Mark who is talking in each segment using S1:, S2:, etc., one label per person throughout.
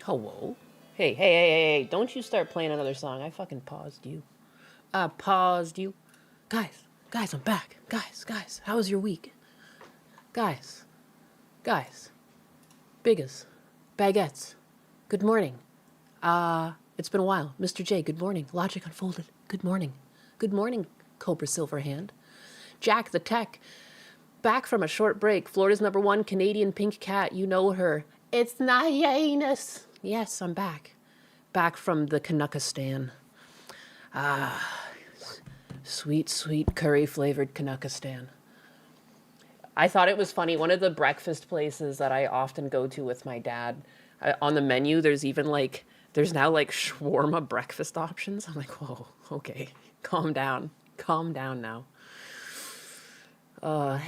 S1: Hello? Hey, don't you start playing another song. I fucking paused you. I paused you. Guys, I'm back. Guys, how was your week? Guys, Biggas, Baguettes, good morning. It's been a while. Mr. J, good morning. Logic Unfolded, good morning. Good morning, Cobra Silverhand. Jack the Tech, back from a short break. Florida's #1 Canadian pink cat, you know her. It's Nyanus. Yes, I'm back. Back from the Canuckistan. Sweet curry-flavored Canuckistan. I thought it was funny. One of the breakfast places that I often go to with my dad, on the menu, there's now like shawarma breakfast options. I'm like, whoa, okay, calm down now.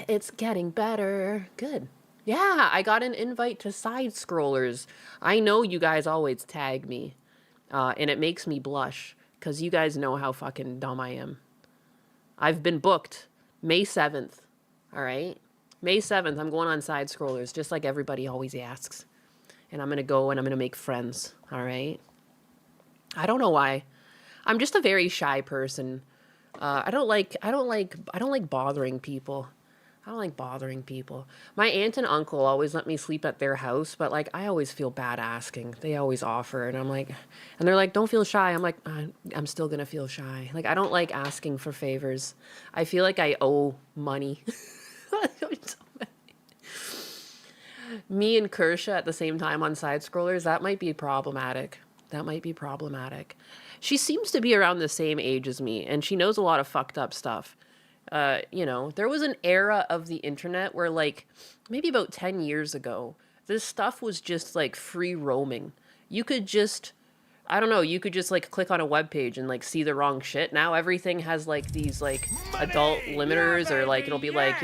S1: It's getting better. Good. Yeah, I got an invite to Sidescrollers. I know you guys always tag me, and it makes me blush, because you guys know how fucking dumb I am. I've been booked May 7th, all right? May 7th, I'm going on Sidescrollers, just like everybody always asks. And I'm going to go and I'm going to make friends, all right? I don't know why. I'm just a very shy person. I don't like bothering people. I don't like bothering people. My aunt and uncle always let me sleep at their house, but like I always feel bad asking. They always offer, and I'm like, and they're like, "Don't feel shy." I'm like, I'm still gonna feel shy. Like I don't like asking for favors. I feel like I owe money. Me and Kersha at the same time on Sidescrollers, that might be problematic. She seems to be around the same age as me, and she knows a lot of fucked up stuff. There was an era of the internet where, like, maybe about 10 years ago, this stuff was just, like, free roaming. You could just, I don't know, you could just, like, click on a web page and, like, see the wrong shit. Now everything has, like, these, like, adult limiters, or, like, it'll be like,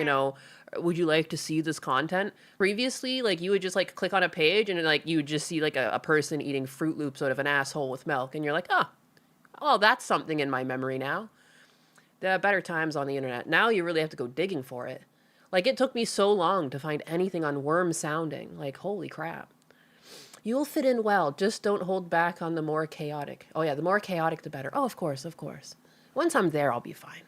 S1: would you like to see this content? Previously, like, you would just, like, click on a page and, like, you would just see, like, a person eating Fruit Loops out of an asshole with milk. And you're like, oh, that's something in my memory now. There are better times on the internet. Now you really have to go digging for it. Like, it took me so long to find anything on worm sounding. Like, holy crap. You'll fit in well. Just don't hold back on the more chaotic. Oh, yeah, the more chaotic, the better. Oh, of course. Once I'm there, I'll be fine.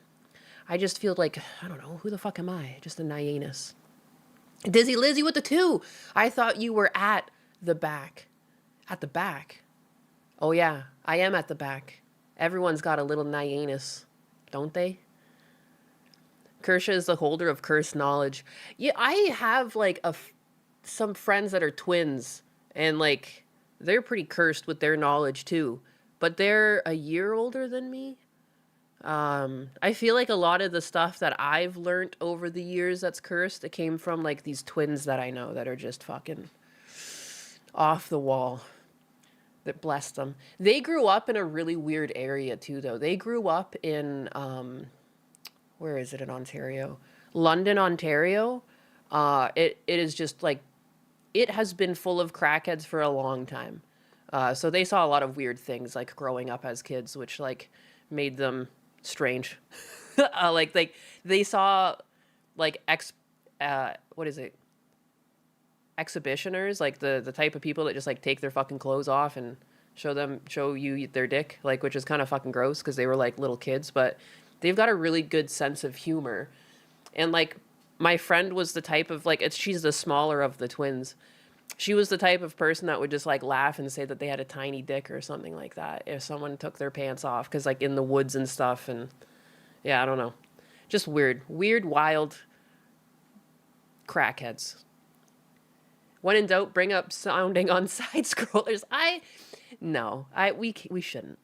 S1: I just feel like, I don't know, who the fuck am I? Just a Nyanus. Dizzy Lizzy with the 2. I thought you were at the back. At the back? Oh, yeah, I am at the back. Everyone's got a little Nyanus, don't they? Kersha is the holder of cursed knowledge. Yeah, I have, like, some friends that are twins, and, like, they're pretty cursed with their knowledge, too. But they're a year older than me. I feel like a lot of the stuff that I've learned over the years that's cursed, it came from, like, these twins that I know that are just fucking off the wall. That blessed them. They grew up in a really weird area, too, though. They grew up in, where is it in Ontario? London, Ontario. It is just, like, it has been full of crackheads for a long time. So they saw a lot of weird things, like, growing up as kids, which, like, made them strange. Like, they saw, like, what is it? Exhibitioners, like the type of people that just, like, take their fucking clothes off and show you their dick, like, which is kind of fucking gross because they were, like, little kids, but they've got a really good sense of humor. And, like, my friend was the type of, like, she's the smaller of the twins. She was the type of person that would just, like, laugh and say that they had a tiny dick or something like that if someone took their pants off, because, like, in the woods and stuff. And yeah, I don't know, just weird, wild crackheads. When in doubt, bring up sounding on Sidescrollers. We shouldn't.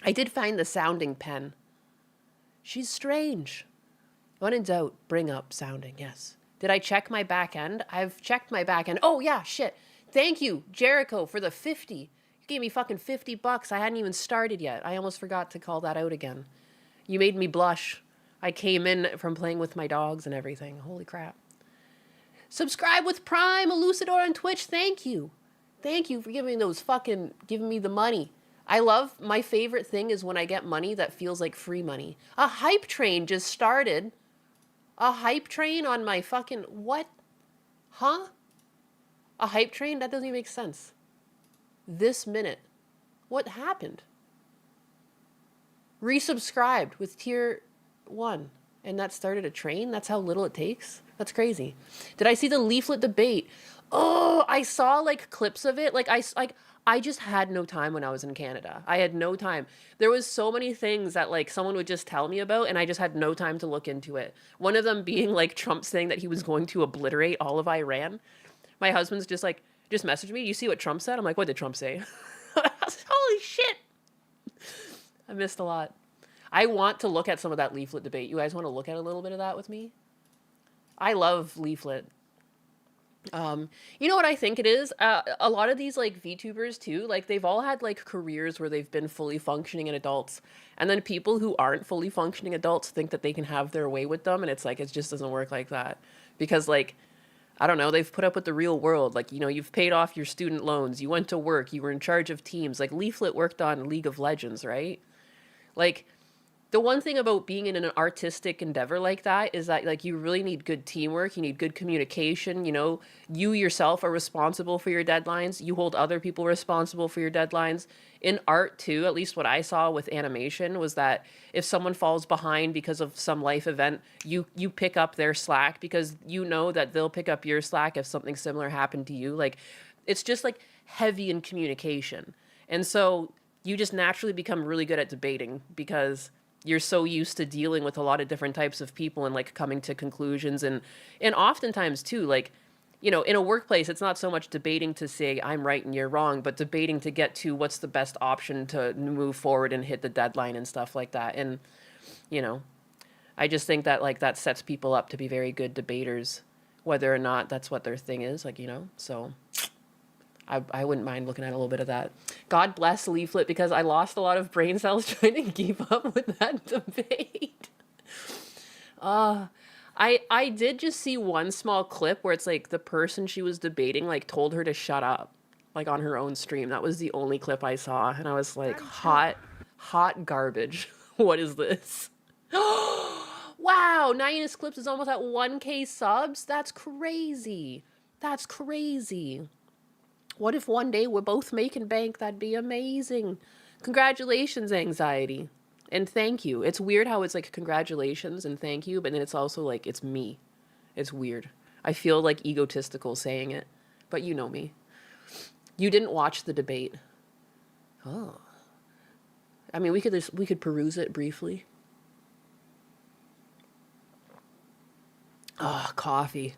S1: I did find the sounding pen. She's strange. When in doubt, bring up sounding, yes. Did I check my back end? I've checked my back end. Oh, yeah, shit. Thank you, Jericho, for the 50. You gave me fucking $50. I hadn't even started yet. I almost forgot to call that out again. You made me blush. I came in from playing with my dogs and everything. Holy crap. Subscribe with Prime, Elucidor on Twitch. Thank you. Thank you for giving me the money. My favorite thing is when I get money that feels like free money. A hype train just started. A hype train on my what? Huh? A hype train? That doesn't even make sense. this minute. What happened? Resubscribed with tier 1. And that started a train? That's how little it takes? That's crazy. Did I see the leaflet debate? Oh, I saw like clips of it. I just had no time when I was in Canada. I had no time. There was so many things that like someone would just tell me about and I just had no time to look into it. One of them being like Trump saying that he was going to obliterate all of Iran. My husband's just like, just messaged me. You see what Trump said? I'm like, what did Trump say? Holy shit. I missed a lot. I want to look at some of that leaflet debate. You guys want to look at a little bit of that with me? I love leaflet. You know what I think it is? A lot of these like VTubers too, like they've all had like careers where they've been fully functioning in adults. And then people who aren't fully functioning adults think that they can have their way with them. And it's like, it just doesn't work like that. Because like, I don't know, they've put up with the real world. Like, you know, you've paid off your student loans. You went to work. You were in charge of teams. Like Leaflet worked on League of Legends, right? Like, the one thing about being in an artistic endeavor like that is that like you really need good teamwork, you need good communication, you know, you yourself are responsible for your deadlines, you hold other people responsible for your deadlines. In art too, at least what I saw with animation was that if someone falls behind because of some life event, you pick up their slack because you know that they'll pick up your slack if something similar happened to you. Like it's just like heavy in communication. And so you just naturally become really good at debating because you're so used to dealing with a lot of different types of people and like coming to conclusions and oftentimes too, like, you know, in a workplace, it's not so much debating to say I'm right and you're wrong, but debating to get to what's the best option to move forward and hit the deadline and stuff like that. And, you know, I just think that like that sets people up to be very good debaters, whether or not that's what their thing is, like, you know, so I wouldn't mind looking at a little bit of that. God bless Leaflet because I lost a lot of brain cells trying to keep up with that debate. I did just see one small clip where it's like the person she was debating like told her to shut up, like on her own stream. That was the only clip I saw, and I was like, hot garbage. What is this? Wow, Nines Clips is almost at 1K subs. That's crazy. That's crazy. What if one day we're both making bank? That'd be amazing. Congratulations, Anxiety. And thank you. It's weird how it's like congratulations and thank you, but then it's also like it's me. It's weird. I feel like egotistical saying it, but you know me. You didn't watch the debate. Oh. I mean, we could peruse it briefly. Oh, coffee.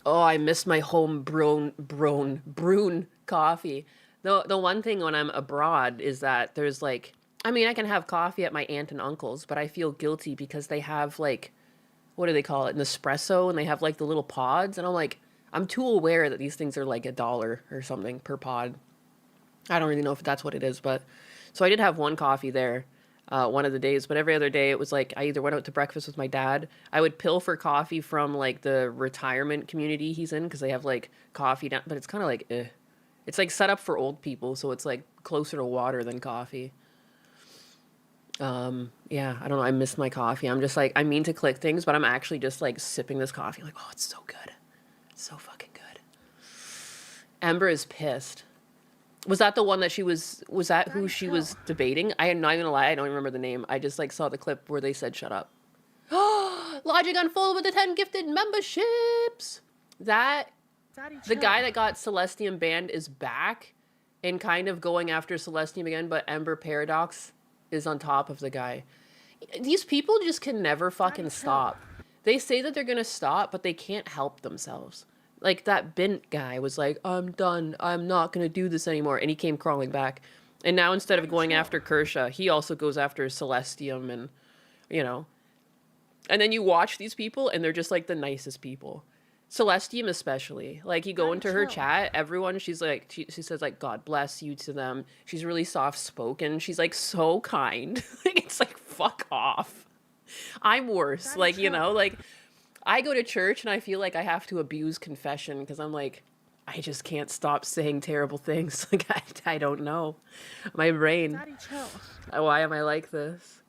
S1: Oh, I miss my home brewed coffee. The one thing when I'm abroad is that there's like, I mean, I can have coffee at my aunt and uncle's, but I feel guilty because they have like, what do they call it? An espresso, and they have like the little pods. And I'm like, I'm too aware that these things are like $1 or something per pod. I don't really know if that's what it is, but so I did have one coffee there. One of the days, but every other day it was like I either went out to breakfast with my dad. I would pilfer coffee from like the retirement community he's in because they have like coffee down, but it's kind of like it's like set up for old people, so it's like closer to water than coffee. Yeah, I don't know. I miss my coffee. I'm just like I mean to click things, but I'm actually just like sipping this coffee. Like, oh, it's so good, it's so fucking good. Ember is pissed. Was that the one that was that who she was debating? I am not even gonna lie, I don't remember the name. I just like saw the clip where they said shut up. Logic Unfold with the 10 gifted memberships. That the guy that got Celestium banned is back and kind of going after Celestium again, but Ember Paradox is on top of the guy. These people just can never fucking stop. They say that they're gonna stop, but they can't help themselves. Like, that Bint guy was like, I'm done. I'm not going to do this anymore. And he came crawling back. And now instead of going after Kersha, he also goes after Celestium and, you know. And then you watch these people, and they're just, like, the nicest people. Celestium especially. Like, you go into her chat, everyone, she's like, she says, like, God bless you to them. She's really soft-spoken. She's, like, so kind. It's like, fuck off. I'm worse. Like, you know, like... I go to church and I feel like I have to abuse confession because I'm like, I just can't stop saying terrible things. Like, I don't know. My brain.
S2: Daddy, chill.
S1: Why am I like this?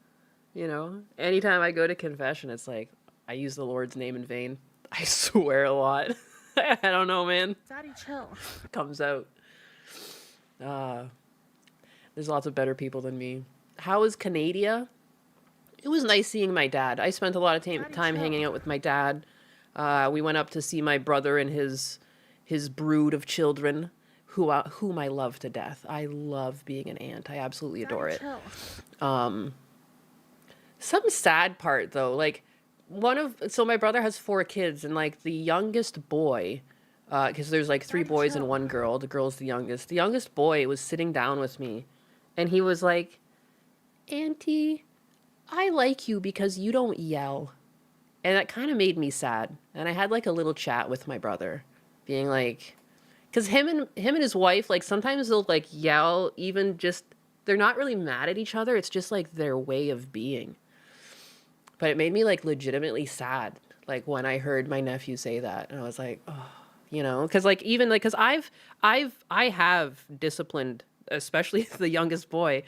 S1: You know? Anytime I go to confession, it's like, I use the Lord's name in vain. I swear a lot. I don't know, man.
S2: Daddy, chill.
S1: Comes out. There's lots of better people than me. How was Canada? It was nice seeing my dad. I spent a lot of time hanging out with my dad. We went up to see my brother and his brood of children, whom I love to death. I love being an aunt. I absolutely adore it. Some sad part though, like so my brother has 4 kids, and like the youngest boy, because there's like 3 boys and 1 girl. The girl's the youngest. The youngest boy was sitting down with me, and he was like, "Auntie, I like you because you don't yell." And that kind of made me sad. And I had like a little chat with my brother, being like, because him and his wife, like sometimes they'll like yell, even just, they're not really mad at each other. It's just like their way of being. But it made me like legitimately sad, like when I heard my nephew say that, and I was like, oh, you know, because like even like, because I have disciplined, especially the youngest boy,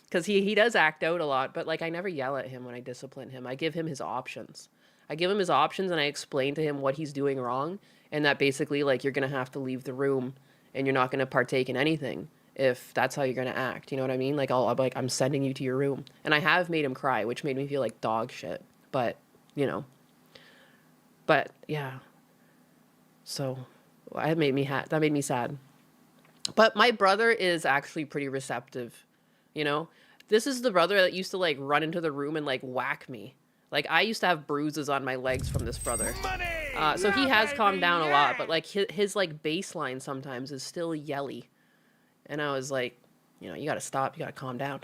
S1: because he does act out a lot, but like I never yell at him when I discipline him. I give him his options. And I explain to him what he's doing wrong, and that basically like you're gonna have to leave the room and you're not gonna partake in anything if that's how you're gonna act. You know what I mean? Like I'm like, I'm sending you to your room. And I have made him cry, which made me feel like dog shit. But, you know. But yeah. So that made me sad. But my brother is actually pretty receptive, you know? This is the brother that used to like run into the room and like whack me. Like I used to have bruises on my legs from this brother. So he has calmed down a lot, but like his like baseline sometimes is still yelly. And I was like, you know, you got to stop. You got to calm down.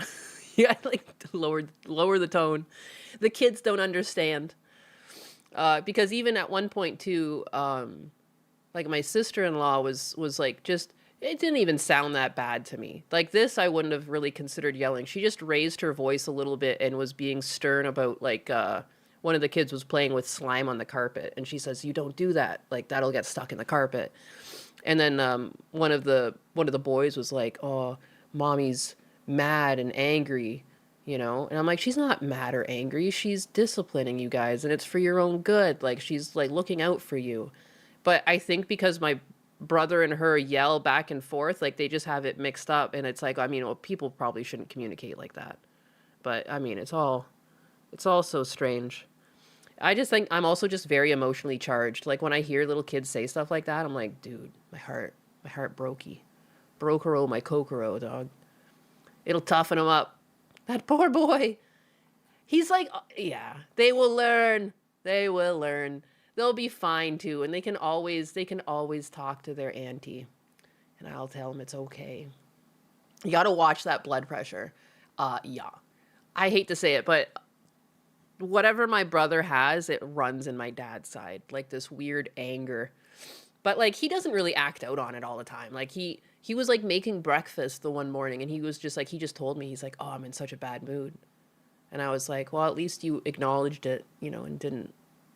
S1: You got to like lower the tone. The kids don't understand. Because even at one point too, like my sister-in-law was like, just, it didn't even sound that bad to me. Like this, I wouldn't have really considered yelling. She just raised her voice a little bit and was being stern about like, one of the kids was playing with slime on the carpet. And she says, "You don't do that. Like that'll get stuck in the carpet." And then one of the boys was like, "Oh, mommy's mad and angry," you know? And I'm like, she's not mad or angry. She's disciplining you guys, and it's for your own good. Like she's like looking out for you. But I think because my brother and her yell back and forth, like they just have it mixed up, and it's like, I mean, well, people probably shouldn't communicate like that. But I mean, it's all so strange. I just think I'm also just very emotionally charged. Like when I hear little kids say stuff like that, I'm like, dude, my heart brokey. Brokero, my kokoro, dog. It'll toughen him up. That poor boy. He's like, yeah, they will learn. They will learn. They'll be fine too. And they can always talk to their auntie. And I'll tell them it's okay. You got to watch that blood pressure. Yeah. I hate to say it, but whatever my brother has, it runs in my dad's side, like this weird anger. But like he doesn't really act out on it all the time. Like he was like making breakfast the one morning, and he was just like, he just told me, he's like, "Oh, I'm in such a bad mood." And I was like, well, at least you acknowledged it, you know, and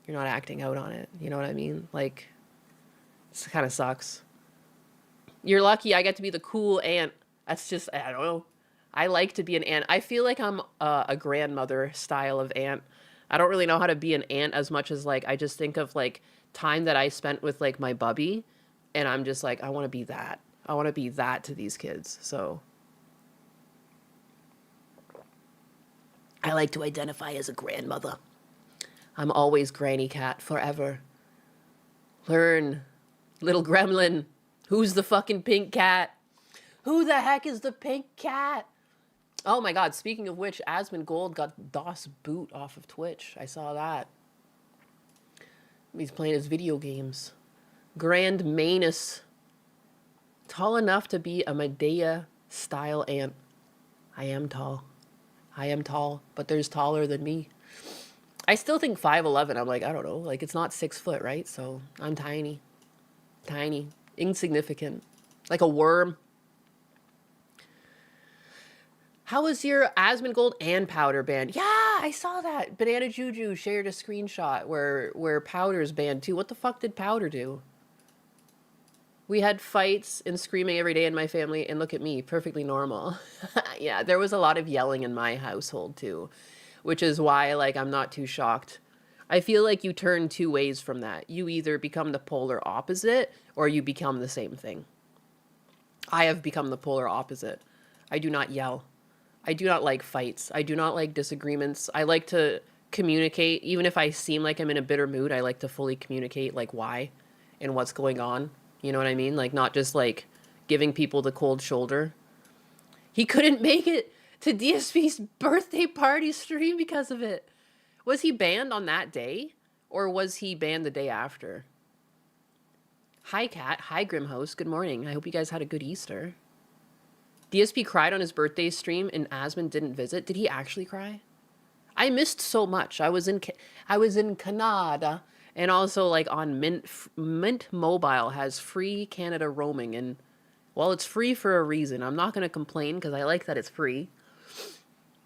S1: you're not acting out on it. You know what I mean? Like, it kind of sucks. You're lucky I get to be the cool aunt. That's just, I don't know. I like to be an aunt. I feel like I'm a grandmother style of aunt. I don't really know how to be an aunt as much as like, I just think of like time that I spent with like my bubby, and I'm just like, I want to be that. I want to be that to these kids. So I like to identify as a grandmother. I'm always granny cat forever. Learn, little gremlin. Who's the fucking pink cat? Who the heck is the pink cat? Oh my god, speaking of which, Asmon Gold got DOS boot off of Twitch. I saw that. He's playing his video games. Grand Manus. Tall enough to be a Medea-style aunt. I am tall. But there's taller than me. I still think 5'11". I'm like, I don't know. Like, it's not 6 foot, right? So, I'm tiny. Tiny. Insignificant. Like a worm. How was your Asmon Gold and Powder banned? Yeah, I saw that. Banana Juju shared a screenshot where Powder's banned too. What the fuck did Powder do? We had fights and screaming every day in my family, and look at me, perfectly normal. Yeah, there was a lot of yelling in my household too, which is why, like, I'm not too shocked. I feel like you turn 2 ways from that. You either become the polar opposite, or you become the same thing. I have become the polar opposite. I do not yell. I do not like fights. I do not like disagreements. I like to communicate. Even if I seem like I'm in a bitter mood, I like to fully communicate, like, why and what's going on. You know what I mean? Like, not just, like, giving people the cold shoulder. He couldn't make it to DSP's birthday party stream because of it. Was he banned on that day? Or was he banned the day after? Hi, Kat. Hi, Grimhost. Good morning. I hope you guys had a good Easter. DSP cried on his birthday stream and Asmon didn't visit. Did he actually cry? I missed so much. I was in Canada, and also like on Mint Mobile has free Canada roaming, and well, it's free for a reason. I'm not gonna complain because I like that it's free.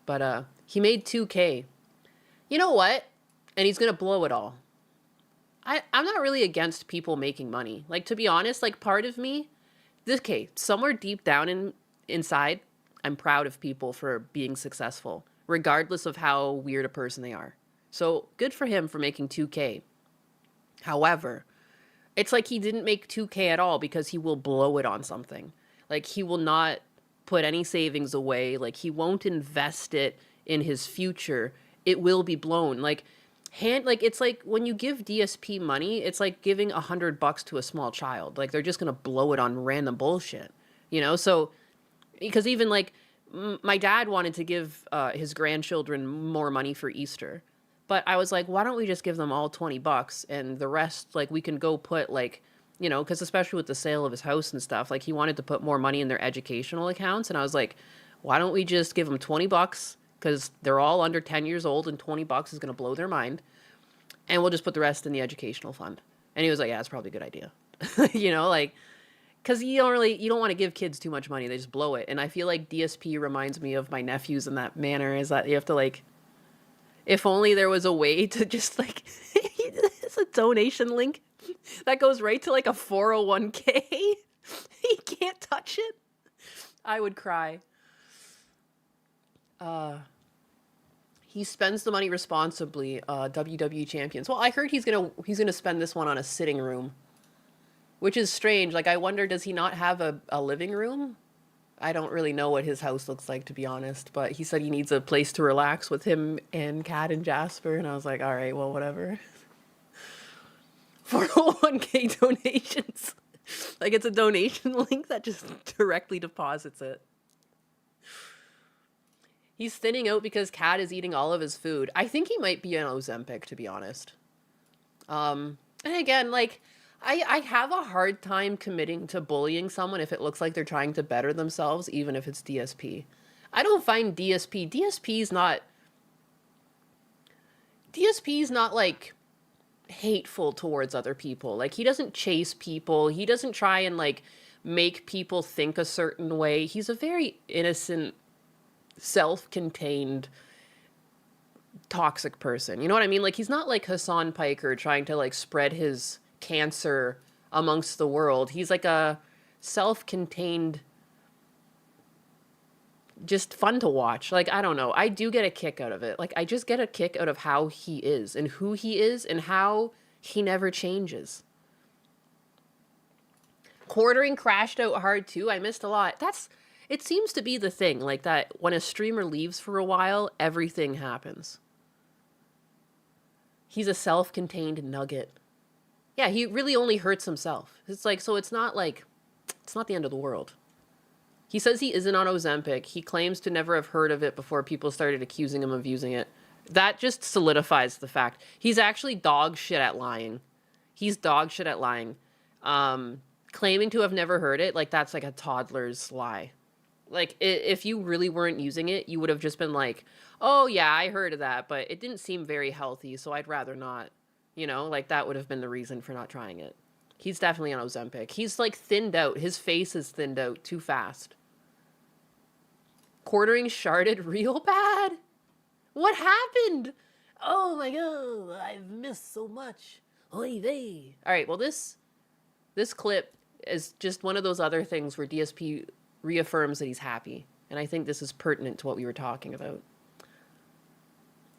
S1: But he made 2K. You know what? And he's gonna blow it all. I'm not really against people making money. Like, to be honest, like, part of me, somewhere deep down inside, I'm proud of people for being successful, regardless of how weird a person they are. So good for him for making 2K. However, it's like he didn't make 2K at all because he will blow it on something. Like, he will not put any savings away. Like, he won't invest it in his future. It will be blown. Like, it's like when you give DSP money, it's like giving $100 to a small child. Like, they're just gonna blow it on random bullshit, you know? So, because even like my dad wanted to give his grandchildren more money for Easter, but I was like, why don't we just give them all $20 and the rest, like, we can go put, like, you know, because especially with the sale of his house and stuff, like, he wanted to put more money in their educational accounts, and I was like, why don't we just give them $20 because they're all under 10 years old and $20 is going to blow their mind, and we'll just put the rest in the educational fund. And he was like, yeah, that's probably a good idea. You know, like, because you don't want to give kids too much money. They just blow it. And I feel like DSP reminds me of my nephews in that manner, is that you have to, like, if only there was a way to just, like, it's a donation link that goes right to, like, a 401k. He can't touch it. I would cry. He spends the money responsibly. WWE champions. Well, I heard he's gonna spend this one on a sitting room, which is strange. Like, I wonder, does he not have a living room? I don't really know what his house looks like, to be honest. But he said he needs a place to relax with him and Kat and Jasper, and I was like, all right, well, whatever. 401k donations. Like, it's a donation link that just directly deposits it. He's thinning out because Kat is eating all of his food. I think he might be on Ozempic, to be honest. And again, like, I have a hard time committing to bullying someone if it looks like they're trying to better themselves, even if it's DSP. I don't find DSP's not, like, hateful towards other people. Like, he doesn't chase people. He doesn't try and, like, make people think a certain way. He's a very innocent, self-contained, toxic person. You know what I mean? Like, he's not like Hassan Piker trying to, like, spread his cancer amongst the world. He's like a self-contained, just fun to watch. Like, I don't know. I do get a kick out of it. Like, I just get a kick out of how he is and who he is and how he never changes. Quartering crashed out hard too. I missed a lot. It seems to be the thing, like, that when a streamer leaves for a while, everything happens. He's a self-contained nugget. Yeah, he really only hurts himself. It's like, so it's not the end of the world. He says he isn't on Ozempic. He claims to never have heard of it before people started accusing him of using it. That just solidifies the fact. He's actually dog shit at lying. He's dog shit at lying. Claiming to have never heard it, like, that's like a toddler's lie. Like, if you really weren't using it, you would have just been like, oh, yeah, I heard of that, but it didn't seem very healthy, so I'd rather not. You know, like, that would have been the reason for not trying it. He's definitely on Ozempic. He's, like, thinned out. His face is thinned out too fast. Quartering sharded real bad? What happened? Oh, my God. I've missed so much. Oy vey. All right, well, this clip is just one of those other things where DSP reaffirms that he's happy. And I think this is pertinent to what we were talking about.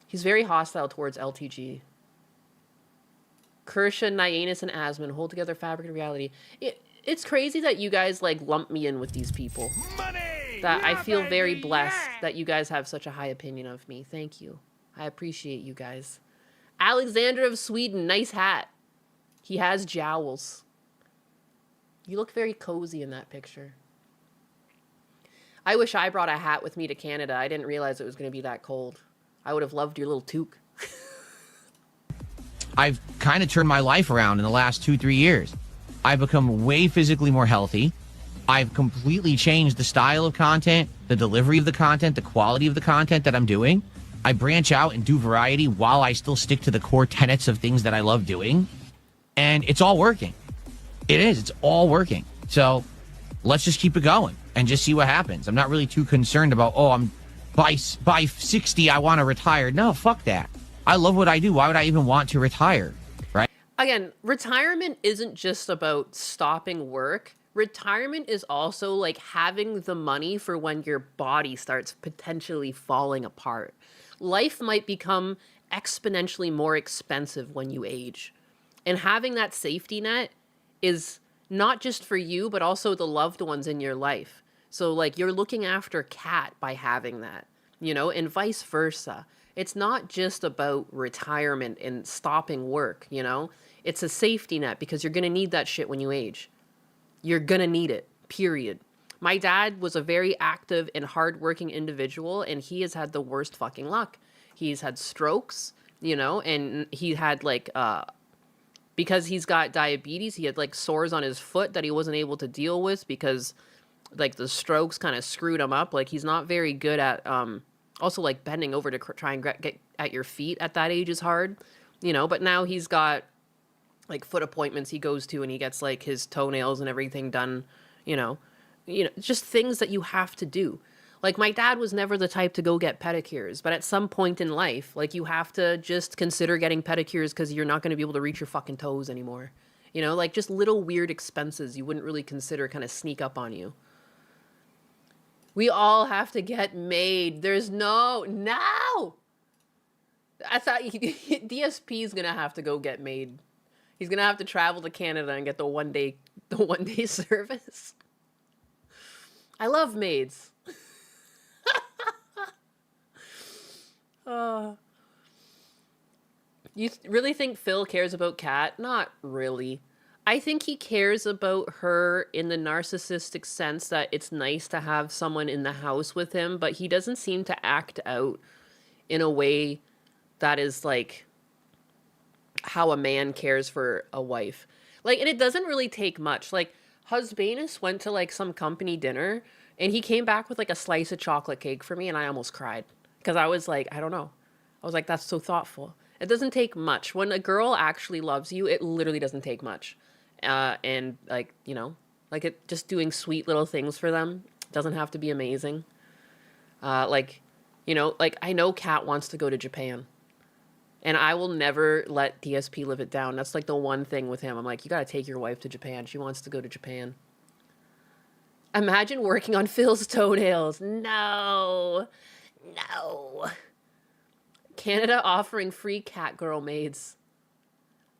S1: He's very hostile towards LTG. Kersha, Nyannis, and Asmon hold together fabric of reality. it's crazy that you guys like lump me in with these people.
S2: Money!
S1: That I
S2: Yeah,
S1: feel very
S2: baby,
S1: blessed
S2: yeah!
S1: that you guys have such a high opinion of me. Thank you. I appreciate you guys. Alexander of Sweden, nice hat. He has jowls. You look very cozy in that picture. I wish I brought a hat with me to Canada. I didn't realize it was going to be that cold. I would have loved your little toque.
S3: I've kind of turned my life around in the last 2-3 years. I've become way physically more healthy. I've completely changed the style of content, the delivery of the content, the quality of the content that I'm doing. I branch out and do variety while I still stick to the core tenets of things that I love doing. And it's all working. It is. It's all working. So let's just keep it going and just see what happens. I'm not really too concerned about, I'm by 60, I want to retire. No, fuck that. I love what I do. Why would I even want to retire? Right?
S1: Again, retirement isn't just about stopping work. Retirement is also like having the money for when your body starts potentially falling apart. Life might become exponentially more expensive when you age. And having that safety net is not just for you, but also the loved ones in your life. So like you're looking after Kat by having that, and vice versa. It's not just about retirement and stopping work, It's a safety net because you're going to need that shit when you age. You're going to need it, period. My dad was a very active and hardworking individual, and he has had the worst fucking luck. He's had strokes, and he had because he's got diabetes, he had like sores on his foot that he wasn't able to deal with because like the strokes kind of screwed him up. Like he's not very good at, also like bending over to try and get at your feet at that age is hard, but now he's got like foot appointments he goes to and he gets like his toenails and everything done, just things that you have to do. Like my dad was never the type to go get pedicures, but at some point in life, like you have to just consider getting pedicures because you're not going to be able to reach your fucking toes anymore. Like just little weird expenses you wouldn't really consider kind of sneak up on you. We all have to get made. There's no. I thought DSP is going to have to go get made. He's going to have to travel to Canada and get the one day service. I love Maids. You really think Phil cares about Kat? Not really. I think he cares about her in the narcissistic sense that it's nice to have someone in the house with him, but he doesn't seem to act out in a way that is like how a man cares for a wife. Like, and it doesn't really take much. Like, Husbanus went to like some company dinner and he came back with like a slice of chocolate cake for me and I almost cried because I was like, I don't know. I was like, that's so thoughtful. It doesn't take much. When a girl actually loves you, it literally doesn't take much. And like, just doing sweet little things for them doesn't have to be amazing. I know Kat wants to go to Japan and I will never let DSP live it down. That's like the one thing with him. I'm like, you got to take your wife to Japan. She wants to go to Japan. Imagine working on Phil's toenails. No. Canada offering free cat girl maids.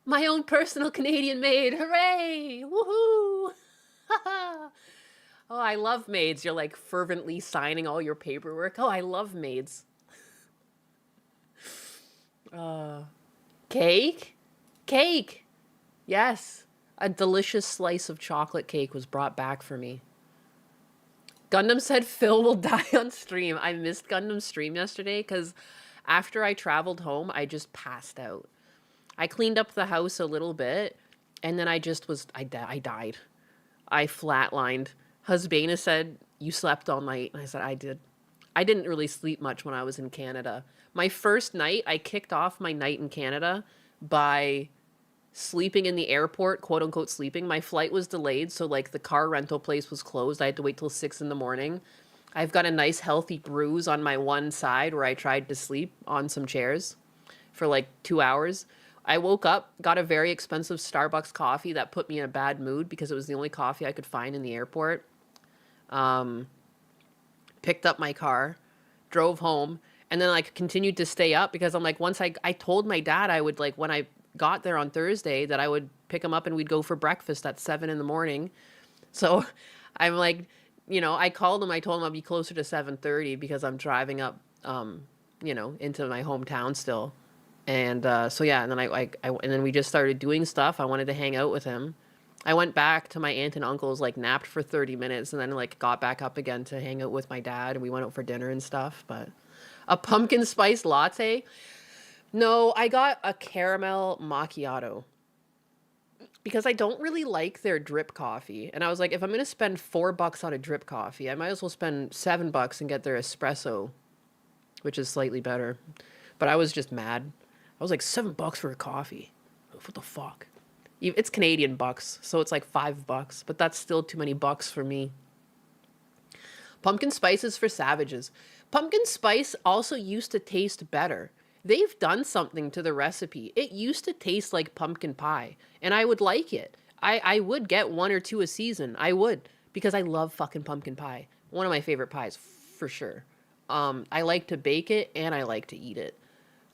S1: My own personal Canadian maid. Hooray! Woohoo! Oh, I love Maids. You're like fervently signing all your paperwork. Oh, I love Maids. Cake? Cake! Yes. A delicious slice of chocolate cake was brought back for me. Gundam said Phil will die on stream. I missed Gundam's stream yesterday because after I traveled home, I just passed out. I cleaned up the house a little bit, and then I died. I flatlined. Husbana said, you slept all night. And I said, I did. I didn't really sleep much when I was in Canada. My first night, I kicked off my night in Canada by sleeping in the airport, quote unquote sleeping. My flight was delayed, so like the car rental place was closed. I had to wait till 6 a.m. I've got a nice healthy bruise on my one side where I tried to sleep on some chairs for like 2 hours. I woke up, got a very expensive Starbucks coffee that put me in a bad mood because it was the only coffee I could find in the airport. Picked up my car, drove home, and then like continued to stay up because I'm like, once I told my dad I would like, when I got there on Thursday, that I would pick him up and we'd go for breakfast at 7 a.m. So I'm like, I called him. I told him I'd be closer to 7:30 because I'm driving up, into my hometown still. And so yeah, and then and then we just started doing stuff. I wanted to hang out with him. I went back to my aunt and uncle's, like napped for 30 minutes, and then like got back up again to hang out with my dad, and we went out for dinner and stuff. But a pumpkin spice latte? No, I got a caramel macchiato because I don't really like their drip coffee. And I was like, if I'm going to spend $4 on a drip coffee, I might as well spend $7 and get their espresso, which is slightly better. But I was just mad. I was like, $7 for a coffee. What the fuck? It's Canadian bucks, so it's like $5, but that's still too many bucks for me. Pumpkin spice is for savages. Pumpkin spice also used to taste better. They've done something to the recipe. It used to taste like pumpkin pie, and I would like it. I would get 1 or 2 a season. I would, because I love fucking pumpkin pie. One of my favorite pies, for sure. I like to bake it, and I like to eat it.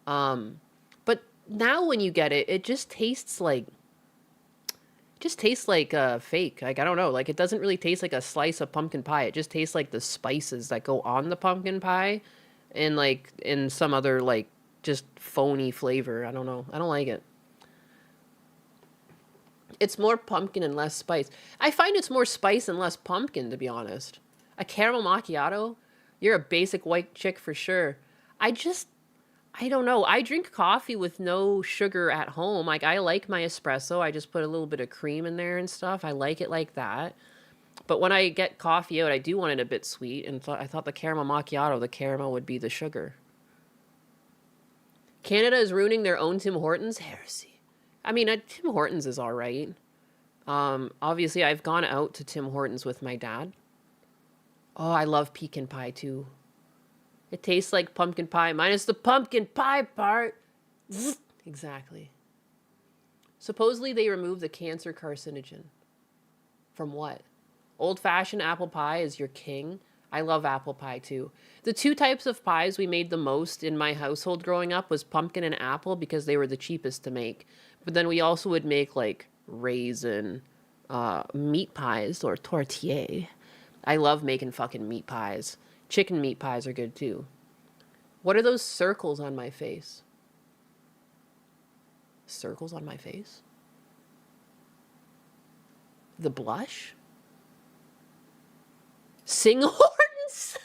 S1: But now when you get it, it just tastes like fake. Like, I don't know. Like, it doesn't really taste like a slice of pumpkin pie. It just tastes like the spices that go on the pumpkin pie and like in some other like just phony flavor. I don't know. I don't like it. It's more pumpkin and less spice. I find it's more spice and less pumpkin, to be honest. A caramel macchiato? You're a basic white chick for sure. I don't know. I drink coffee with no sugar at home. Like, I like my espresso. I just put a little bit of cream in there and stuff. I like it like that. But when I get coffee out, I do want it a bit sweet. And I thought the caramel macchiato, the caramel would be the sugar. Canada is ruining their own Tim Hortons? Heresy. I mean, Tim Hortons is all right. Obviously, I've gone out to Tim Hortons with my dad. Oh, I love pecan pie, too. It tastes like pumpkin pie, minus the pumpkin pie part. Exactly. Supposedly they remove the cancer carcinogen. From what? Old-fashioned apple pie is your king. I love apple pie too. The 2 types of pies we made the most in my household growing up was pumpkin and apple because they were the cheapest to make. But then we also would make like raisin, meat pies or tortilla. I love making fucking meat pies. Chicken meat pies are good too. What are those circles on my face? Circles on my face? The blush? Sing Hortons?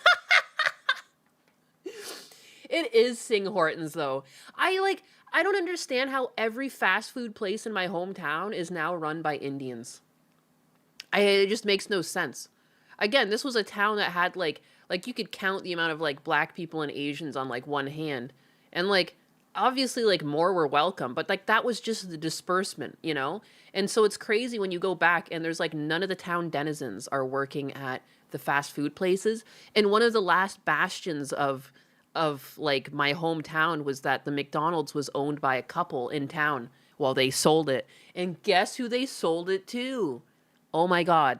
S1: It is Sing Hortons though. I don't understand how every fast food place in my hometown is now run by Indians. It just makes no sense. Again, this was a town that had like you could count the amount of like black people and Asians on like one hand. And like obviously like more were welcome, but like that was just the disbursement, you know? And so it's crazy when you go back and there's like none of the town denizens are working at the fast food places. And one of the last bastions of like my hometown was that the McDonald's was owned by a couple in town while they sold it. And guess who they sold it to? Oh my God.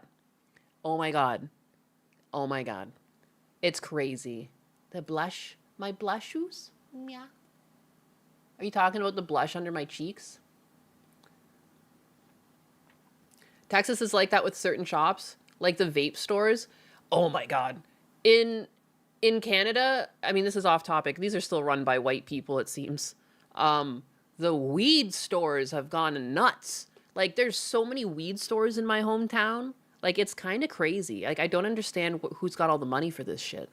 S1: Oh my God. Oh my God. It's crazy. The blush. My blushes? Yeah. Are you talking about the blush under my cheeks? Texas is like that with certain shops. Like the vape stores. Oh my God. In Canada, I mean, this is off topic. These are still run by white people, it seems. The weed stores have gone nuts. Like, there's so many weed stores in my hometown. Like, it's kind of crazy. Like, I don't understand who's got all the money for this shit.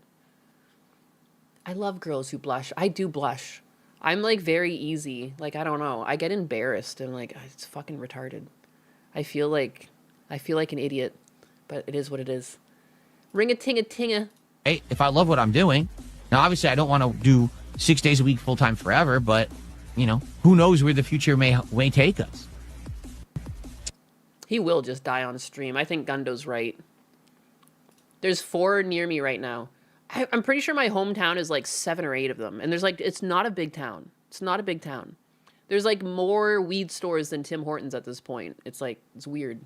S1: I love girls who blush. I do blush. I'm, like, very easy. Like, I don't know. I get embarrassed and, like, it's fucking retarded. I feel like an idiot. But it is what it is. Ring-a-ting-a-ting-a.
S3: Hey, if I love what I'm doing, now, obviously, I don't want to do 6 days a week full-time forever, but, you know, who knows where the future may take us.
S1: He will just die on stream. I think Gundo's right. There's 4 near me right now. I'm pretty sure my hometown is like 7 or 8 of them. And there's like, it's not a big town. It's not a big town. There's like more weed stores than Tim Hortons at this point. It's like, it's weird.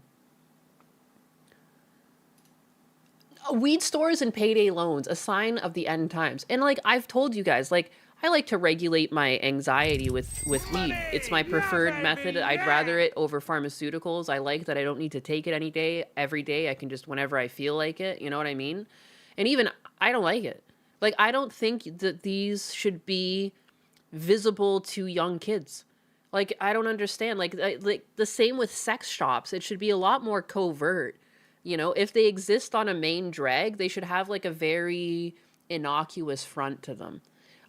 S1: Weed stores and payday loans, a sign of the end times. And like, I've told you guys, like, I like to regulate my anxiety with weed. It's my preferred method. I'd rather it over pharmaceuticals. I like that I don't need to take it every day. I can just whenever I feel like it. You know what I mean? And even I don't like it. Like, I don't think that these should be visible to young kids. Like, I don't understand. Like the same with sex shops. It should be a lot more covert. You know, if they exist on a main drag, they should have like a very innocuous front to them.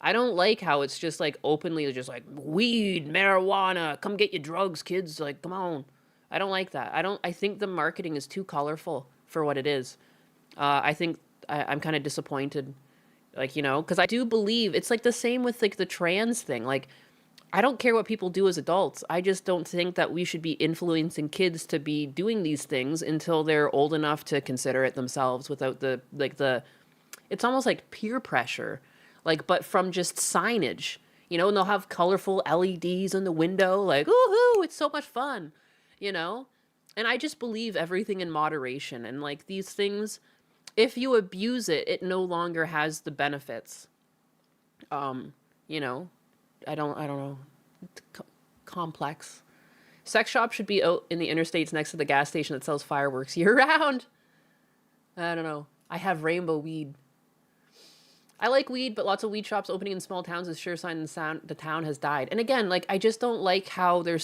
S1: I don't like how it's just like openly just like weed, marijuana, come get your drugs, kids. Like, come on. I don't like that. I think the marketing is too colorful for what it is. I think I'm kind of disappointed. Like, you know, because I do believe it's like the same with like the trans thing. Like, I don't care what people do as adults. I just don't think that we should be influencing kids to be doing these things until they're old enough to consider it themselves without it's almost like peer pressure, like, but from just signage, you know, and they'll have colorful LEDs in the window, like, woohoo, it's so much fun, you know? And I just believe everything in moderation. And like these things, if you abuse it, it no longer has the benefits. You know, I don't know. Complex. Sex shop should be out in the interstates next to the gas station that sells fireworks year round. I don't know. I have rainbow weed. I like weed, but lots of weed shops opening in small towns is sure sign the town has died. And again, like, I just don't like how they're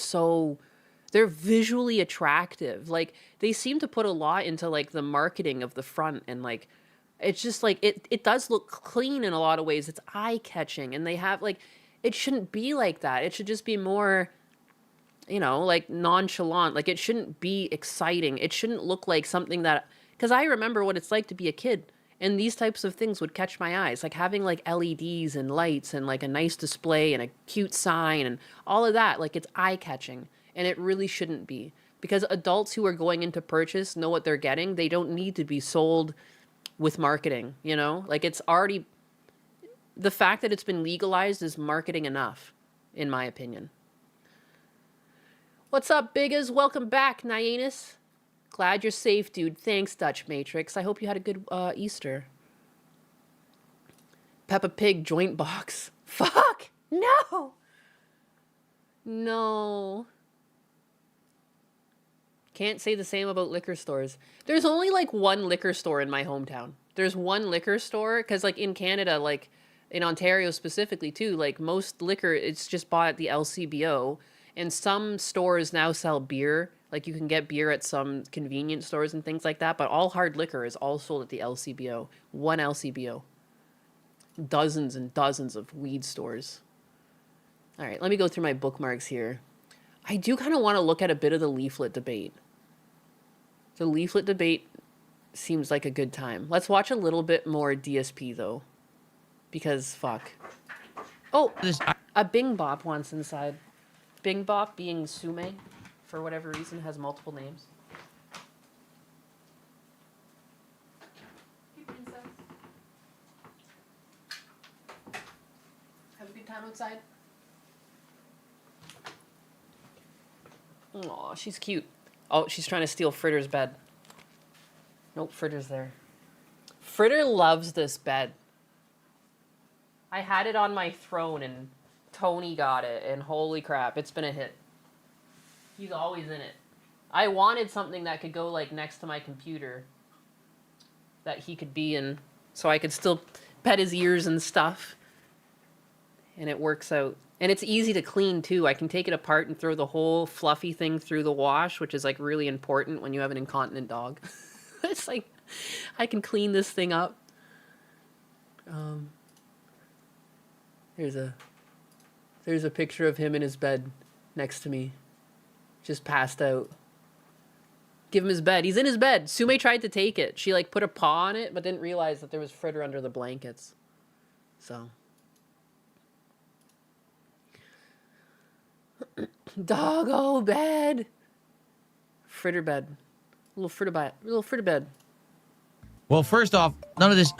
S1: visually attractive. Like, they seem to put a lot into like the marketing of the front, and like, it's just like, it does look clean in a lot of ways. It's eye-catching, and they have like, it shouldn't be like that. It should just be more, you know, like nonchalant. Like, it shouldn't be exciting. It shouldn't look like something that, because I remember what it's like to be a kid. And these types of things would catch my eyes, like having like LEDs and lights and like a nice display and a cute sign and all of that. Like, it's eye-catching, and it really shouldn't be, because adults who are going into purchase know what they're getting. They don't need to be sold with marketing, you know? Like, it's already, the fact that it's been legalized is marketing enough, in my opinion. What's up, Biggas? Welcome back, Nyanus. Glad you're safe, dude. Thanks, Dutch Matrix. I hope you had a good Easter. Peppa Pig joint box. Fuck! No! No. Can't say the same about liquor stores. There's only like one liquor store in my hometown. There's one liquor store, because like in Canada, like in Ontario specifically too, like most liquor, it's just bought at the LCBO. And some stores now sell beer. Like, you can get beer at some convenience stores and things like that. But all hard liquor is all sold at the LCBO. One LCBO. Dozens and dozens of weed stores. All right, let me go through my bookmarks here. I do kind of want to look at a bit of the leaflet debate. The leaflet debate seems like a good time. Let's watch a little bit more DSP, though. Because, fuck. Oh, a Bing Bop wants inside. Bing Bop being Sume, for whatever reason, has multiple names. Hey, princess. Have a good time outside? Aw, she's cute. Oh, she's trying to steal Fritter's bed. Nope, Fritter's there. Fritter loves this bed. I had it on my throne and Tony got it, and holy crap, it's been a hit. He's always in it. I wanted something that could go like next to my computer that he could be in, so I could still pet his ears and stuff. And it works out. And it's easy to clean too. I can take it apart and throw the whole fluffy thing through the wash, which is like really important when you have an incontinent dog. It's like, I can clean this thing up. There's a picture of him in his bed next to me. Just passed out. Give him his bed. He's in his bed. Sume tried to take it. She like put a paw on it, but didn't realize that there was Fritter under the blankets. So. Doggo bed. Fritter bed. Little fritter bed.
S3: Well, first off, none of this,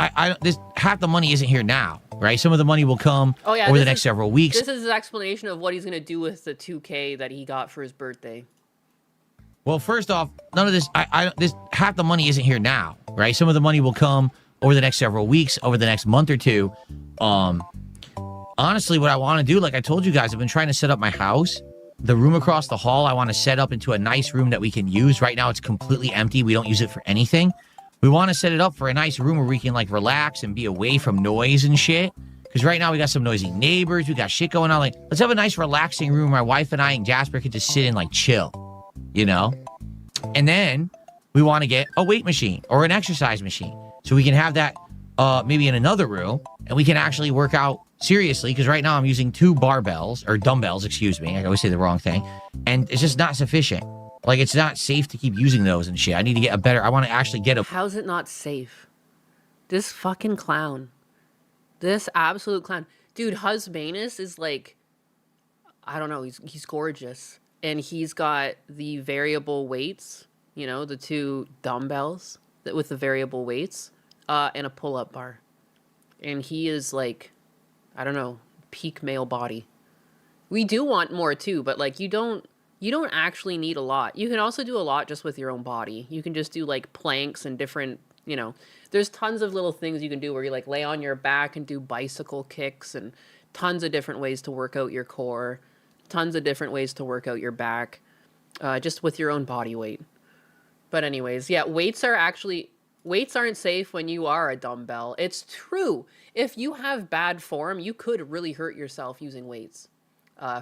S3: this half the money isn't here now, right? Some of the money will come over the next several weeks.
S1: This is his explanation of what he's going to do with the 2K that he got for his birthday.
S3: Well, first off, none of this, this half the money isn't here now, right? Some of the money will come over the next several weeks, over the next month or two. honestly, what I want to do, like I told you guys, I've been trying to set up my house. The room across the hall, I want to set up into a nice room that we can use. Right now, it's completely empty. We don't use it for anything. We want to set it up for a nice room where we can like relax and be away from noise and shit. Because right now we got some noisy neighbors. We got shit going on. Like, let's have a nice relaxing room. My wife and I and Jasper could just sit and like chill, you know? And then we want to get a weight machine or an exercise machine. So we can have that maybe in another room and we can actually work out seriously. Because right now I'm using 2 barbells or dumbbells, excuse me. I always say the wrong thing. And it's just not sufficient. Like, it's not safe to keep using those and shit. I need to get a better, I want to actually get a...
S1: How's it not safe? This fucking clown. This absolute clown. Dude, Husbanus is like, I don't know, he's gorgeous. And he's got the variable weights, you know, the 2 dumbbells with the variable weights, and a pull-up bar. And he is like, I don't know, peak male body. We do want more too, but like you don't actually need a lot. You can also do a lot just with your own body. You can just do like planks and different, you know, there's tons of little things you can do where you like lay on your back and do bicycle kicks and tons of different ways to work out your core, tons of different ways to work out your back, just with your own body weight. But anyways, yeah, weights aren't safe when you are a dumbbell. It's true. If you have bad form, you could really hurt yourself using weights,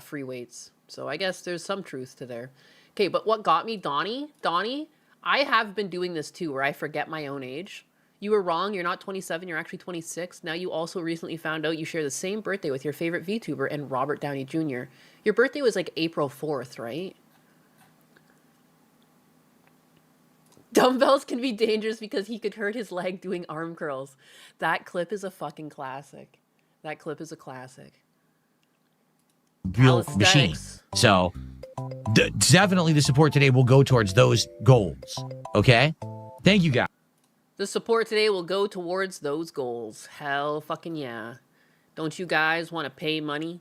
S1: free weights. So I guess there's some truth to there. Okay, but what got me, Donnie, I have been doing this too, where I forget my own age. You were wrong. You're not 27. You're actually 26. Now you also recently found out you share the same birthday with your favorite VTuber and Robert Downey Jr. Your birthday was like April 4th, right? Dumbbells can be dangerous because he could hurt his leg doing arm curls. That clip is a fucking classic. That clip is a classic.
S3: Real machine. So definitely the support today will go towards those goals. Okay? Thank you, guys.
S1: The support today will go towards those goals. Hell fucking yeah. Don't you guys want to pay money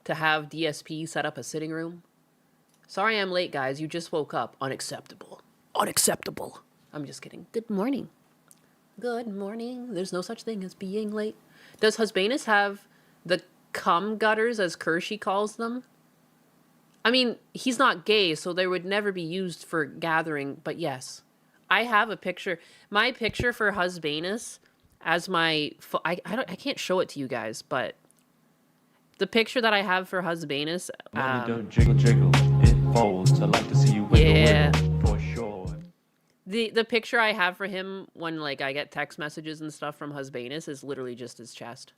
S1: to have DSP set up a sitting room? Sorry I'm late, guys. You just woke up. Unacceptable. Unacceptable. I'm just kidding. Good morning. Good morning. There's no such thing as being late. Does Husbanus have the cum gutters, as Kershey calls them? I mean, he's not gay, so they would never be used for gathering, but yes. I have a picture. My picture for Husbanus as my... I can't show it to you guys, but the picture that I have for Husbanus...
S2: don't jiggle, jiggle. It folds. I like to see you wiggle, wiggle, for sure.
S1: The picture I have for him when like I get text messages and stuff from Husbanus is literally just his chest.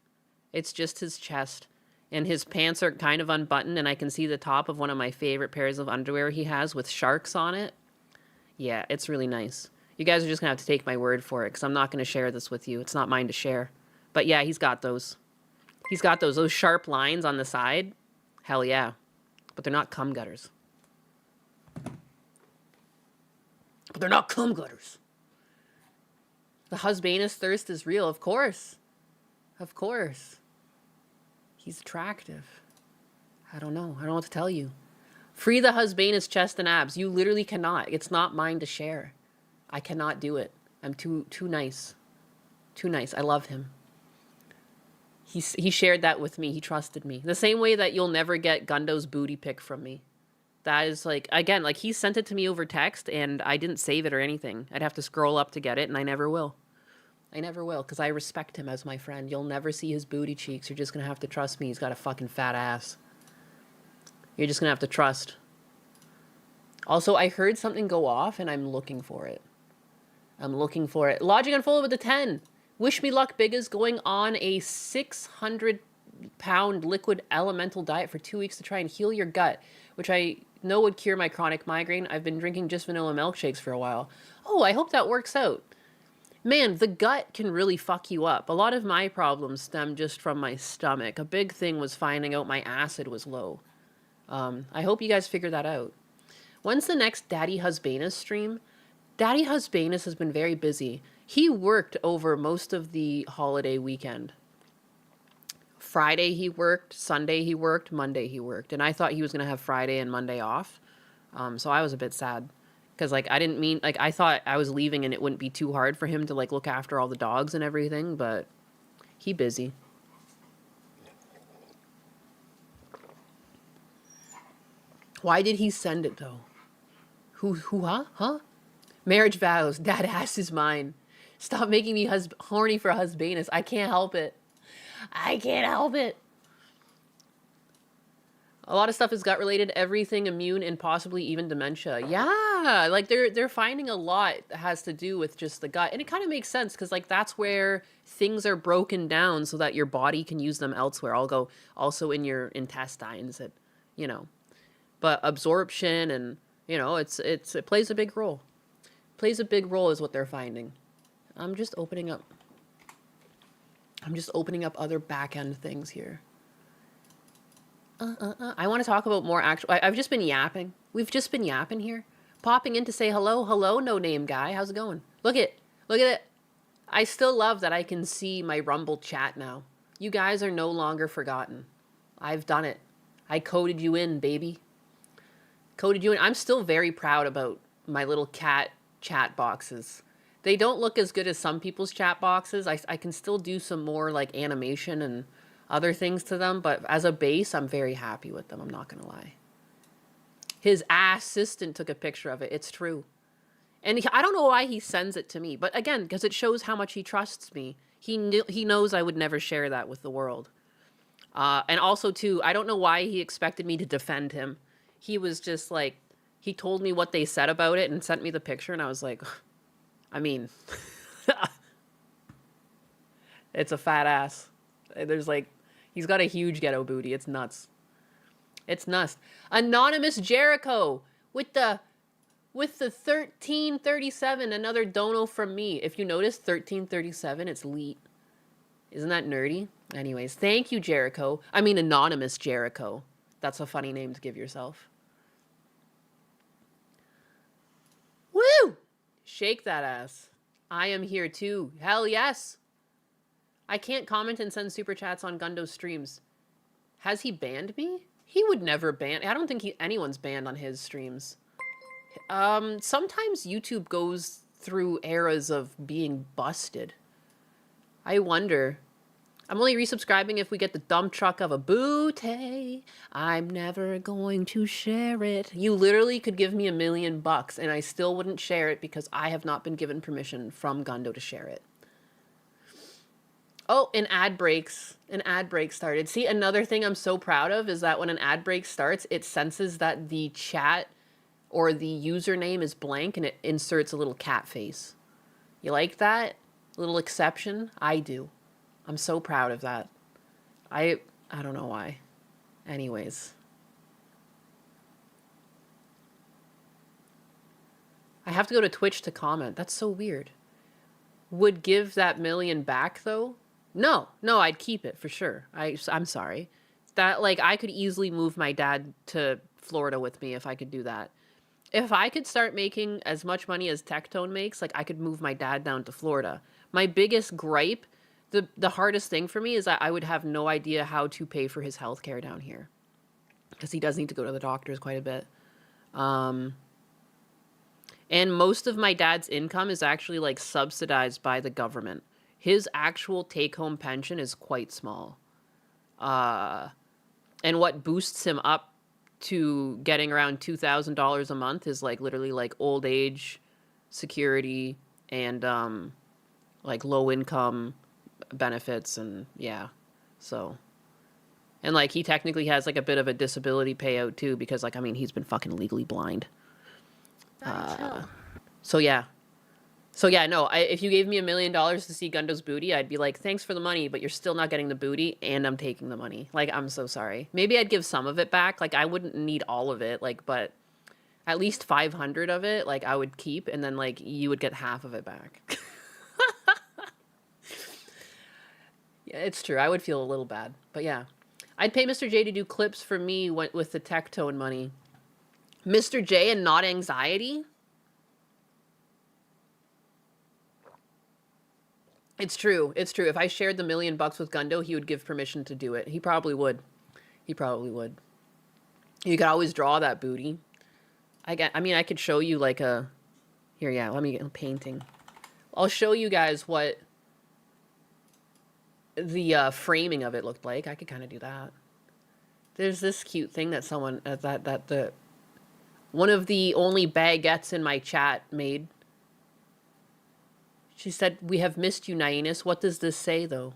S1: It's just his chest. And his pants are kind of unbuttoned, and I can see the top of one of my favorite pairs of underwear he has with sharks on it. Yeah, it's really nice. You guys are just going to have to take my word for it, because I'm not going to share this with you. It's not mine to share. But yeah, he's got those. He's got those sharp lines on the side. Hell yeah. But they're not cum gutters. But they're not cum gutters. The Husbanus thirst is real, of course. Of course. He's attractive. I don't know. I don't know what to tell you. Free the Husbanus chest and abs. You literally cannot. It's not mine to share. I cannot do it. I'm too nice. Too nice. I love him. He shared that with me. He trusted me. The same way that you'll never get Gundo's booty pic from me. That is like, again, like he sent it to me over text and I didn't save it or anything. I'd have to scroll up to get it and I never will. I never will, because I respect him as my friend. You'll never see his booty cheeks. You're just going to have to trust me. He's got a fucking fat ass. You're just going to have to trust. Also, I heard something go off, and I'm looking for it. I'm looking for it. Logic Unfolded with the 10. Wish me luck, Big is going on a 600-pound liquid elemental diet for 2 weeks to try and heal your gut, which I know would cure my chronic migraine. I've been drinking just vanilla milkshakes for a while. Oh, I hope that works out. Man, the gut can really fuck you up. A lot of my problems stem just from my stomach. A big thing was finding out my acid was low. I hope you guys figure that out. When's the next Daddy Husbanus stream? Daddy Husbanus has been very busy. He worked over most of the holiday weekend. Friday he worked, Sunday he worked, Monday he worked. And I thought he was going to have Friday and Monday off. So I was a bit sad. Because, like, I didn't mean... Like, I thought I was leaving and it wouldn't be too hard for him to, like, look after all the dogs and everything. But he busy. Why did he send it though? Huh? Marriage vows. That ass is mine. Stop making me horny for husbanus. I can't help it. I can't help it. A lot of stuff is gut related, everything immune and possibly even dementia. Yeah, like they're finding a lot that has to do with just the gut. And it kind of makes sense because like that's where things are broken down so that your body can use them elsewhere. I'll go also in your intestines, you know. But absorption and, you know, it plays a big role. Plays a big role is what they're finding. I'm just opening up other back end things here. I want to talk about more actual. I've just been yapping. We've just been yapping here. Popping in to say hello. Hello, no name guy. How's it going? Look at it. I still love that I can see my Rumble chat now. You guys are no longer forgotten. I've done it. I coded you in, baby. Coded you in. I'm still very proud about my little cat chat boxes. They don't look as good as some people's chat boxes. I can still do some more like animation and other things to them, but as a base, I'm very happy with them. I'm not going to lie. His assistant took a picture of it. It's true. And I don't know why he sends it to me, but again, because it shows how much he trusts me. He knows I would never share that with the world. And also, too, I don't know why he expected me to defend him. He was just like, he told me what they said about it and sent me the picture, and I was like, I mean, it's a fat ass. There's like, he's got a huge ghetto booty. It's nuts. It's nuts. Anonymous Jericho with the 1337, another dono from me. If you notice 1337, it's leet. Isn't that nerdy? Anyways, thank you, Jericho. I mean, Anonymous Jericho. That's a funny name to give yourself. Woo! Shake that ass. I am here too. Hell yes. I can't comment and send super chats on Gundo's streams. Has he banned me? He would never ban. I don't think anyone's banned on his streams. Sometimes YouTube goes through eras of being busted. I wonder. I'm only resubscribing if we get the dump truck of a booty. I'm never going to share it. You literally could give me $1 million and I still wouldn't share it because I have not been given permission from Gundo to share it. Oh, an ad breaks. An ad break started. See, another thing I'm so proud of is that when an ad break starts, it senses that the chat or the username is blank and it inserts a little cat face. You like that? Little exception? I do. I'm so proud of that. I don't know why. Anyways. I have to go to Twitch to comment. That's so weird. Would give that $1 million back though? No, I'd keep it for sure. I'm sorry. That, like, I could easily move my dad to Florida with me if I could do that. If I could start making as much money as Tectone makes, like, I could move my dad down to Florida. My biggest gripe, the hardest thing for me is that I would have no idea how to pay for his health care down here. Because he does need to go to the doctors quite a bit. And most of my dad's income is actually, like, subsidized by the government. His actual take-home pension is quite small. And what boosts him up to getting around $2,000 a month is, like, literally, like, old age, security, and, like, low-income benefits, and, yeah. So, and, like, he technically has, like, a bit of a disability payout, too, because, like, I mean, he's been fucking legally blind. So, yeah. So yeah, no, if you gave me $1 million to see Gundo's booty, I'd be like, thanks for the money, but you're still not getting the booty, and I'm taking the money. Like, I'm so sorry. Maybe I'd give some of it back. Like, I wouldn't need all of it, like, but at least 500 of it, like, I would keep, and then, like, you would get half of it back. Yeah, it's true. I would feel a little bad, but yeah. I'd pay Mr. J to do clips for me with the Tectone money. Mr. J and not anxiety? It's true. It's true. If I shared the $1 million with Gundo, he would give permission to do it. He probably would. He probably would. You could always draw that booty. I mean, I could show you like a... Here, yeah, let me get a painting. I'll show you guys what the framing of it looked like. I could kind of do that. There's this cute thing that someone... that the One of the only baguettes in my chat made. She said, "We have missed you, Nainus. What does this say, though?"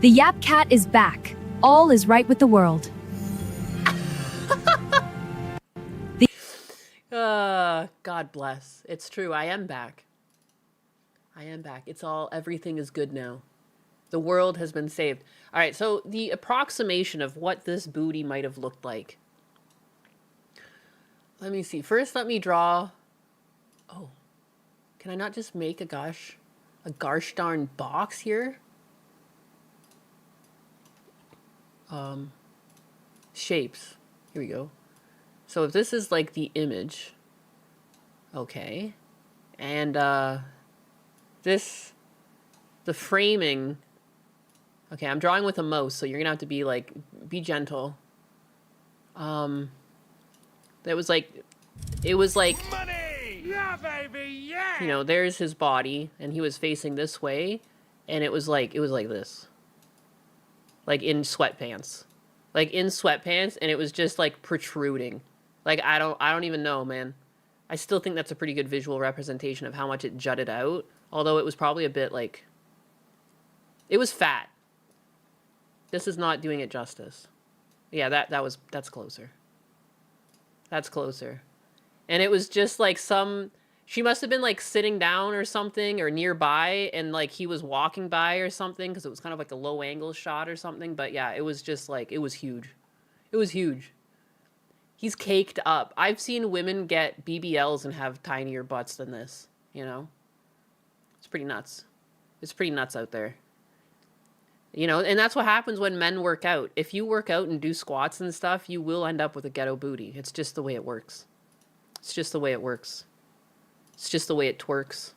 S4: The Yap Cat is back. All is right with the world.
S1: God bless. It's true. I am back. I am back. Everything is good now. The world has been saved. All right, so the approximation of what this booty might have looked like. Let me see. First, let me draw. Oh, can I not just make a gosh darn box here? Shapes. Here we go. So if this is like the image, okay, and the framing. Okay, I'm drawing with a mouse, so you're gonna have to be gentle. It was like
S5: Money! Yeah, baby, yeah!
S1: You know, there's his body, and he was facing this way, and it was like this. Like in sweatpants. And it was just like protruding. Like I don't even know, man. I still think that's a pretty good visual representation of how much it jutted out, although it was probably a bit like it was fat. This is not doing it justice. Yeah, that's closer. That's closer. And it was just like she must have been like sitting down or something or nearby, and like he was walking by or something, because it was kind of like a low angle shot or something. But yeah, it was just like, it was huge. It was huge. He's caked up. I've seen women get BBLs and have tinier butts than this, you know? It's pretty nuts. It's pretty nuts out there. You know, and that's what happens when men work out. If you work out and do squats and stuff, you will end up with a ghetto booty. It's just the way it works. It's just the way it works. It's just the way it twerks.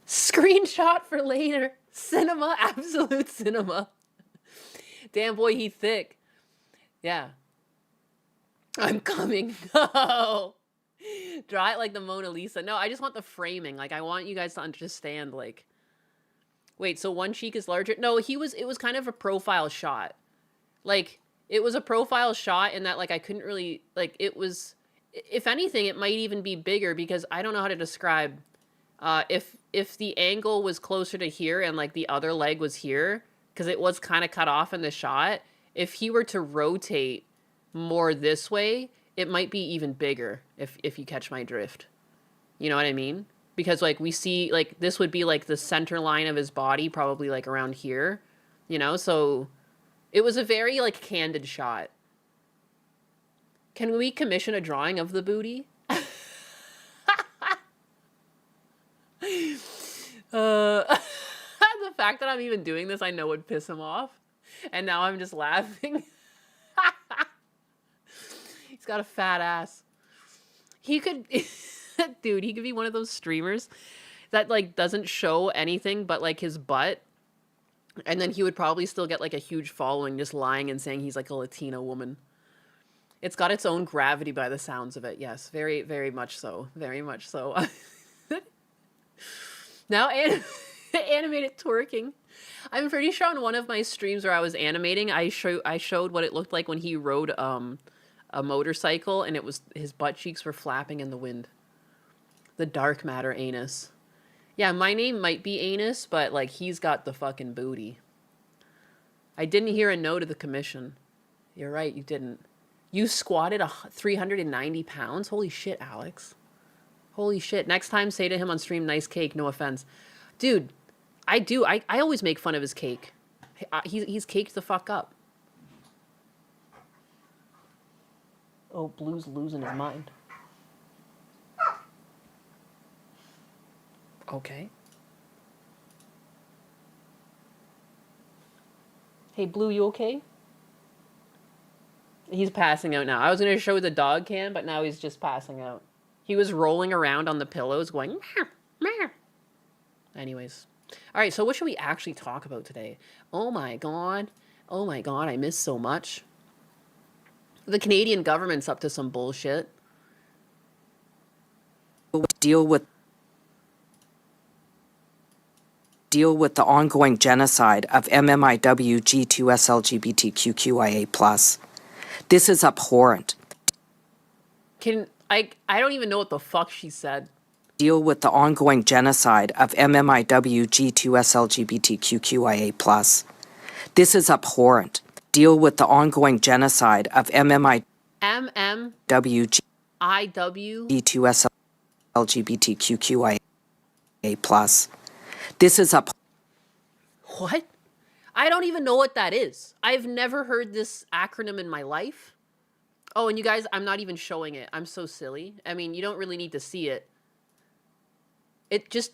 S1: Screenshot for later. Cinema, absolute cinema. Damn boy, he thick. Yeah. I'm coming. No. Draw it like the Mona Lisa. No, I just want the framing. Like, I want you guys to understand, like, wait, so one cheek is larger? No, it was kind of a profile shot. Like, it was a profile shot in that, like, I couldn't really, like, it was, if anything, it might even be bigger, because I don't know how to describe, if the angle was closer to here and, like, the other leg was here, because it was kind of cut off in the shot, if he were to rotate more this way, it might be even bigger, if you catch my drift. You know what I mean? Because, like, we see, like, this would be, like, the center line of his body, probably, like, around here, you know? So it was a very, like, candid shot. Can we commission a drawing of the booty? The fact that I'm even doing this, I know would piss him off. And now I'm just laughing. He's got a fat ass. He could... Dude, he could be one of those streamers that, like, doesn't show anything but, like, his butt. And then he would probably still get, like, a huge following just lying and saying he's, like, a Latina woman. It's got its own gravity by the sounds of it. Yes, very, very much so. Very much so. Now, animated twerking. I'm pretty sure on one of my streams where I was animating, I showed what it looked like when he rode a motorcycle, and it was his butt cheeks were flapping in the wind. The dark matter anus. Yeah, my name might be Anus, but, like, he's got the fucking booty. I didn't hear a no to the commission. You're right, you didn't. You squatted 390 pounds? Holy shit, Alex. Holy shit. Next time, say to him on stream, nice cake, no offense. Dude, I do. I always make fun of his cake. He's caked the fuck up. Oh, Blue's losing his mind. Okay. Hey, Blue, you okay? He's passing out now. I was going to show the dog cam, but now he's just passing out. He was rolling around on the pillows going, meow, meow. Anyways. All right, so what should we actually talk about today? Oh my God. Oh my God, I miss so much. The Canadian government's up to some bullshit.
S6: Deal with the ongoing genocide of MMIW G2S LGBTQIA+. This is abhorrent.
S1: I don't even know what the fuck she said.
S6: Deal with the ongoing genocide of MMIW-G2SLGBTQQIA+. This is abhorrent. Deal with the ongoing genocide of MMIW-G2SLGBTQQIA+. This is
S1: What? I don't even know what that is. I've never heard this acronym in my life. Oh, and you guys, I'm not even showing it. I'm so silly. I mean, you don't really need to see it. It just...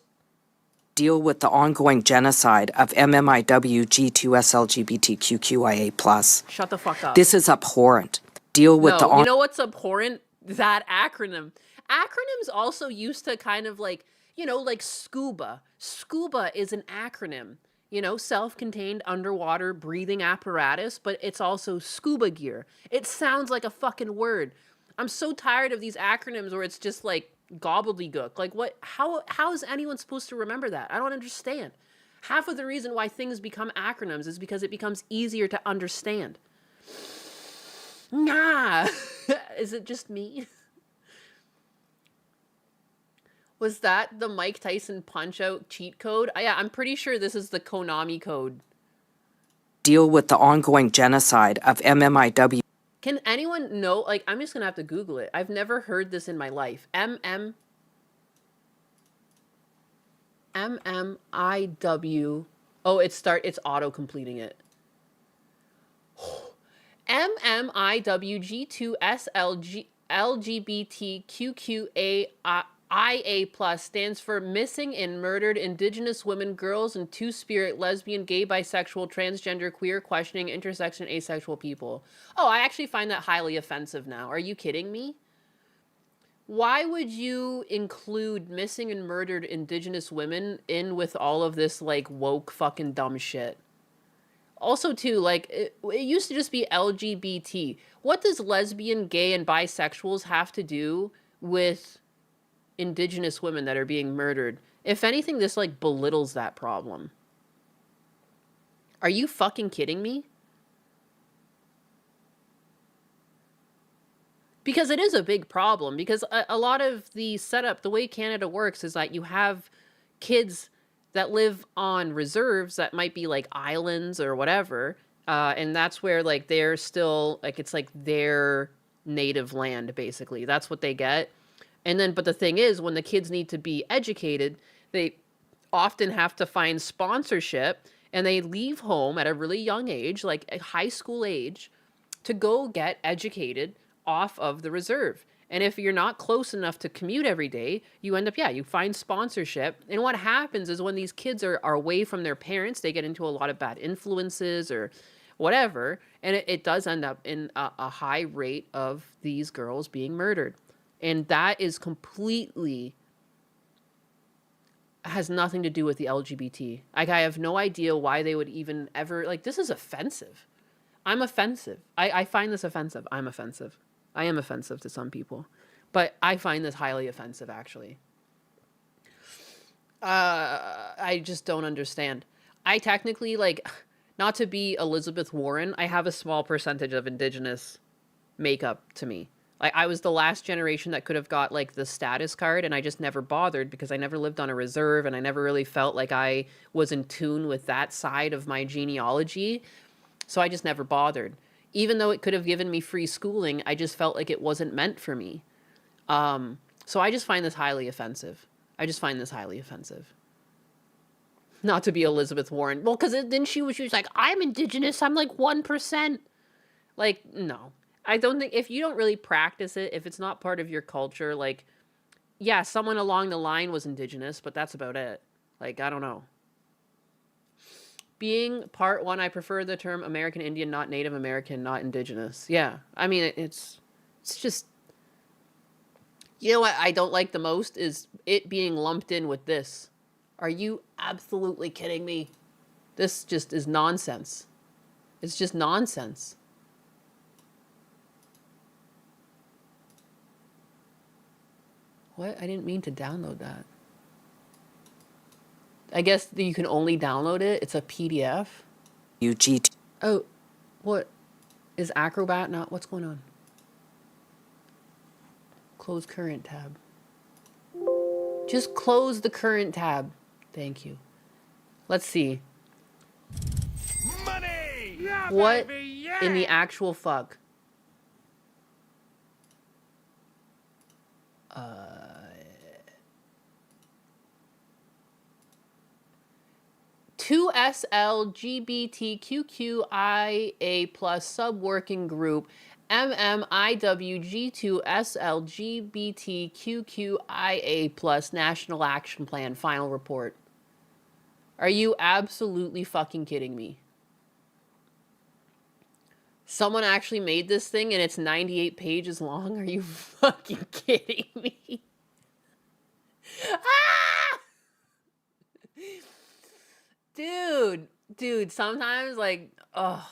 S6: Deal with the ongoing genocide of MMIW-G2SLGBTQQIA+.
S1: Shut the fuck up.
S6: This is abhorrent. Deal with
S1: you know what's abhorrent? That acronym. Acronyms also used to kind of like, you know, like scuba. Scuba is an acronym. You know, self-contained underwater breathing apparatus, but it's also scuba gear. It sounds like a fucking word. I'm so tired of these acronyms where it's just like gobbledygook. Like what, how is anyone supposed to remember that? I don't understand. Half of the reason why things become acronyms is because it becomes easier to understand. Nah. Is it just me? Was that the Mike Tyson Punch-Out cheat code? Yeah, I'm pretty sure this is the Konami code.
S6: Deal with the ongoing genocide of MMIW.
S1: Can anyone know? Like, I'm just going to have to Google it. I've never heard this in my life. MMIW. Oh, it's auto-completing it. MMIW-G2SLGBTQQAIA+ stands for Missing and Murdered Indigenous Women, Girls, and Two-Spirit, Lesbian, Gay, Bisexual, Transgender, Queer, Questioning, Intersection, Asexual People. Oh, I actually find that highly offensive now. Are you kidding me? Why would you include missing and murdered Indigenous women in with all of this, like, woke fucking dumb shit? Also, too, like, it used to just be LGBT. What does lesbian, gay, and bisexuals have to do with Indigenous women that are being murdered? If anything, this, like, belittles that problem. Are you fucking kidding me? Because it is a big problem. Because a lot of the setup, the way Canada works, is that you have kids that live on reserves that might be like islands or whatever. And that's where like they're still like, it's like their native land, basically. That's what they get. And then, but the thing is, when the kids need to be educated, they often have to find sponsorship and they leave home at a really young age, like a high school age, to go get educated off of the reserve. And if you're not close enough to commute every day, you end up, you find sponsorship. And what happens is when these kids are away from their parents, they get into a lot of bad influences or whatever. And it does end up in a high rate of these girls being murdered. And that is completely, has nothing to do with the LGBT. Like, I have no idea why they would even ever, like, this is offensive. I'm offensive. I find this offensive. I'm offensive. I am offensive to some people, but I find this highly offensive, actually. I just don't understand. I technically, like, not to be Elizabeth Warren, I have a small percentage of Indigenous makeup to me. Like, I was the last generation that could have got, like, the status card, and I just never bothered because I never lived on a reserve, and I never really felt like I was in tune with that side of my genealogy, so I just never bothered. Even though it could have given me free schooling, I just felt like it wasn't meant for me. So I just find this highly offensive. Not to be Elizabeth Warren. Well, because then she was like, I'm Indigenous. I'm like 1%. Like, no. I don't think, if you don't really practice it, if it's not part of your culture, like, yeah, someone along the line was Indigenous, but that's about it. Like, I don't know. Being part one, I prefer the term American Indian, not Native American, not Indigenous. Yeah, I mean, it's just, you know what I don't like the most is it being lumped in with this. Are you absolutely kidding me? This just is nonsense. It's just nonsense. What? I didn't mean to download that. I guess you can only download it. It's a PDF.
S6: UGT.
S1: Oh, what? Is Acrobat not? What's going on? Close current tab. Just close the current tab. Thank you. Let's see.
S5: Money! Yeah,
S1: What
S5: baby, yeah!
S1: in the actual fuck? 2SLGBTQQIA plus sub working group MMIWG2SLGBTQQIA plus National Action Plan final report. Are you absolutely fucking kidding me? Someone actually made this thing and it's 98 pages long? Are you fucking kidding me? Ah! Dude, sometimes like, oh,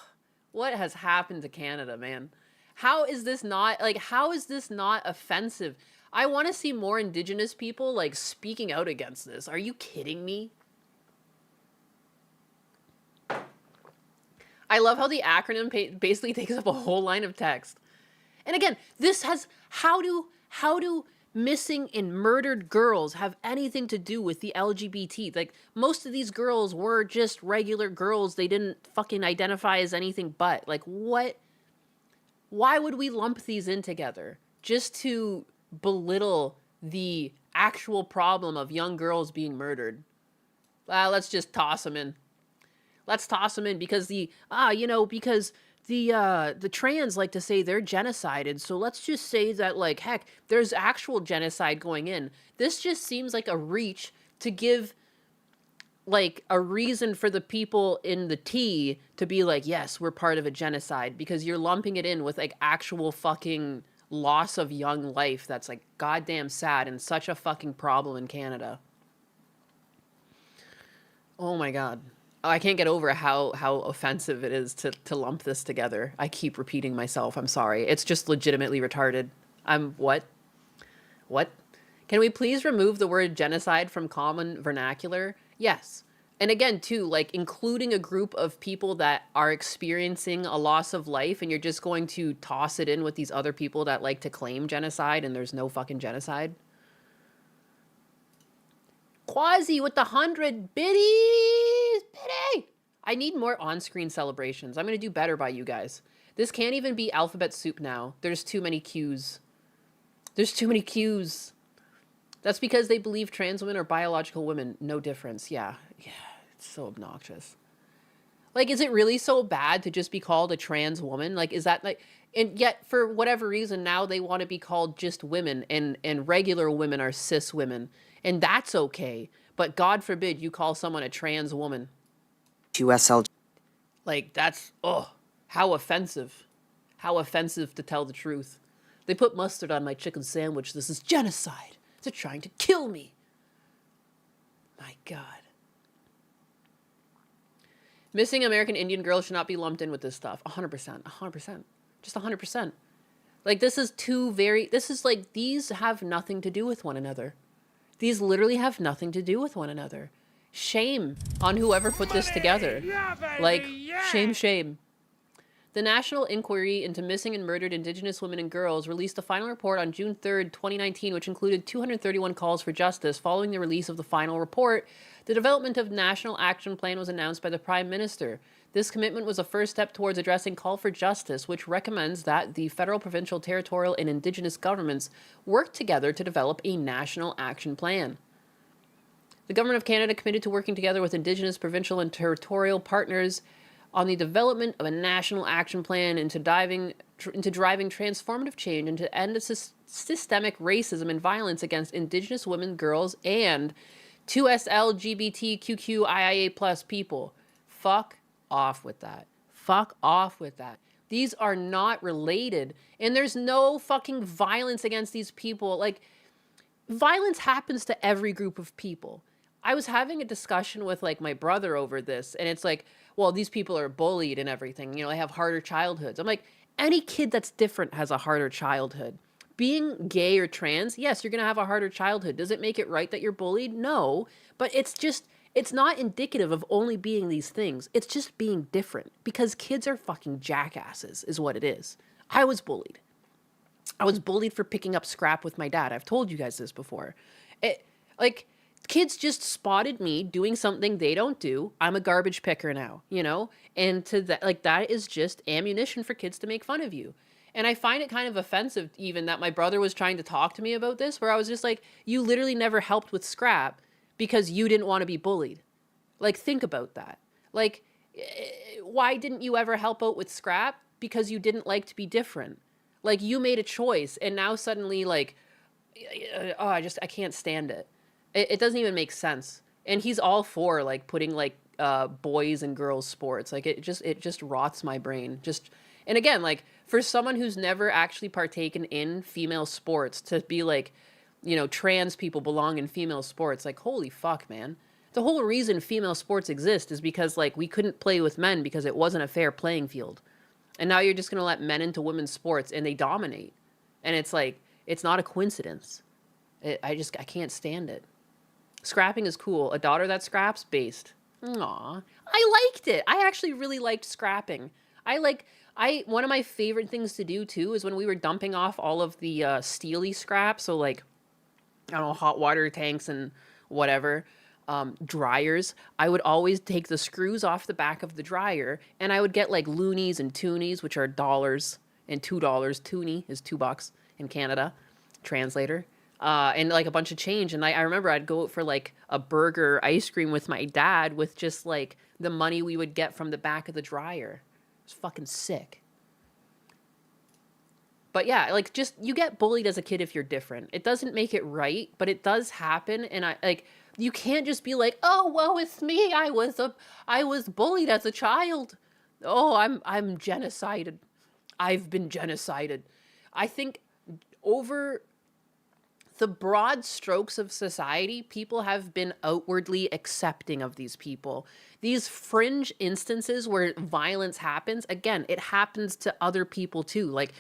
S1: what has happened to Canada, man? How is this not offensive? I want to see more Indigenous people like speaking out against this. Are you kidding me? I love how the acronym basically takes up a whole line of text. And again, this has how do missing and murdered girls have anything to do with the LGBT? Like, most of these girls were just regular girls. They didn't fucking identify as anything but. Like, what? Why would we lump these in together? Just to belittle the actual problem of young girls being murdered. Let's just toss them in. Let's toss them in because the trans like to say they're genocided. So let's just say that, like, heck, there's actual genocide going in. This just seems like a reach to give, like, a reason for the people in the T to be like, yes, we're part of a genocide, because you're lumping it in with, like, actual fucking loss of young life that's, like, goddamn sad and such a fucking problem in Canada. Oh my God. I can't get over how offensive it is to lump this together. I keep repeating myself. I'm sorry. It's just legitimately retarded. What? Can we please remove the word genocide from common vernacular? Yes. And again, too, like, including a group of people that are experiencing a loss of life, and you're just going to toss it in with these other people that like to claim genocide and there's no fucking genocide. Quasi with the 100 biddies. Biddy! I need more on-screen celebrations. I'm going to do better by you guys. This can't even be alphabet soup now. There's too many Qs. There's too many Qs. That's because they believe trans women are biological women. No difference. Yeah, it's so obnoxious. Like, is it really so bad to just be called a trans woman? Like, is that like... And yet, for whatever reason, now they want to be called just women, and regular women are cis women. And that's okay. But God forbid you call someone a trans woman.
S6: USL.
S1: Like, that's, how offensive. How offensive, to tell the truth. They put mustard on my chicken sandwich. This is genocide. They're trying to kill me. My God. Missing American Indian girls should not be lumped in with this stuff. 100%. 100%. Just 100%. Like, this is like, these have nothing to do with one another. These literally have nothing to do with one another. Shame on whoever put this together. Like, shame. The National Inquiry into Missing and Murdered Indigenous Women and Girls released a final report on June 3rd, 2019, which included 231 calls for justice. Following the release of the final report, the development of National Action Plan was announced by the Prime Minister. This commitment was a first step towards addressing call for justice, which recommends that the federal, provincial, territorial, and Indigenous governments work together to develop a national action plan. The Government of Canada committed to working together with Indigenous, provincial, and territorial partners on the development of a national action plan into driving transformative change and to end systemic racism and violence against Indigenous women, girls, and 2SLGBTQQIA plus people. Fuck off with that. Fuck off with that. These are not related, and there's no fucking violence against these people. Like, violence happens to every group of people. I was having a discussion with, like, my brother over this, and it's like, well, these people are bullied and everything. You know, they have harder childhoods. I'm like, any kid that's different has a harder childhood. Being gay or trans, yes, you're going to have a harder childhood. Does it make it right that you're bullied? No, but it's not indicative of only being these things. It's just being different, because kids are fucking jackasses is what it is. I was bullied. I was bullied for picking up scrap with my dad. I've told you guys this before. It, like, kids just spotted me doing something they don't do. I'm a garbage picker now, you know? And to that, like, that is just ammunition for kids to make fun of you. And I find it kind of offensive even that my brother was trying to talk to me about this, where I was just like, you literally never helped with scrap because you didn't want to be bullied. Like, think about that. Like, why didn't you ever help out with scrap? Because you didn't like to be different. Like, you made a choice, and now suddenly, like, oh, I can't stand it. It doesn't even make sense. And he's all for, like, putting, like, boys and girls sports. Like, it just rots my brain. And again, like, for someone who's never actually partaken in female sports to be like, you know, trans people belong in female sports, like, holy fuck, man. The whole reason female sports exist is because, like, we couldn't play with men because it wasn't a fair playing field. And now you're just going to let men into women's sports and they dominate. And it's like, it's not a coincidence. I can't stand it. Scrapping is cool. A daughter that scraps, based. Aw. I liked it. I actually really liked scrapping. One of my favorite things to do too is when we were dumping off all of the steely scrap. So like, I don't know, hot water tanks and whatever, dryers. I would always take the screws off the back of the dryer and I would get like loonies and toonies, which are dollars and $2. Toonie is $2 in Canada. Translator. And like a bunch of change. And I remember I'd go out for like a burger ice cream with my dad with just like the money we would get from the back of the dryer. It was fucking sick. But yeah, like just you get bullied as a kid if you're different. It doesn't make it right, but it does happen. And I like you can't just be like, oh, woe is me. I was bullied as a child. Oh, I'm genocided. I've been genocided. I think over the broad strokes of society, people have been outwardly accepting of these people. These fringe instances where violence happens, again, it happens to other people too. Like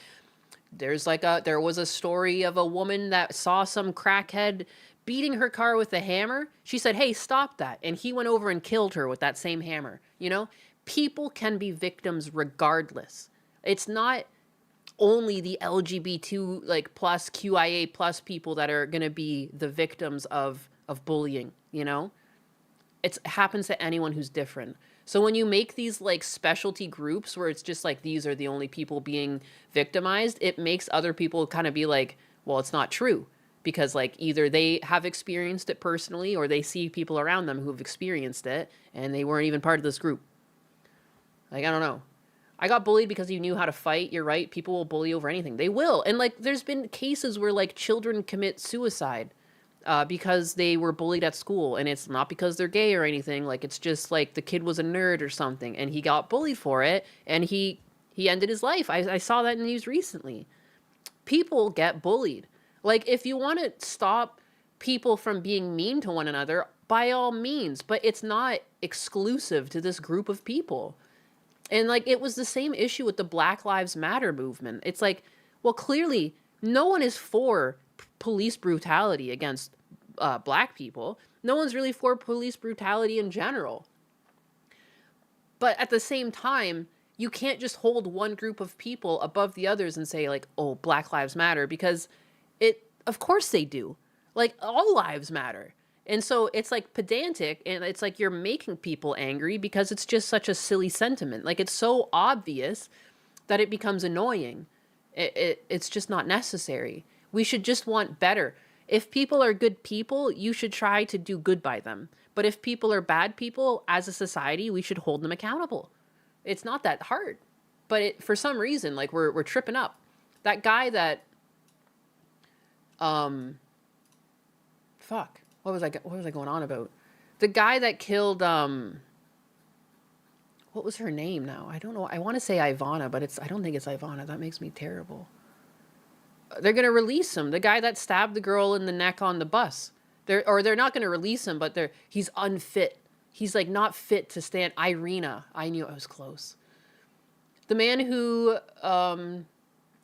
S1: there was a story of a woman that saw some crackhead beating her car with a hammer. She said, "Hey, stop that." And he went over and killed her with that same hammer. You know, people can be victims regardless. It's not only the LGBT like plus QIA plus people that are going to be the victims of bullying, you know? It happens to anyone who's different. So when you make these like specialty groups where it's just like these are the only people being victimized, it makes other people kind of be like, well, it's not true. Because like either they have experienced it personally or they see people around them who've experienced it and they weren't even part of this group. Like, I don't know. I got bullied because you knew how to fight. You're right. People will bully over anything. They will. And like, there's been cases where like children commit suicide because they were bullied at school. And it's not because they're gay or anything. Like, it's just like the kid was a nerd or something and he got bullied for it. And he ended his life. I saw that in the news recently. People get bullied. Like, if you want to stop people from being mean to one another, by all means. But it's not exclusive to this group of people. And, like, it was the same issue with the Black Lives Matter movement. It's like, well, clearly, no one is for police brutality against black people. No one's really for police brutality in general. But at the same time, you can't just hold one group of people above the others and say, like, oh, Black Lives Matter, because of course they do. Like, all lives matter. And so it's like pedantic and it's like you're making people angry because it's just such a silly sentiment. Like it's so obvious that it becomes annoying. It's just not necessary. We should just want better. If people are good people, you should try to do good by them. But if people are bad people, as a society, we should hold them accountable. It's not that hard. But for some reason, like we're tripping up. That guy that fuck. What was I going on about? The guy that killed, what was her name now? I don't know. I want to say Ivana, but I don't think it's Ivana. That makes me terrible. They're going to release him. The guy that stabbed the girl in the neck on the bus. They're not going to release him, but he's unfit. He's like not fit to stand. Irina. I knew I was close. The man who,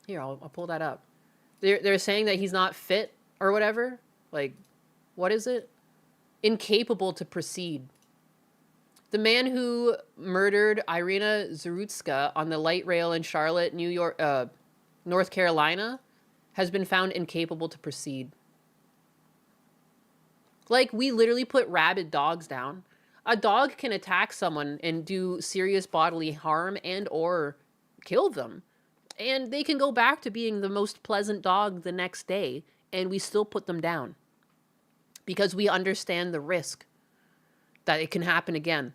S1: here, I'll pull that up. They're saying that he's not fit or whatever. Like, what is it? Incapable to proceed. The man who murdered Irina Zarutska on the light rail in Charlotte, North Carolina, has been found incapable to proceed. Like, we literally put rabid dogs down. A dog can attack someone and do serious bodily harm and or kill them. And they can go back to being the most pleasant dog the next day, and we still put them down. Because we understand the risk that it can happen again.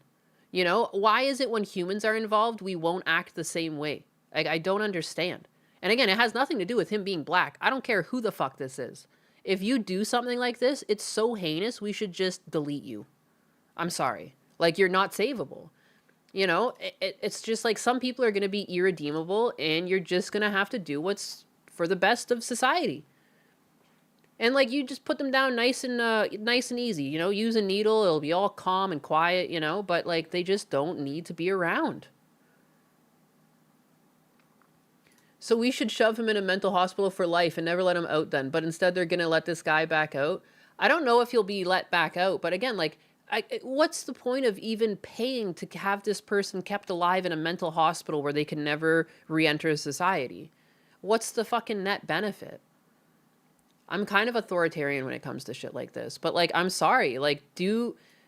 S1: You know, why is it when humans are involved, we won't act the same way? I don't understand. And again, it has nothing to do with him being black. I don't care who the fuck this is. If you do something like this, it's so heinous, we should just delete you. I'm sorry. Like, you're not savable. You know, it's just like some people are going to be irredeemable, and you're just going to have to do what's for the best of society. And like, you just put them down nice and easy, you know, use a needle, it'll be all calm and quiet, you know, but like, they just don't need to be around. So we should shove him in a mental hospital for life and never let him out then. But instead they're going to let this guy back out. I don't know if he'll be let back out. But again, like, what's the point of even paying to have this person kept alive in a mental hospital where they can never re-enter society? What's the fucking net benefit? I'm kind of authoritarian when it comes to shit like this. But like, I'm sorry. Like,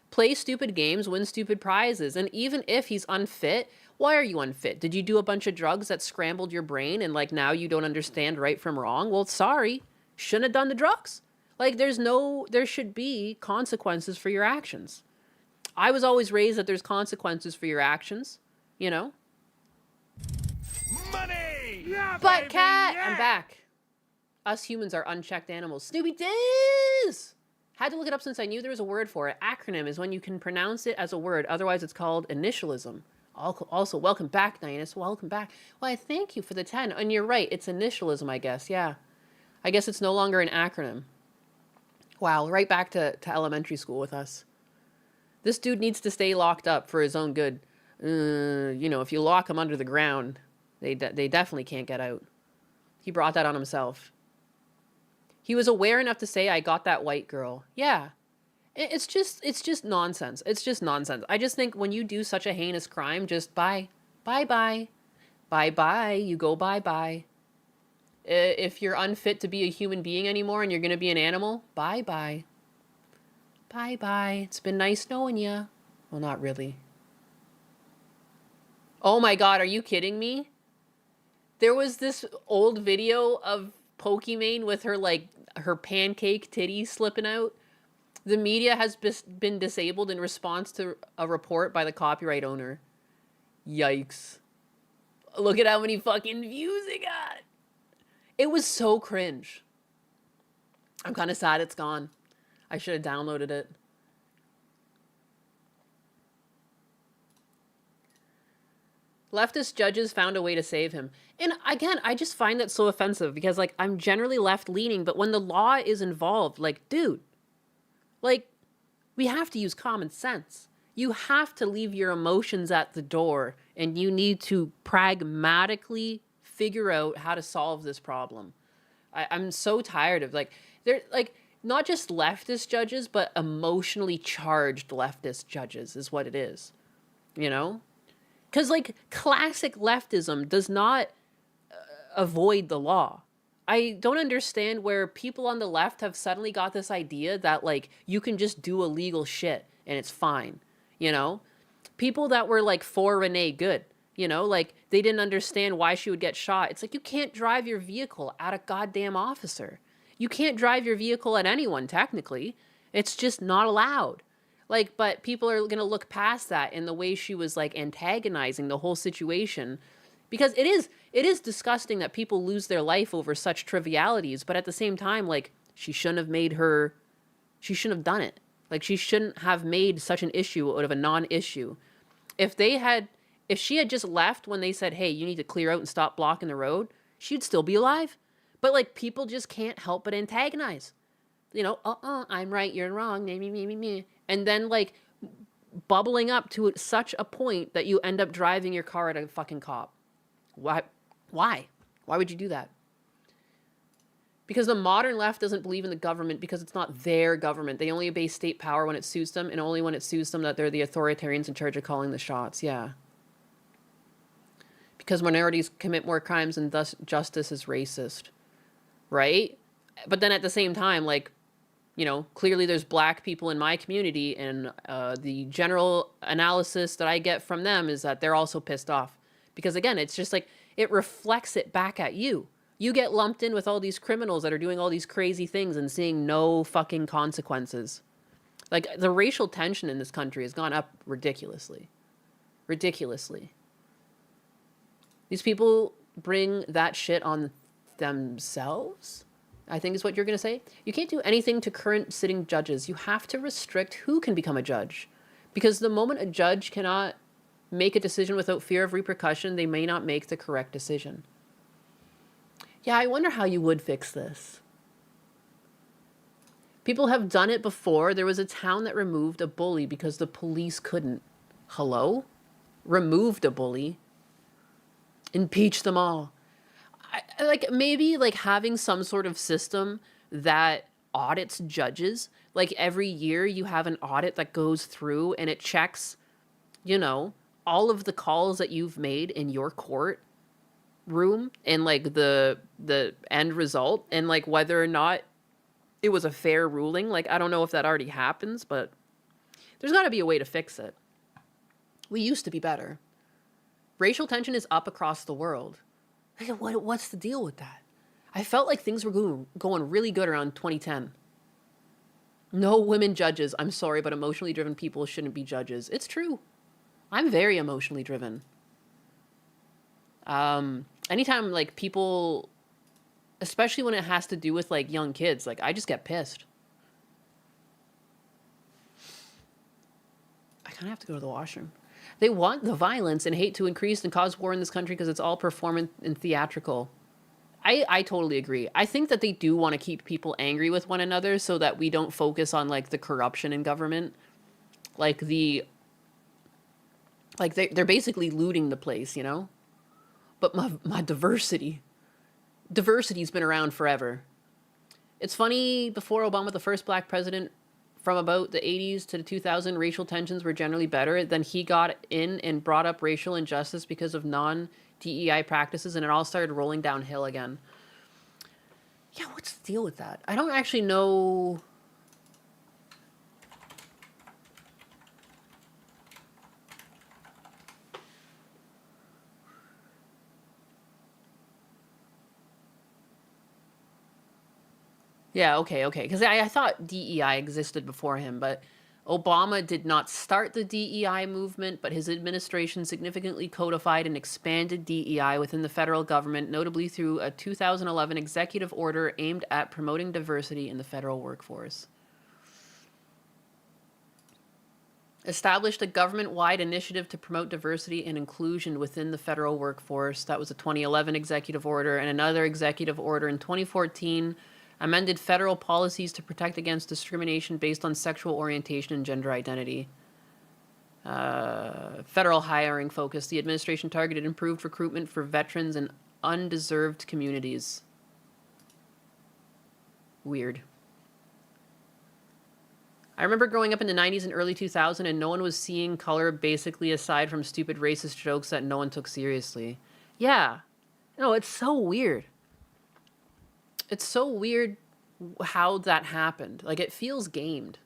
S1: play stupid games, win stupid prizes. And even if he's unfit, why are you unfit? Did you do a bunch of drugs that scrambled your brain and like now you don't understand right from wrong? Well, sorry. Shouldn't have done the drugs. Like, there should be consequences for your actions. I was always raised that there's consequences for your actions, you know?
S5: Money! Yeah,
S1: But
S5: baby,
S1: cat,
S5: yeah!
S1: I'm back. Us humans are unchecked animals. Snoopy Diz! Had to look it up since I knew there was a word for it. Acronym is when you can pronounce it as a word. Otherwise, it's called initialism. Also, welcome back, Nyannis. Welcome back. Why, thank you for the 10. And you're right, it's initialism, I guess. Yeah. I guess it's no longer an acronym. Wow, right back to elementary school with us. This dude needs to stay locked up for his own good. You know, if you lock him under the ground, they definitely can't get out. He brought that on himself. He was aware enough to say, I got that white girl. Yeah. It's just nonsense. It's just nonsense. I just think when you do such a heinous crime, just bye. Bye-bye. Bye-bye. You go bye-bye. If you're unfit to be a human being anymore and you're going to be an animal, bye-bye. Bye-bye. It's been nice knowing you. Well, not really. Oh my God, are you kidding me? There was this old video of Pokimane with her, like, her pancake titties slipping out. The media has been disabled in response to a report by the copyright owner. Yikes. Look at how many fucking views it got. It was so cringe. I'm kind of sad it's gone. I should have downloaded it. Leftist judges found a way to save him. And again, I just find that so offensive because, like, I'm generally left-leaning, but when the law is involved, like, dude, like, we have to use common sense. You have to leave your emotions at the door, and you need to pragmatically figure out how to solve this problem. I'm so tired of, like, they're, like, not just leftist judges, but emotionally charged leftist judges is what it is. You know? Because, like, classic leftism does not avoid the law. I don't understand where people on the left have suddenly got this idea that, like, you can just do illegal shit and it's fine, you know? People that were, like, for Renee Good, you know? Like, they didn't understand why she would get shot. It's like, you can't drive your vehicle at a goddamn officer. You can't drive your vehicle at anyone, technically. It's just not allowed. Like, but people are going to look past that in the way she was, like, antagonizing the whole situation. Because it is disgusting that people lose their life over such trivialities, but at the same time, like, she shouldn't have done it. Like, she shouldn't have made such an issue out of a non-issue. If she had just left when they said, hey, you need to clear out and stop blocking the road, she'd still be alive. But, like, people just can't help but antagonize. You know, I'm right, you're wrong, me. And then, like, bubbling up to such a point that you end up driving your car at a fucking cop. Why? Why would you do that? Because the modern left doesn't believe in the government because it's not their government. They only obey state power when it suits them, and only when it suits them that they're the authoritarians in charge of calling the shots. Yeah. Because minorities commit more crimes and thus justice is racist. right? But then at the same time, like, you know, clearly there's black people in my community, and the general analysis that I get from them is that they're also pissed off. Because again, it's just like, it reflects it back at you. You get lumped in with all these criminals that are doing all these crazy things and seeing no fucking consequences. Like, the racial tension in this country has gone up ridiculously. Ridiculously. These people bring that shit on themselves, I think is what you're going to say. You can't do anything to current sitting judges. You have to restrict who can become a judge. Because the moment a judge cannot make a decision without fear of repercussion, they may not make the correct decision. Yeah, I wonder how you would fix this. People have done it before. There was a town that removed a bully because the police couldn't. Hello? Removed a bully. Impeach them all. Like, maybe like having some sort of system that audits judges. Like, every year you have an audit that goes through and it checks, you know, all of the calls that you've made in your court room and like the end result, and like whether or not it was a fair ruling. Like, I don't know if that already happens, but there's got to be a way to fix it. We used to be better. Racial tension is up across the world. Like, what's the deal with that? I felt like things were going really good around 2010. No women judges. I'm sorry, but emotionally driven people shouldn't be judges. It's true. I'm very emotionally driven. Anytime like people, especially when it has to do with like young kids, like I just get pissed. I kind of have to go to the washroom. They want the violence and hate to increase and cause war in this country because it's all performant and theatrical. I totally agree. I think that they do want to keep people angry with one another so that we don't focus on like the corruption in government. Like they're basically looting the place, you know? But my diversity's been around forever. It's funny, before Obama, the first black president, from about the 80s to the 2000s, racial tensions were generally better. Then he got in and brought up racial injustice because of non-DEI practices, and it all started rolling downhill again. Yeah, what's the deal with that? I don't actually know. Yeah, okay. Because I thought DEI existed before him, but Obama did not start the DEI movement, but his administration significantly codified and expanded DEI within the federal government, notably through a 2011 executive order aimed at promoting diversity in the federal workforce. Established a government-wide initiative to promote diversity and inclusion within the federal workforce. That was a 2011 executive order, and another executive order in 2014 amended federal policies to protect against discrimination based on sexual orientation and gender identity. Federal hiring focus. The administration targeted improved recruitment for veterans and undeserved communities. Weird. I remember growing up in the 90s and early 2000s, and no one was seeing color basically aside from stupid racist jokes that no one took seriously. Yeah. No, it's so weird. It's so weird how that happened. Like, it feels gamed.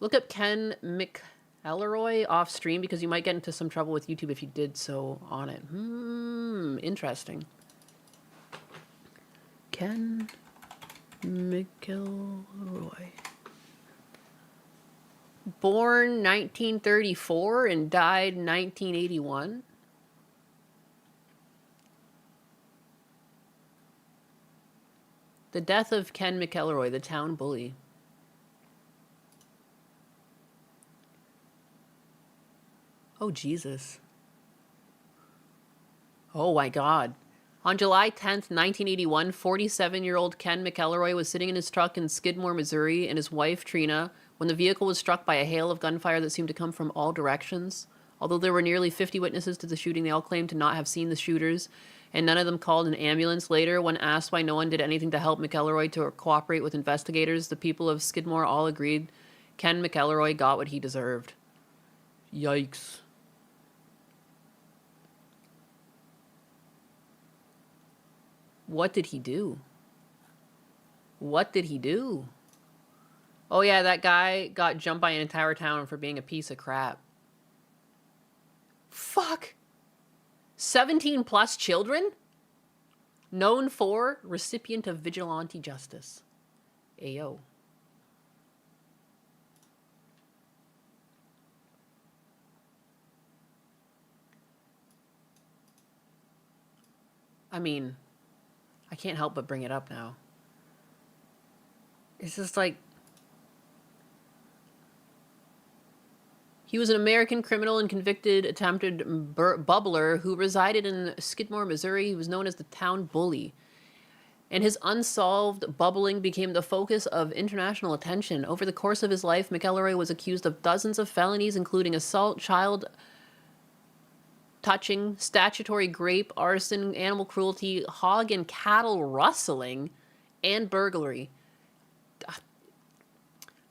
S1: Look up Ken McElroy off stream because you might get into some trouble with YouTube if you did so on it. Interesting. Ken McElroy. Born 1934 and died 1981. The death of Ken McElroy, the town bully. Oh, Jesus. Oh, my God. On July 10th, 1981, 47-year-old Ken McElroy was sitting in his truck in Skidmore, Missouri, and his wife, Trina, when the vehicle was struck by a hail of gunfire that seemed to come from all directions. Although there were nearly 50 witnesses to the shooting, they all claimed to not have seen the shooters, and none of them called an ambulance. Later, when asked why no one did anything to help McElroy to cooperate with investigators, the people of Skidmore all agreed Ken McElroy got what he deserved. Yikes. What did he do? What did he do? Oh yeah, that guy got jumped by an entire town for being a piece of crap. Fuck. 17 plus children? Known for recipient of vigilante justice. Ayo. I mean, I can't help but bring it up now. It's just like... He was an American criminal and convicted attempted bubbler who resided in Skidmore, Missouri. He was known as the town bully. And his unsolved bubbling became the focus of international attention. Over the course of his life, McElroy was accused of dozens of felonies, including assault, child touching, statutory grape, arson, animal cruelty, hog and cattle rustling, and burglary.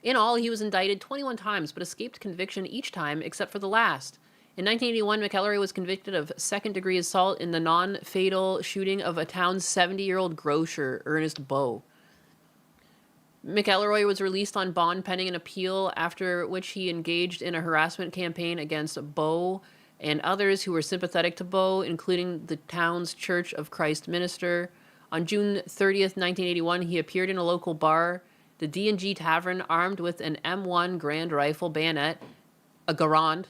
S1: In all, he was indicted 21 times, but escaped conviction each time except for the last. In 1981, McElroy was convicted of second-degree assault in the non-fatal shooting of a town's 70-year-old grocer, Ernest Bowe. McElroy was released on bond pending an appeal, after which he engaged in a harassment campaign against Bowe and others who were sympathetic to Bowe, including the town's Church of Christ minister. On June 30th, 1981, he appeared in a local bar, the D&G Tavern, armed with an M1 Grand Rifle bayonet, a Garand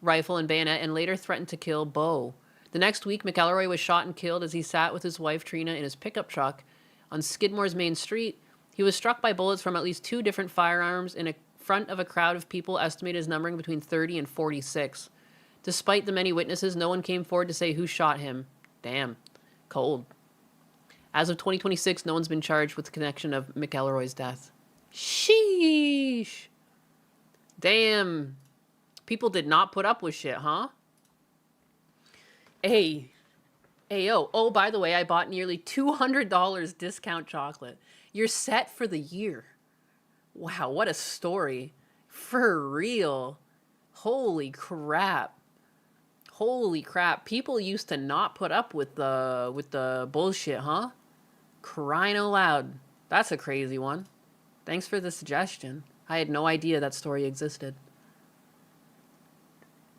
S1: rifle and bayonet, and later threatened to kill Bowe. The next week, McElroy was shot and killed as he sat with his wife Trina in his pickup truck on Skidmore's main street. He was struck by bullets from at least 2 different firearms in front of a crowd of people estimated as numbering between 30 and 46. Despite the many witnesses, no one came forward to say who shot him. Damn. Cold. As of 2026, no one's been charged with the connection of McElroy's death. Sheesh. Damn. People did not put up with shit, huh? Hey. Yo. Oh, by the way, I bought nearly $200 discount chocolate. You're set for the year. Wow, what a story. For real. Holy crap. Holy crap. People used to not put up with the bullshit, huh? Crying out loud. That's a crazy one. Thanks for the suggestion. I had no idea that story existed.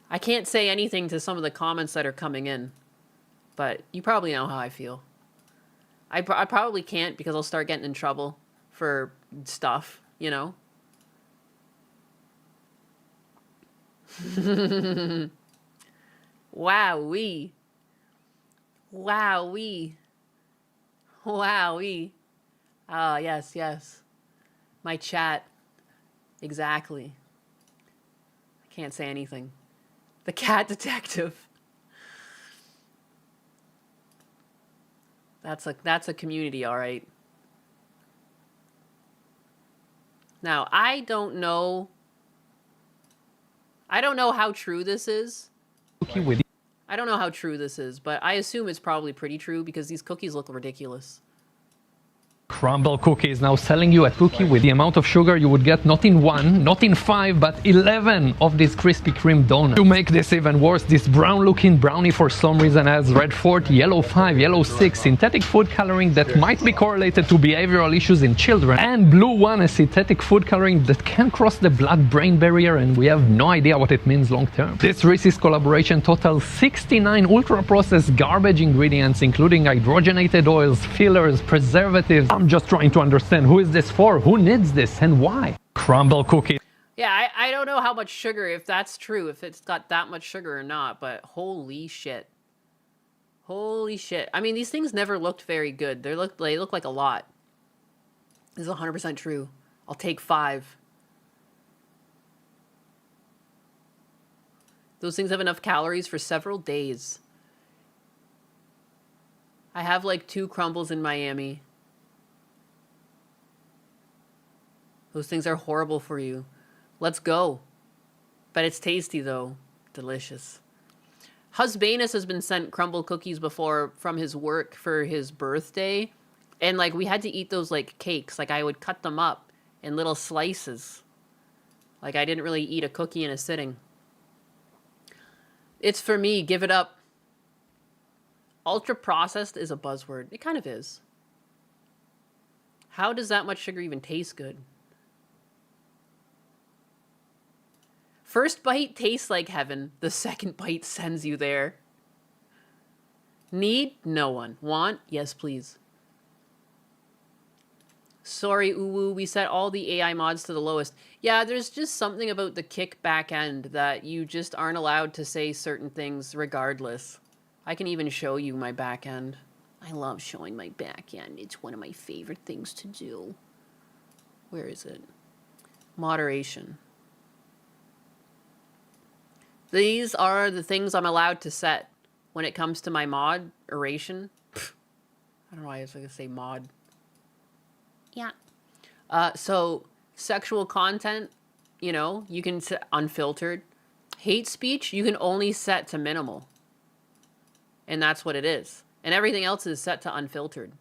S1: I can't say anything to some of the comments that are coming in, but you probably know how I feel. I probably can't because I'll start getting in trouble for stuff, you know? Wowee. Wowee. Wowee. Ah, yes, yes. My chat. Exactly. I can't say anything. The cat detective. That's a community, all right. Now, I don't know how true this is. I don't know how true this is, but I assume it's probably pretty true because these cookies look ridiculous.
S5: Crumble cookies now selling you a cookie with the amount of sugar you would get not in 1, not in 5, but 11 of these Krispy Kreme donuts. To make this even worse, this brown looking brownie for some reason has red 40, yellow 5, yellow 6, synthetic food coloring that might be correlated to behavioral issues in children, and blue 1, a synthetic food coloring that can cross the blood-brain barrier, and we have no idea what it means long term. This Reese's collaboration totals 69 ultra-processed garbage ingredients, including hydrogenated oils, fillers, preservatives. I'm just trying to understand, who is this for, who needs this, and why? Crumble cookies.
S1: Yeah, I don't know how much sugar, if that's true, if it's got that much sugar or not, but holy shit. Holy shit. I mean, these things never looked very good. They look like a lot. This is 100% true. I'll take 5. Those things have enough calories for several days. I have like 2 crumbles in Miami. Those things are horrible for you. Let's go. But it's tasty, though. Delicious. Husbanus has been sent crumble cookies before from his work for his birthday. And, like, we had to eat those, like, cakes. Like, I would cut them up in little slices. Like, I didn't really eat a cookie in a sitting. It's for me. Give it up. Ultra-processed is a buzzword. It kind of is. How does that much sugar even taste good? First bite tastes like heaven. The second bite sends you there. Need? No one. Want? Yes, please. Sorry, Uwu, we set all the AI mods to the lowest. Yeah, there's just something about the kick back end that you just aren't allowed to say certain things regardless. I can even show you my back end. I love showing my back end. It's one of my favorite things to do. Where is it? Moderation. These are the things I'm allowed to set when it comes to my moderation. I don't know why I was going to say mod. Yeah. So sexual content, you know, you can set unfiltered. Hate speech, you can only set to minimal. And that's what it is. And everything else is set to unfiltered.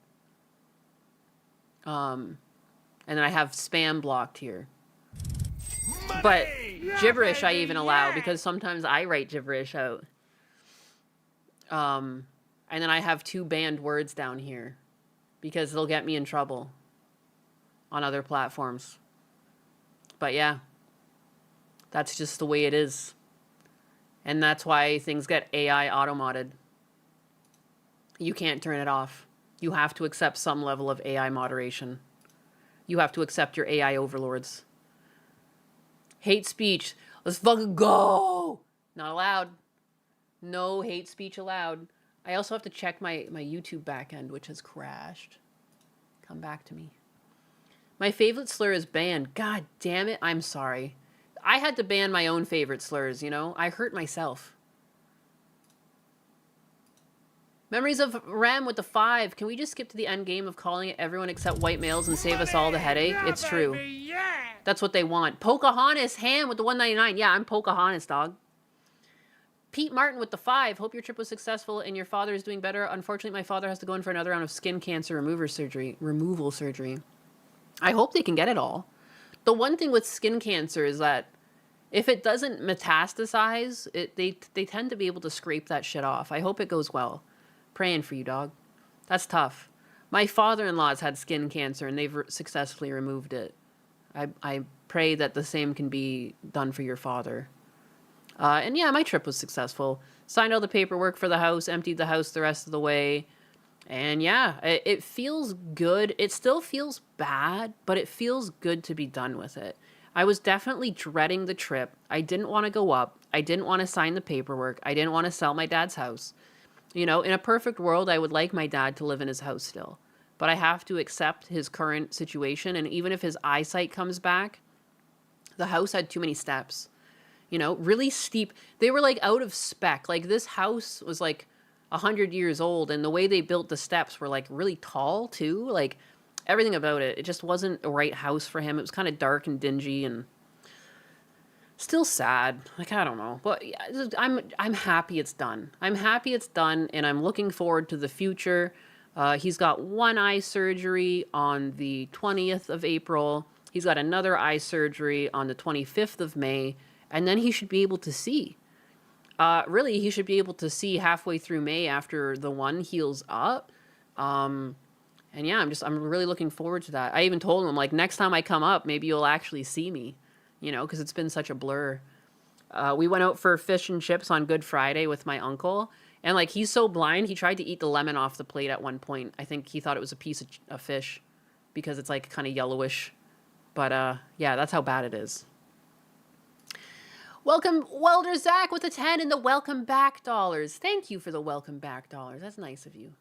S1: And then I have spam blocked here. But gibberish I even allow because sometimes I write gibberish out. And then I have 2 banned words down here because they'll get me in trouble on other platforms. But yeah, that's just the way it is. And that's why things get AI auto-modded. You can't turn it off. You have to accept some level of AI moderation. You have to accept your AI overlords. Hate speech. Let's fucking go. Not allowed. No hate speech allowed. I also have to check my YouTube backend, which has crashed. Come back to me. My favorite slur is banned. God damn it. I'm sorry. I had to ban my own favorite slurs, you know? I hurt myself. Memories of Rem with the 5. Can we just skip to the end game of calling it everyone except white males and save us all the headache? It's true. That's what they want. Pocahontas Ham with the 199. Yeah, I'm Pocahontas, dog. Pete Martin with the 5. Hope your trip was successful and your father is doing better. Unfortunately, my father has to go in for another round of skin cancer removal surgery. I hope they can get it all. The one thing with skin cancer is that if it doesn't metastasize, they tend to be able to scrape that shit off. I hope it goes well. Praying for you, dog. That's tough. My father-in-law's had skin cancer and they've successfully removed it. I pray that the same can be done for your father. And yeah, my trip was successful. Signed all the paperwork for the house, emptied the house the rest of the way. And yeah, it feels good. It still feels bad, but it feels good to be done with it. I was definitely dreading the trip. I didn't want to go up. I didn't want to sign the paperwork. I didn't want to sell my dad's house. You know, in a perfect world, I would like my dad to live in his house still. But I have to accept his current situation. And even if his eyesight comes back, the house had too many steps. You know, really steep. They were like out of spec. Like this house was like 100 years old. And the way they built the steps were like really tall too. Like everything about it. It just wasn't a right house for him. It was kind of dark and dingy and still sad. Like, I don't know. But yeah, I'm happy it's done. I'm happy it's done. And I'm looking forward to the future. He's got one eye surgery on the 20th of April. He's got another eye surgery on the 25th of May. And then he should be able to see. Really, he should be able to see halfway through May after the one heals up. And yeah, I'm really looking forward to that. I even told him, like, next time I come up, maybe you'll actually see me, you know, because it's been such a blur. We went out for fish and chips on Good Friday with my uncle. And, like, he's so blind, he tried to eat the lemon off the plate at one point. I think he thought it was a piece of fish because it's, like, kind of yellowish. But, yeah, that's how bad it is. Welcome, Welder Zach, with the 10 and the welcome back dollars. Thank you for the welcome back dollars. That's nice of you.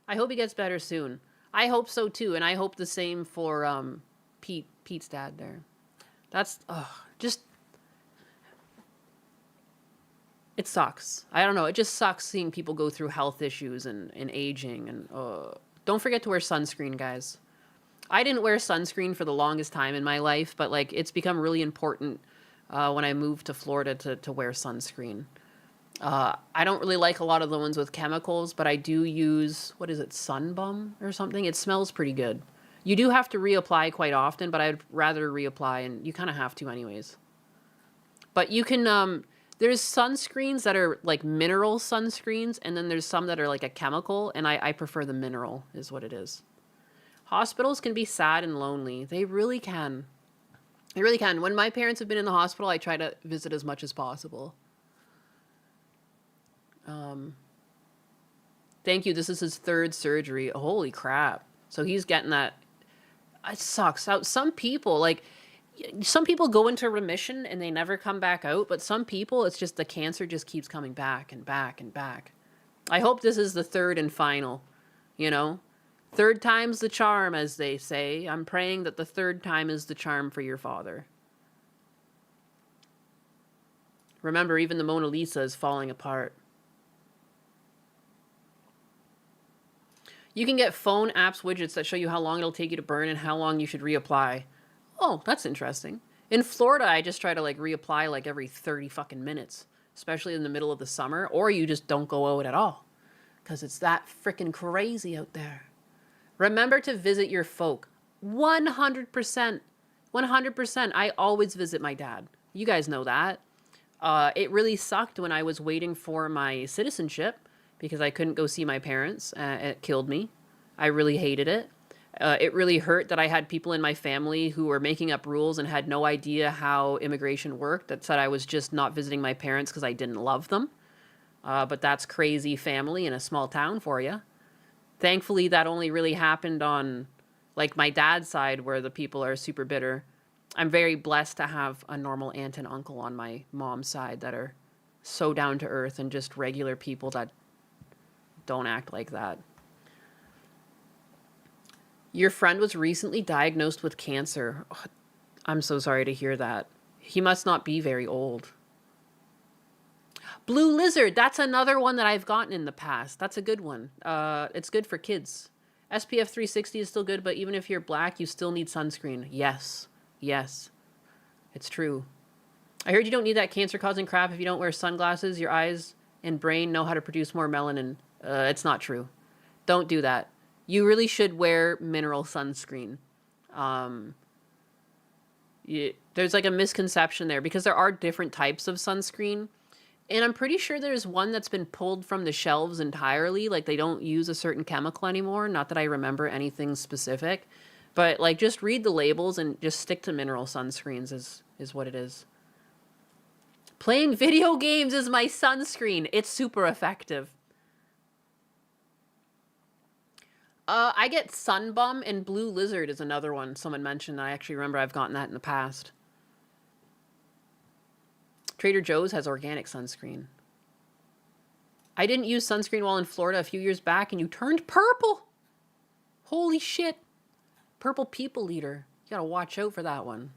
S1: I hope he gets better soon. I hope so, too. And I hope the same for Pete's dad there. That's, just... It sucks. I don't know. It just sucks seeing people go through health issues and aging. And don't forget to wear sunscreen, guys. I didn't wear sunscreen for the longest time in my life, but like it's become really important when I moved to Florida to wear sunscreen. I don't really like a lot of the ones with chemicals, but I do use, what is it, Sunbum or something? It smells pretty good. You do have to reapply quite often, but I'd rather reapply, and you kind of have to anyways. But you can... There's sunscreens that are like mineral sunscreens, and then there's some that are like a chemical, and I prefer the mineral, is what it is. Hospitals can be sad and lonely. They really can. They really can. When my parents have been in the hospital, I try to visit as much as possible. Thank you. This is his 3rd surgery. Holy crap. So he's getting that. It sucks. Some people, like, some people go into remission and they never come back out, but some people, it's just the cancer just keeps coming back and back and back. I hope this is the 3rd and final, you know? 3rd time's the charm, as they say. I'm praying that the 3rd time is the charm for your father. Remember, even the Mona Lisa is falling apart. You can get phone apps widgets that show you how long it'll take you to burn and how long you should reapply. Oh, that's interesting. In Florida, I just try to like reapply like every 30 fucking minutes, especially in the middle of the summer, or you just don't go out at all because it's that freaking crazy out there. Remember to visit your folk. 100%. 100%. I always visit my dad. You guys know that. It really sucked when I was waiting for my citizenship because I couldn't go see my parents. It killed me. I really hated it. It really hurt that I had people in my family who were making up rules and had no idea how immigration worked, that said I was just not visiting my parents because I didn't love them. But that's crazy family in a small town for you. Thankfully, that only really happened on, like, my dad's side where the people are super bitter. I'm very blessed to have a normal aunt and uncle on my mom's side that are so down to earth and just regular people that don't act like that. Your friend was recently diagnosed with cancer. Oh, I'm so sorry to hear that. He must not be very old. Blue Lizard, that's another one that I've gotten in the past. That's a good one. It's good for kids. SPF 360 is still good, but even if you're black, you still need sunscreen. Yes. Yes. It's true. I heard you don't need that cancer-causing crap if you don't wear sunglasses. Your eyes and brain know how to produce more melanin. It's not true. Don't do that. You really should wear mineral sunscreen. There's like a misconception there because there are different types of sunscreen. And I'm pretty sure there's one that's been pulled from the shelves entirely. Like they don't use a certain chemical anymore. Not that I remember anything specific. But like just read the labels and just stick to mineral sunscreens is what it is. Playing video games is my sunscreen. It's super effective. I get Sunbum and Blue Lizard is another one someone mentioned. I actually remember I've gotten that in the past. Trader Joe's has organic sunscreen. I didn't use sunscreen while in Florida a few years back and you turned purple. Holy shit. Purple people eater. You gotta watch out for that one.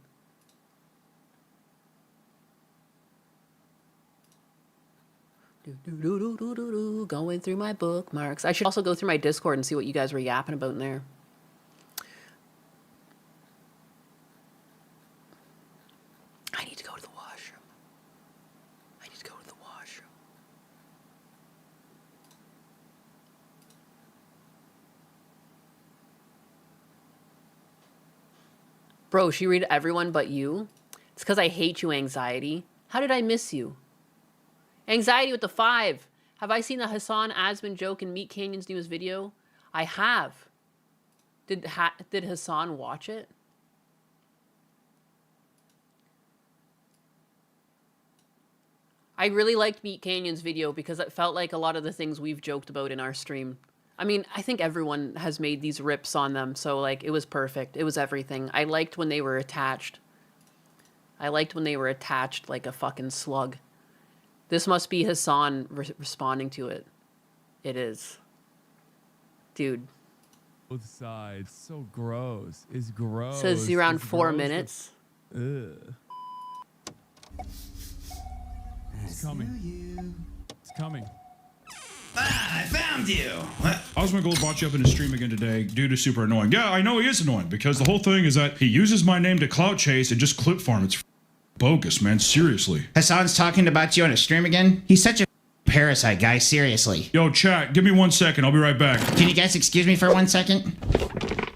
S1: Going through my bookmarks. I should also go through my Discord and see what you guys were yapping about in there. I need to go to the washroom. I need to go to the washroom. Bro, she read everyone but you? It's because I hate you, Anxiety. How did I miss you? Anxiety with the 5. Have I seen the Hassan Asmon joke in Meat Canyon's newest video? I have. Did Hassan watch it? I really liked Meat Canyon's video because it felt like a lot of the things we've joked about in our stream. I mean, I think everyone has made these rips on them, so like it was perfect. It was everything. I liked when they were attached. I liked when they were attached like a fucking slug. This must be Hassan responding to it. It is. Dude.
S7: Both sides. So gross. It's gross.
S1: Says around 4 minutes.
S7: Ugh. It's coming. It's coming.
S8: Ah, I found you.
S9: What? Osmongold brought you up in a stream again today. Dude is super annoying. Yeah, I know he is annoying because the whole thing is that he uses my name to clout chase and just clip farm. It's bogus, man. Seriously.
S8: Hassan's talking about you on a stream again? He's such a parasite, guy. Seriously.
S9: Yo, chat, give me 1 second. I'll be right back.
S8: Can you guys excuse me for 1 second?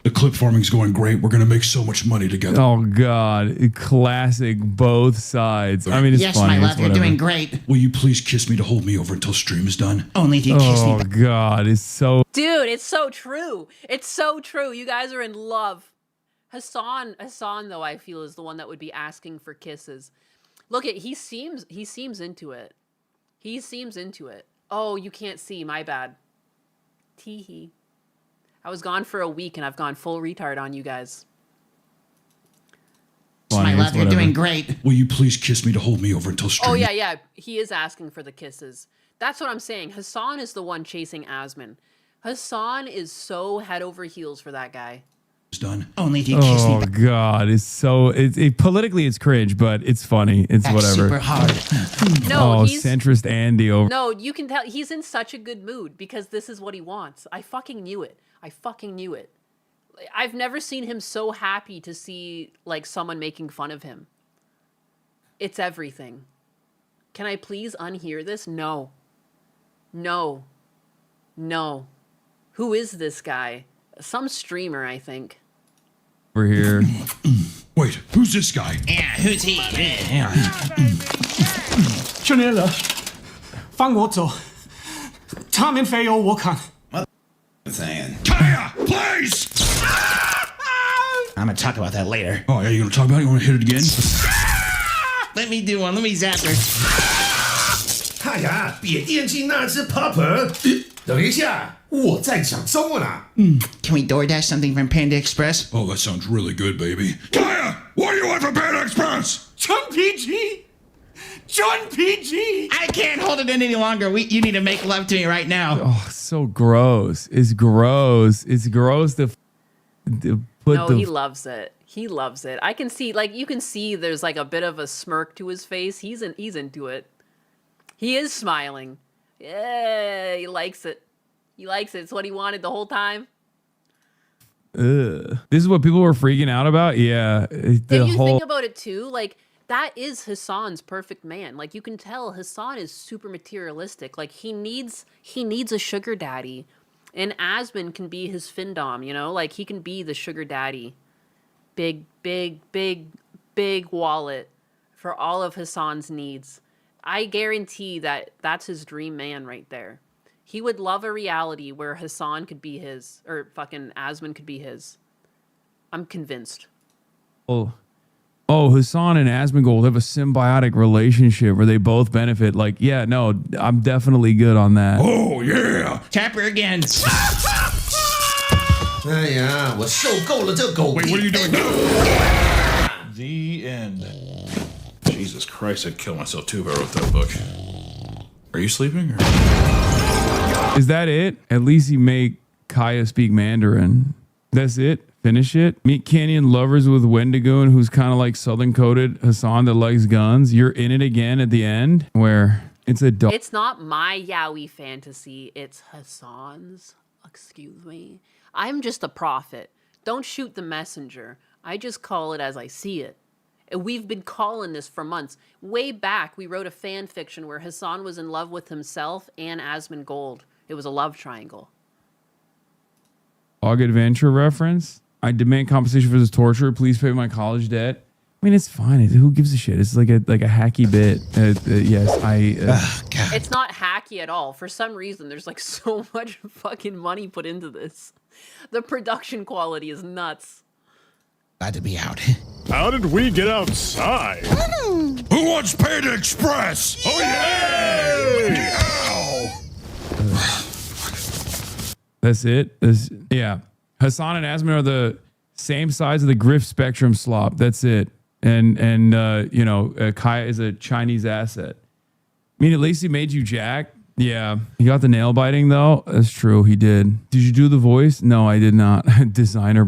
S9: The clip farming's going great. We're going to make so much money together.
S7: Oh God, classic both sides. I mean, it's
S8: Yes,
S7: funny.
S8: my
S7: It's
S8: love, you're
S7: whatever.
S8: doing great.
S9: Will you please kiss me to hold me over until stream is done?
S8: Only if you kiss me
S7: Oh God, it's so.
S1: Dude, it's so true. It's so true. You guys are in love. Hassan though, I feel is the one that would be asking for kisses. Look at he seems into it. He seems into it. Oh, you can't see. My bad. Teehee. I was gone for a week and I've gone full retard on you guys.
S8: my love, you're doing great.
S9: Will you please kiss me to hold me over until stream?
S1: Oh yeah. He is asking for the kisses. That's what I'm saying. Hassan is the one chasing Asmon. Hassan is so head over heels for that guy.
S9: Is done.
S8: Only if you kiss me
S7: Oh God, it's so. Politically, it's cringe, but it's funny. It's
S8: back
S7: whatever.
S8: super hard.
S1: No,
S7: Oh,
S1: he's
S7: centrist Andy over.
S1: no. You can tell he's in such a good mood because this is what he wants. I fucking knew it. I've never seen him so happy to see like someone making fun of him. It's everything. Can I please unhear this? No. Who is this guy? Some streamer, I think.
S7: Over here.
S9: Wait, who's this guy?
S8: Yeah, who's he?
S10: 去年了，放我走，他们非要我看。
S8: Saying.
S9: Kaya, please!
S8: I'm gonna talk about that later.
S9: Oh, yeah, you going to talk about it? You want to hit it again?
S8: Let me do one. Let me zap her.
S10: 哎呀，别惦记那只 Pupper。等一下，我在讲中文啊。
S8: Can we DoorDash something from Panda Express?
S9: Oh, that sounds really good, baby. Kaya, what do you want from Panda Express?
S10: 真 PG，真 PG。
S8: I can't hold it in any longer. You need to make love to me right now.
S7: Oh, so gross. It's gross. It's gross to put
S1: No,
S7: the.
S1: he loves it. He loves it. I can see, like, you can see there's like a bit of a smirk to his face. He's into it. He is smiling. Yeah, he likes it. He likes it. It's what he wanted the whole time.
S7: This is what people were freaking out about. Yeah,
S1: If you think about it too, like that is Hassan's perfect man. Like you can tell Hassan is super materialistic. Like he needs a sugar daddy. And Asmon can be his findom, you know? Like he can be the sugar daddy. Big wallet for all of Hassan's needs. I guarantee that that's his dream man right there. He would love a reality where Hassan could be his, or fucking Asmon could be his. I'm convinced.
S7: Oh, Hassan and Asmongold have a symbiotic relationship where they both benefit. Like, yeah, no, I'm definitely good on that.
S9: Oh, yeah.
S8: Tap her again.
S10: 哎呀，我受够了这狗
S9: Wait,
S10: 屁。
S9: what are you doing now? The end. Jesus Christ, I'd kill myself too if I wrote that book. Are you sleeping? Or?
S7: Is that it? At least he make Kaya speak Mandarin. That's it. Finish it. Meet Canyon lovers with Wendigoon, who's kind of like Southern coded Hassan that likes guns. You're in it again at the end, where it's a dog.
S1: It's not my yaoi fantasy. It's Hassan's. Excuse me. I'm just a prophet. Don't shoot the messenger. I just call it as I see it. And we've been calling this for months. Way back, we wrote a fan fiction where Hassan was in love with himself and Asmongold. It was a love triangle.
S7: Dog Adventure reference. I demand compensation for this torture. Please pay my college debt. I mean, it's fine. Who gives a shit? It's like a hacky bit. Yes,
S8: God.
S1: It's not hacky at all. For some reason, there's like so much fucking money put into this. The production quality is nuts.
S8: Glad to be out.
S10: How did we get outside?
S9: Who wants Panda Express? Oh, yeah! Ow!
S7: That's it. Yeah. Hassan and Asmon are the same size of the Griff Spectrum slop. That's it. And Kaya is a Chinese asset. I mean, at least he made you Jack. Yeah. He got the nail biting, though. That's true. He did. Did you do the voice? No, I did not. Designer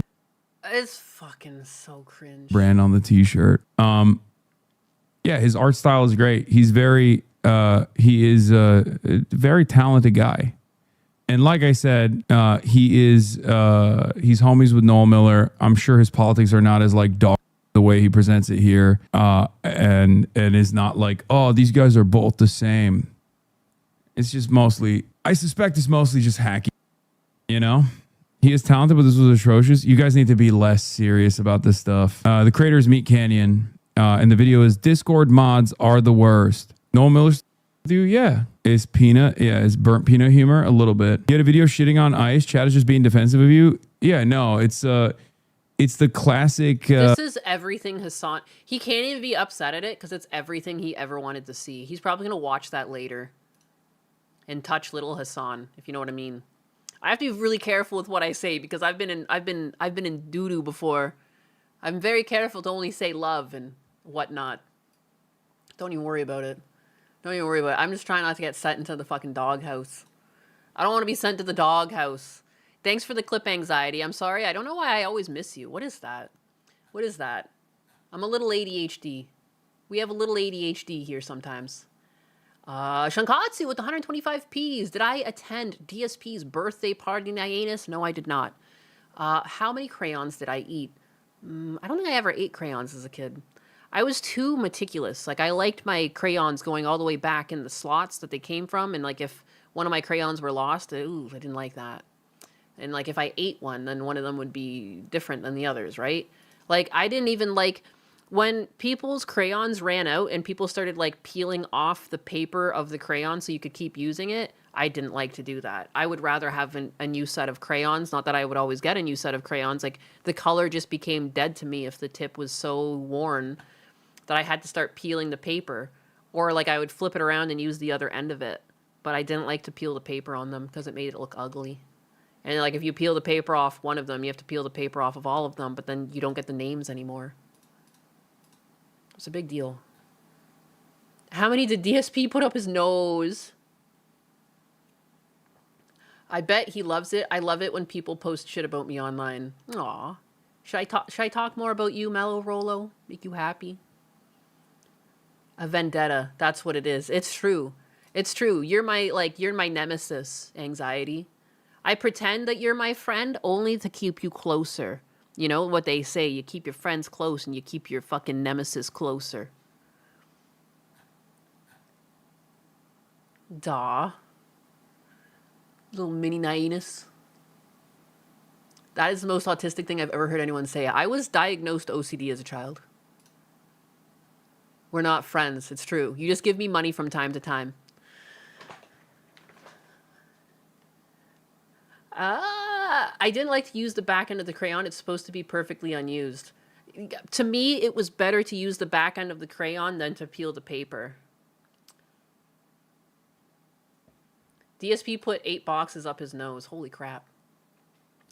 S1: It's fucking so cringe.
S7: brand on the t-shirt. Yeah, his art style is great. He's he is a very talented guy. And like I said, he's homies with Noel Miller. I'm sure his politics are not as like dog the way he presents it here. And is not like, oh, these guys are both the same. It's just mostly, I suspect it's mostly just hacky, you know? He is talented, but this was atrocious. You guys need to be less serious about this stuff. The creators Meat Canyon, and the video is Discord mods are the worst. Noel Miller's do, yeah. Is peanut, yeah, is burnt peanut humor a little bit. You had a video shitting on ice. Chad is just being defensive of you. Yeah, no, it's the classic.
S1: This is everything Hassan. He can't even be upset at it because it's everything he ever wanted to see. He's probably gonna watch that later and touch little Hassan, if you know what I mean. I have to be really careful with what I say because I've been in doo-doo before. I'm very careful to only say love and whatnot. Don't even worry about it. Don't even worry about it. I'm just trying not to get sent into the fucking doghouse. I don't want to be sent to the doghouse. Thanks for the clip anxiety. I'm sorry. I don't know why I always miss you. What is that? What is that? I'm a little ADHD. We have a little ADHD here sometimes. Shankatsu with the 125 Ps. Did I attend DSP's birthday party, Nyanus? No, I did not. How many crayons did I eat? I don't think I ever ate crayons as a kid. I was too meticulous. Like, I liked my crayons going all the way back in the slots that they came from. And, like, if one of my crayons were lost, ooh, I didn't like that. And, like, if I ate one, then one of them would be different than the others, right? Like, I didn't even like... When people's crayons ran out and people started, like, peeling off the paper of the crayon so you could keep using it, I didn't like to do that. I would rather have a new set of crayons. Not that I would always get a new set of crayons. Like, the color just became dead to me if the tip was so worn that I had to start peeling the paper. Or, like, I would flip it around and use the other end of it. But I didn't like to peel the paper on them because it made it look ugly. And, like, if you peel the paper off one of them, you have to peel the paper off of all of them, but then you don't get the names anymore. It's a big deal. How many did DSP put up his nose? I bet he loves it. I love it when people post shit about me online. Aw. Should I talk more about you, Mellow Rolo? Make you happy? A vendetta. That's what it is. It's true. It's true. You're my nemesis, anxiety. I pretend that you're my friend only to keep you closer. You know what they say, you keep your friends close and you keep your fucking nemesis closer. Daw. Little mini Nyanus. That is the most autistic thing I've ever heard anyone say. I was diagnosed OCD as a child. We're not friends, it's true. You just give me money from time to time. I didn't like to use the back end of the crayon. It's supposed to be perfectly unused. To me, it was better to use the back end of the crayon than to peel the paper. DSP put 8 boxes up his nose. Holy crap.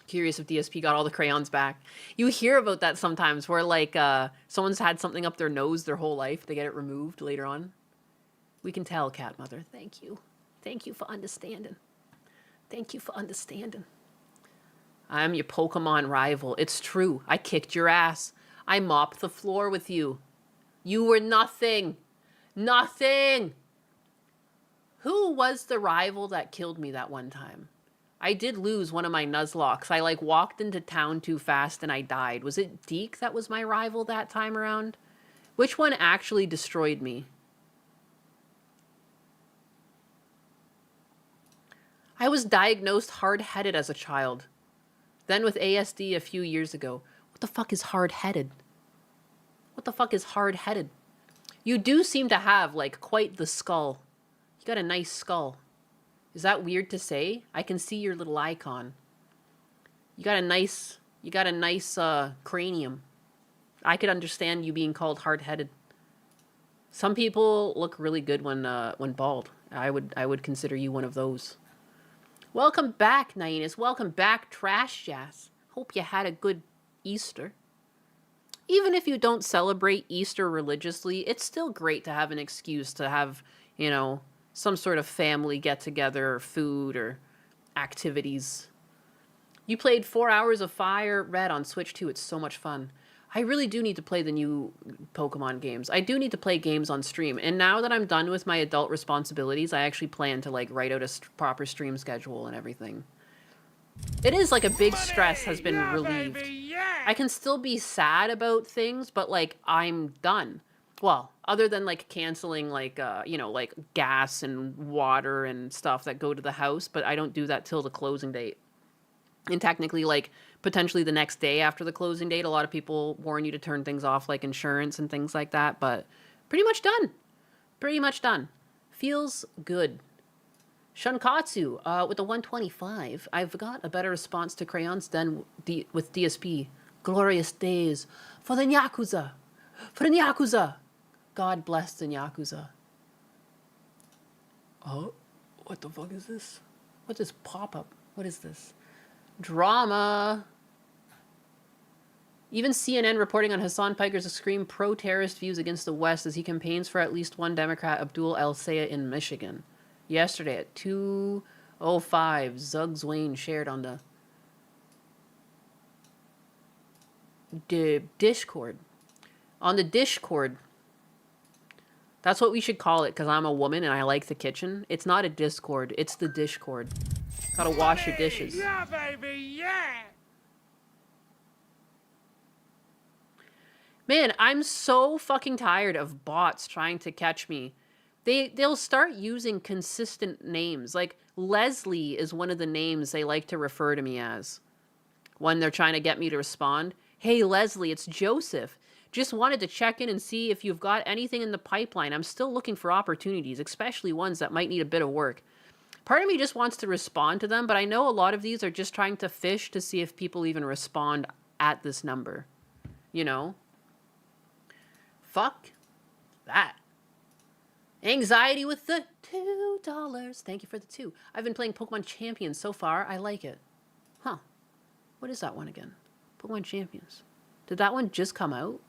S1: Curious if DSP got all the crayons back. You hear about that sometimes where, like, someone's had something up their nose their whole life. They get it removed later on. We can tell, Cat Mother. Thank you. Thank you for understanding. Thank you for understanding. I'm your Pokemon rival. It's true. I kicked your ass. I mopped the floor with you. You were nothing. Nothing. Who was the rival that killed me that one time? I did lose one of my Nuzlocks. I, like, walked into town too fast and I died. Was it Deke that was my rival that time around? Which one actually destroyed me? I was diagnosed hard-headed as a child. Then with ASD a few years ago. What the fuck is hard-headed? What the fuck is hard-headed? You do seem to have, like, quite the skull. You got a nice skull. Is that weird to say? I can see your little icon. You got a nice cranium. I could understand you being called hard-headed. Some people look really good when bald. I would consider you one of those. Welcome back, Nyanus. Welcome back, Trash Jazz. Hope you had a good Easter. Even if you don't celebrate Easter religiously, it's still great to have an excuse to have, you know, some sort of family get-together or food or activities. You played 4 Hours of Fire Red on Switch 2. It's so much fun. I really do need to play the new Pokemon games. I do need to play games on stream. And now that I'm done with my adult responsibilities, I actually plan to, like, write out a proper stream schedule and everything. It is like a big stress has been relieved. I can still be sad about things, but, like, I'm done. Well, other than, like, canceling, like, you know, like, gas and water and stuff that go to the house, but I don't do that till the closing date. And technically, like, potentially the next day after the closing date, a lot of people warn you to turn things off, like insurance and things like that. But pretty much done. Pretty much done. Feels good. Shunkatsu with the 125. I've got a better response to crayons than with DSP. Glorious days for the Yakuza. For the Yakuza. God bless the Yakuza. Oh, what the fuck is this? What's this pop-up? What is this? Drama. Even CNN reporting on Hassan Piker's extreme pro-terrorist views against the West as he campaigns for at least one Democrat, Abdul El-Sayed in Michigan. Yesterday at 2:05, Zuggs Wayne shared on the Discord. On the Discord. That's what we should call it, because I'm a woman and I like the kitchen. It's not a Discord, it's the Dishcord. Gotta wash your dishes.
S11: Yeah, baby, yeah!
S1: Man, I'm so fucking tired of bots trying to catch me. They'll start using consistent names. Like, Leslie is one of the names they like to refer to me as when they're trying to get me to respond. Hey, Leslie, it's Joseph. Just wanted to check in and see if you've got anything in the pipeline. I'm still looking for opportunities, especially ones that might need a bit of work. Part of me just wants to respond to them, but I know a lot of these are just trying to fish to see if people even respond at this number. You know? Fuck that. Anxiety with the $2. Thank you for the 2. I've been playing Pokemon Champions so far. I like it. Huh. What is that one again? Pokemon Champions. Did that one just come out?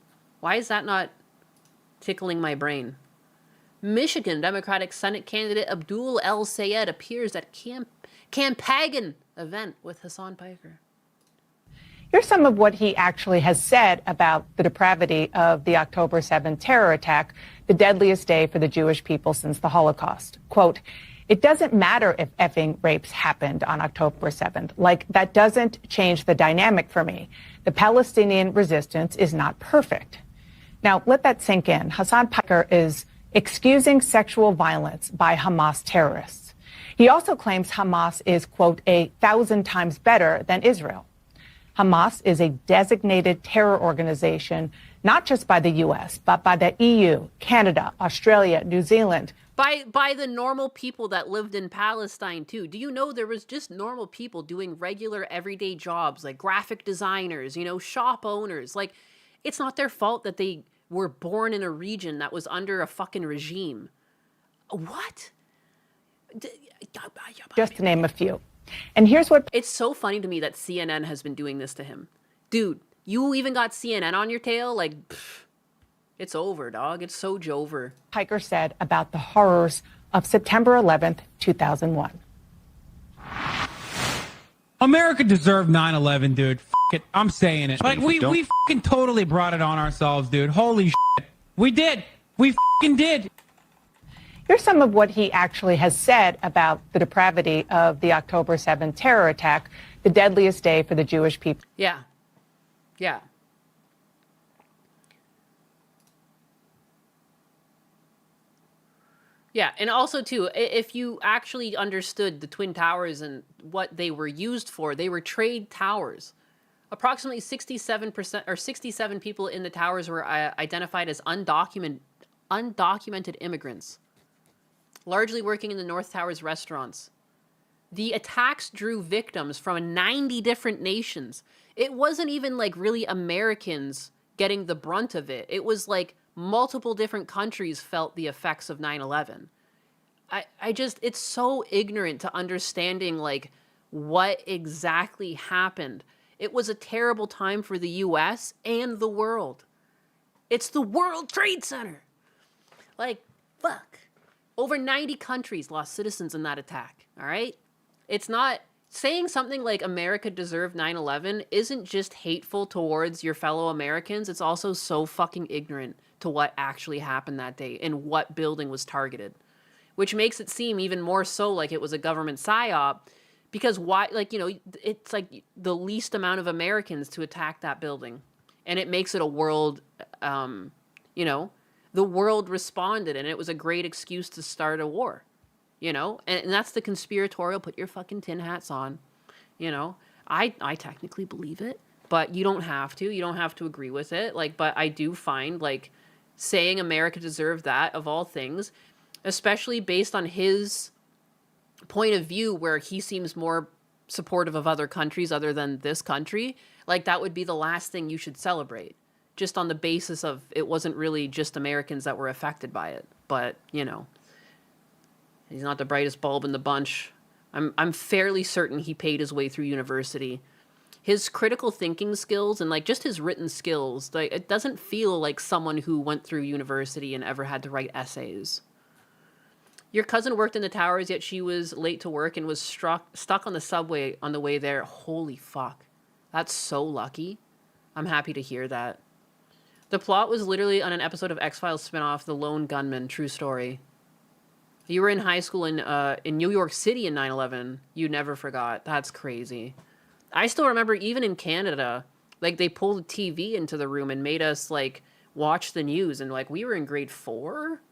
S1: Why is that not tickling my brain? Michigan Democratic Senate candidate Abdul El-Sayed appears at Campagan event with Hassan Piker.
S12: Here's some of what he actually has said about the depravity of the October 7th terror attack, the deadliest day for the Jewish people since the Holocaust. Quote, "It doesn't matter if effing rapes happened on October 7th. Like, that doesn't change the dynamic for me. The Palestinian resistance is not perfect." Now, let that sink in. Hassan Piker is excusing sexual violence by Hamas terrorists. He also claims Hamas is, quote, 1,000 times better than Israel. Hamas is a designated terror organization, not just by the U.S., but by the EU, Canada, Australia, New Zealand.
S1: By the normal people that lived in Palestine, too. Do you know there was just normal people doing regular everyday jobs, like graphic designers, you know, shop owners. Like, it's not their fault that they were born in a region that was under a fucking regime. What?
S12: Just to name a few. And here's what...
S1: It's so funny to me that CNN has been doing this to him. Dude, you even got CNN on your tail? Like, pff, it's over, dog. It's so jover.
S12: Piker said about the horrors of September 11th, 2001.
S13: America deserved 9/11, dude. F it. I'm saying it. Like, we fucking totally brought it on ourselves, dude. Holy shit. We did. We fucking did.
S12: Here's some of what he actually has said about the depravity of the October 7th terror attack, the deadliest day for the Jewish people.
S1: Yeah. Yeah. Yeah, and also, too, if you actually understood the Twin Towers and what they were used for, they were trade towers. Approximately 67% or 67 people in the towers were identified as undocumented immigrants, largely working in the North Towers restaurants. The attacks drew victims from 90 different nations. It wasn't even like really Americans getting the brunt of it. It was like multiple different countries felt the effects of 9/11. I just, it's so ignorant to understanding like what exactly happened. It was a terrible time for the US and the world. It's the World Trade Center. Like, fuck. Over 90 countries lost citizens in that attack, all right? It's not, saying something like America deserved 9/11 isn't just hateful towards your fellow Americans, it's also so fucking ignorant to what actually happened that day and what building was targeted. Which makes it seem even more so like it was a government psyop, because why, like, you know, it's like the least amount of Americans to attack that building. And it makes it a world, you know, the world responded and it was a great excuse to start a war, you know? And that's the conspiratorial, put your fucking tin hats on, you know? I technically believe it, but you don't have to. You don't have to agree with it. Like, but I do find, like, saying America deserved that, of all things, especially based on his point of view where he seems more supportive of other countries other than this country, like, that would be the last thing you should celebrate, just on the basis of it wasn't really just Americans that were affected by it. But, you know, he's not the brightest bulb in the bunch. I'm fairly certain he paid his way through university. His critical thinking skills and, like, just his written skills, like, it doesn't feel like someone who went through university and ever had to write essays. Your cousin worked in the towers, yet she was late to work and was stuck on the subway on the way there. Holy fuck. That's so lucky. I'm happy to hear that. The plot was literally on an episode of X-Files spinoff, The Lone Gunman, true story. You were in high school in New York City in 9/11. You never forgot. That's crazy. I still remember, even in Canada, like, they pulled a TV into the room and made us, like, watch the news. And, like, we were in grade 4?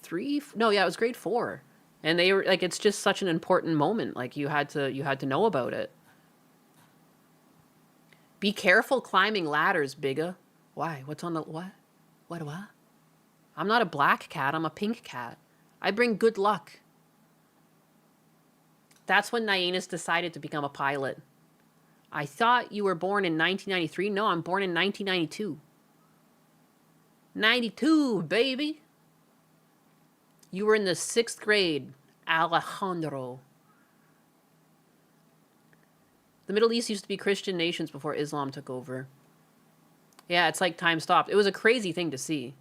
S1: 3? No, yeah, it was grade 4. And they were, like, it's just such an important moment. Like, you had to know about it. Be careful climbing ladders, bigga. Why? What's on the, what? What? I'm not a black cat, I'm a pink cat. I bring good luck. That's when Nyannis decided to become a pilot. I thought you were born in 1993. No, I'm born in 1992. 92, baby. You were in the 6th grade, Alejandro. The Middle East used to be Christian nations before Islam took over. Yeah, it's like time stopped. It was a crazy thing to see.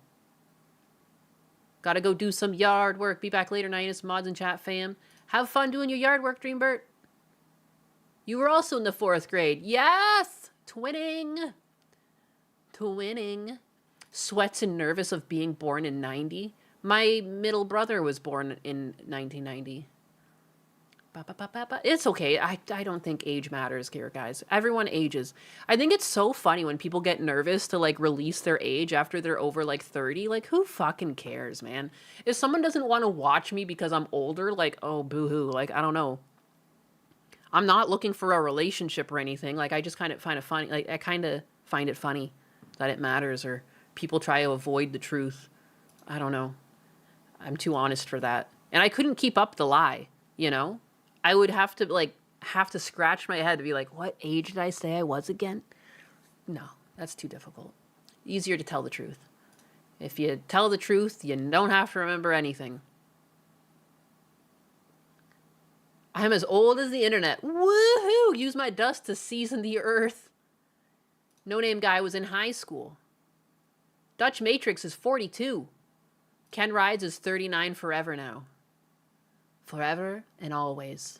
S1: Gotta go do some yard work. Be back later, Nyannis, mods and chat fam. Have fun doing your yard work, Dreambert. You were also in the 4th grade. Yes! Twinning. Sweats and nervous of being born in 90. My middle brother was born in 1990. It's okay. I don't think age matters here, guys. Everyone ages. I think it's so funny when people get nervous to, like, release their age after they're over, like, 30. Like, who fucking cares, man? If someone doesn't want to watch me because I'm older, like, oh, boo-hoo. Like, I don't know. I'm not looking for a relationship or anything. Like, I just kind of find it funny. Like, I kind of find it funny that it matters, or people try to avoid the truth. I don't know. I'm too honest for that. And I couldn't keep up the lie, you know? I would have to scratch my head to be like, what age did I say I was again? No, that's too difficult. Easier to tell the truth. If you tell the truth, you don't have to remember anything. I'm as old as the internet. Woohoo! Use my dust to season the earth. No Name Guy was in high school. Dutch Matrix is 42. Ken Rides is 39 forever now. Forever and always.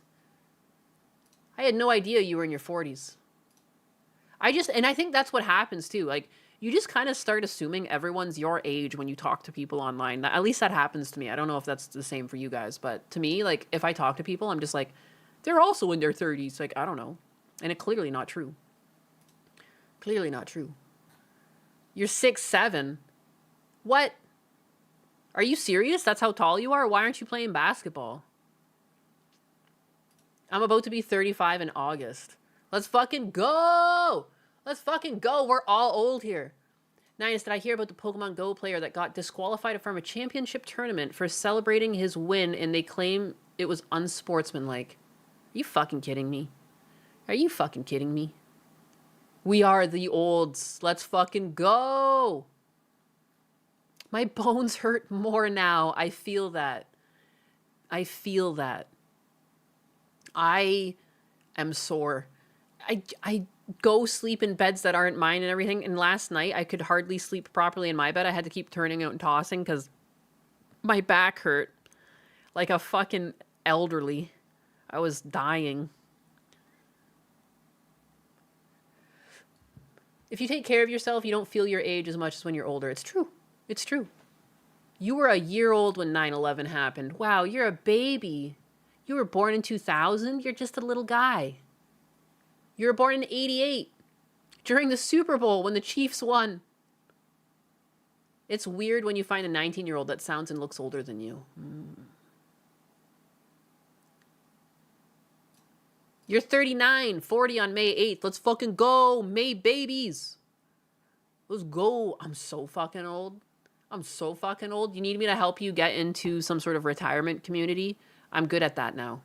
S1: I had no idea you were in your 40s. And I think that's what happens too. Like, you just kind of start assuming everyone's your age when you talk to people online. At least that happens to me. I don't know if that's the same for you guys, but to me, like, if I talk to people, I'm just like, they're also in their 30s. Like, I don't know. And it's clearly not true. Clearly not true. You're 6'7". What? Are you serious? That's how tall you are? Why aren't you playing basketball? I'm about to be 35 in August. Let's fucking go! Let's fucking go! We're all old here. Nice, did I hear about the Pokemon Go player that got disqualified from a championship tournament for celebrating his win, and they claim it was unsportsmanlike? Are you fucking kidding me? Are you fucking kidding me? We are the olds. Let's fucking go! My bones hurt more now. I feel that. I feel that. I am sore. I go sleep in beds that aren't mine and everything. And last night, I could hardly sleep properly in my bed. I had to keep turning out and tossing because my back hurt like a fucking elderly. I was dying. If you take care of yourself, you don't feel your age as much as when you're older. It's true. It's true. You were a year old when 9/11 happened. Wow, you're a baby. You were born in 2000. You're just a little guy. You were born in 88 during the Super Bowl when the Chiefs won. It's weird when you find a 19-year-old that sounds and looks older than you. You're 39, 40 on May 8th. Let's fucking go. May babies. Let's go. I'm so fucking old. I'm so fucking old. You need me to help you get into some sort of retirement community? I'm good at that now.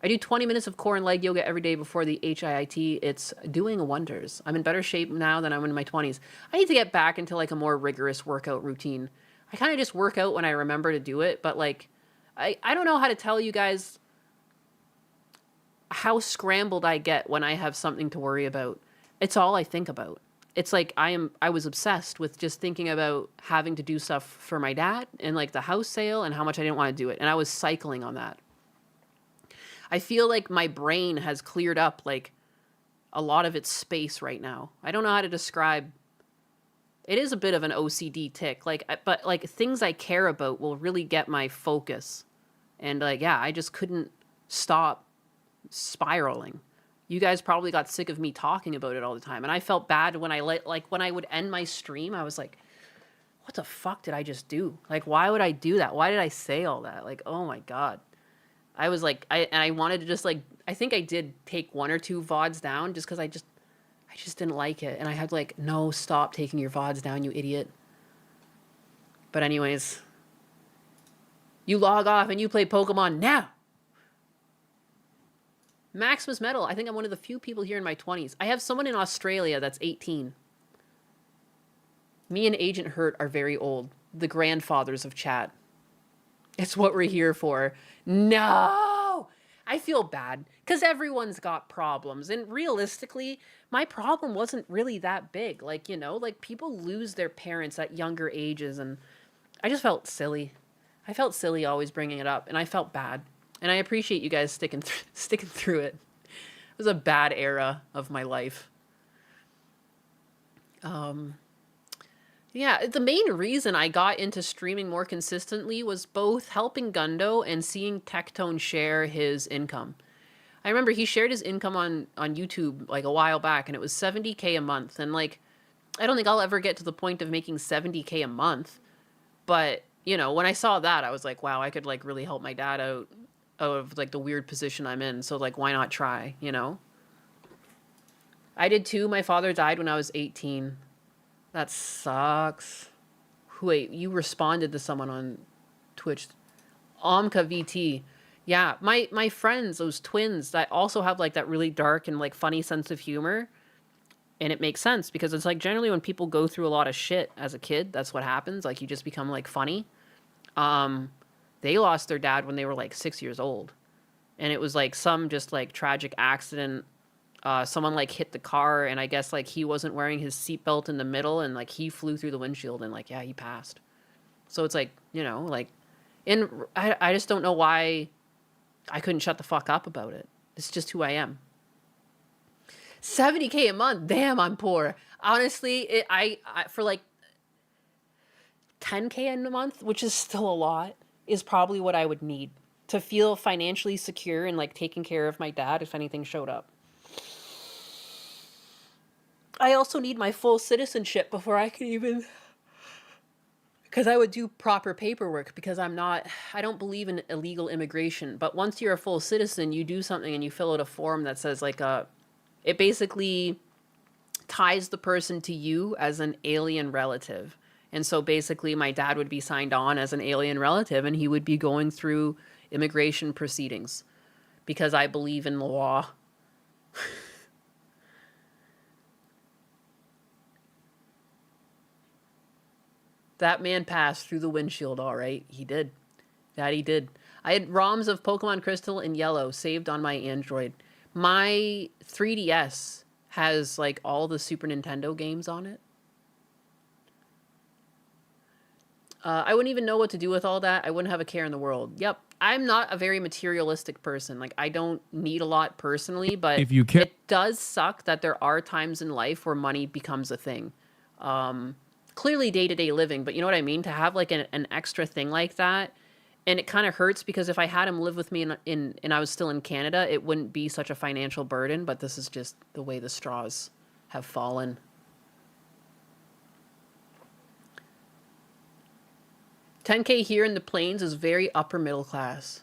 S1: I do 20 minutes of core and leg yoga every day before the HIIT. It's doing wonders. I'm in better shape now than I'm in my 20s. I need to get back into like a more rigorous workout routine. I kind of just work out when I remember to do it, but like, I don't know how to tell you guys how scrambled I get when I have something to worry about. It's all I think about. It's like I was obsessed with just thinking about having to do stuff for my dad and like the house sale and how much I didn't want to do it. And I was cycling on that. I feel like my brain has cleared up like a lot of its space right now. I don't know how to describe. It is a bit of an OCD tick, like, but like things I care about will really get my focus. And like, yeah, I just couldn't stop spiraling. You guys probably got sick of me talking about it all the time. And I felt bad when when I would end my stream, I was like, what the fuck did I just do? Like, why would I do that? Why did I say all that? Like, oh my God. I was like, I wanted to just like, I think I did take 1 or 2 VODs down just because I just didn't like it. And I had like, no, stop taking your VODs down, you idiot. But anyways, you log off and you play Pokemon now. Maximus Metal, I think I'm one of the few people here in my 20s. I have someone in Australia that's 18. Me and Agent Hurt are very old. The grandfathers of chat. It's what we're here for. No! I feel bad because everyone's got problems. And realistically, my problem wasn't really that big. Like, you know, like people lose their parents at younger ages. And I just felt silly. I felt silly always bringing it up. And I felt bad. And I appreciate you guys sticking through it. It was a bad era of my life. Yeah, the main reason I got into streaming more consistently was both helping Gundo and seeing Tectone share his income. I remember he shared his income on YouTube like a while back, and it was 70K a month. And like, I don't think I'll ever get to the point of making 70K a month. But, you know, when I saw that, I was like, wow, I could like really help my dad out of like the weird position I'm in. So like, why not try, you know? I did too. My father died when I was 18. That sucks. Wait, you responded to someone on Twitch. Omka VT. Yeah, my friends, those twins that also have like that really dark and like funny sense of humor. And it makes sense because it's like generally when people go through a lot of shit as a kid, that's what happens. Like you just become like funny. They lost their dad when they were like 6 years old. And it was like some just like tragic accident. Someone like hit the car and I guess like he wasn't wearing his seatbelt in the middle and like he flew through the windshield and like, yeah, he passed. So it's like, you know, like, and I just don't know why I couldn't shut the fuck up about it. It's just who I am. 70K a month. Damn, I'm poor. Honestly, I for like 10K in a month, which is still a lot, is probably what I would need to feel financially secure and like taking care of my dad if anything showed up. I also need my full citizenship before I can even, because I would do proper paperwork because I don't believe in illegal immigration. But once you're a full citizen, you do something and you fill out a form that says like it basically ties the person to you as an alien relative. And so basically my dad would be signed on as an alien relative and he would be going through immigration proceedings because I believe in the law. That man passed through the windshield, all right. He did. That he did. I had ROMs of Pokemon Crystal and Yellow saved on my Android. My 3DS has like all the Super Nintendo games on it. I wouldn't even know what to do with all that. I wouldn't have a care in the world. Yep. I'm not a very materialistic person. Like I don't need a lot personally, but
S7: if you care,
S1: it does suck that there are times in life where money becomes a thing. Clearly day-to-day living, but you know what I mean? To have like an extra thing like that, and it kind of hurts because if I had him live with me and I was still in Canada, it wouldn't be such a financial burden, but this is just the way the straws have fallen. $10K here in the Plains is very upper middle class.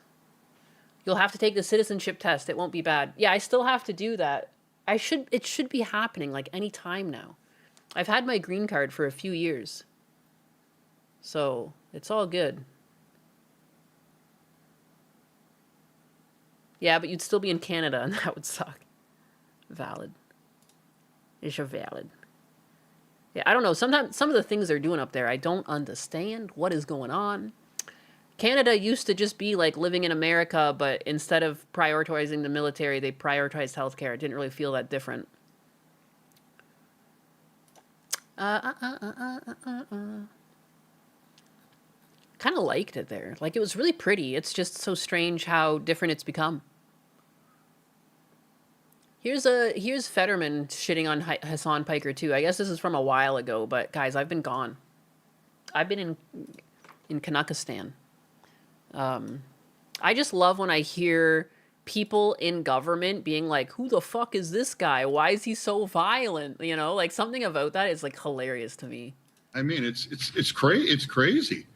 S1: You'll have to take the citizenship test. It won't be bad. Yeah, I still have to do that. It should be happening like any time now. I've had my green card for a few years. So, it's all good. Yeah, but you'd still be in Canada and that would suck. Valid. It's valid. Yeah, I don't know. Sometimes some of the things they're doing up there, I don't understand what is going on. Canada used to just be like living in America, but instead of prioritizing the military, they prioritized healthcare. It didn't really feel that different. Kind of liked it there. Like, it was really pretty. It's just so strange how different it's become. Here's Fetterman shitting on Hassan Piker too. I guess this is from a while ago, but guys, I've been gone. I've been in Kanakistan. I just love when I hear people in government being like, who the fuck is this guy? Why is he so violent? You know, like, something about that is like hilarious to me.
S11: I mean, it's crazy.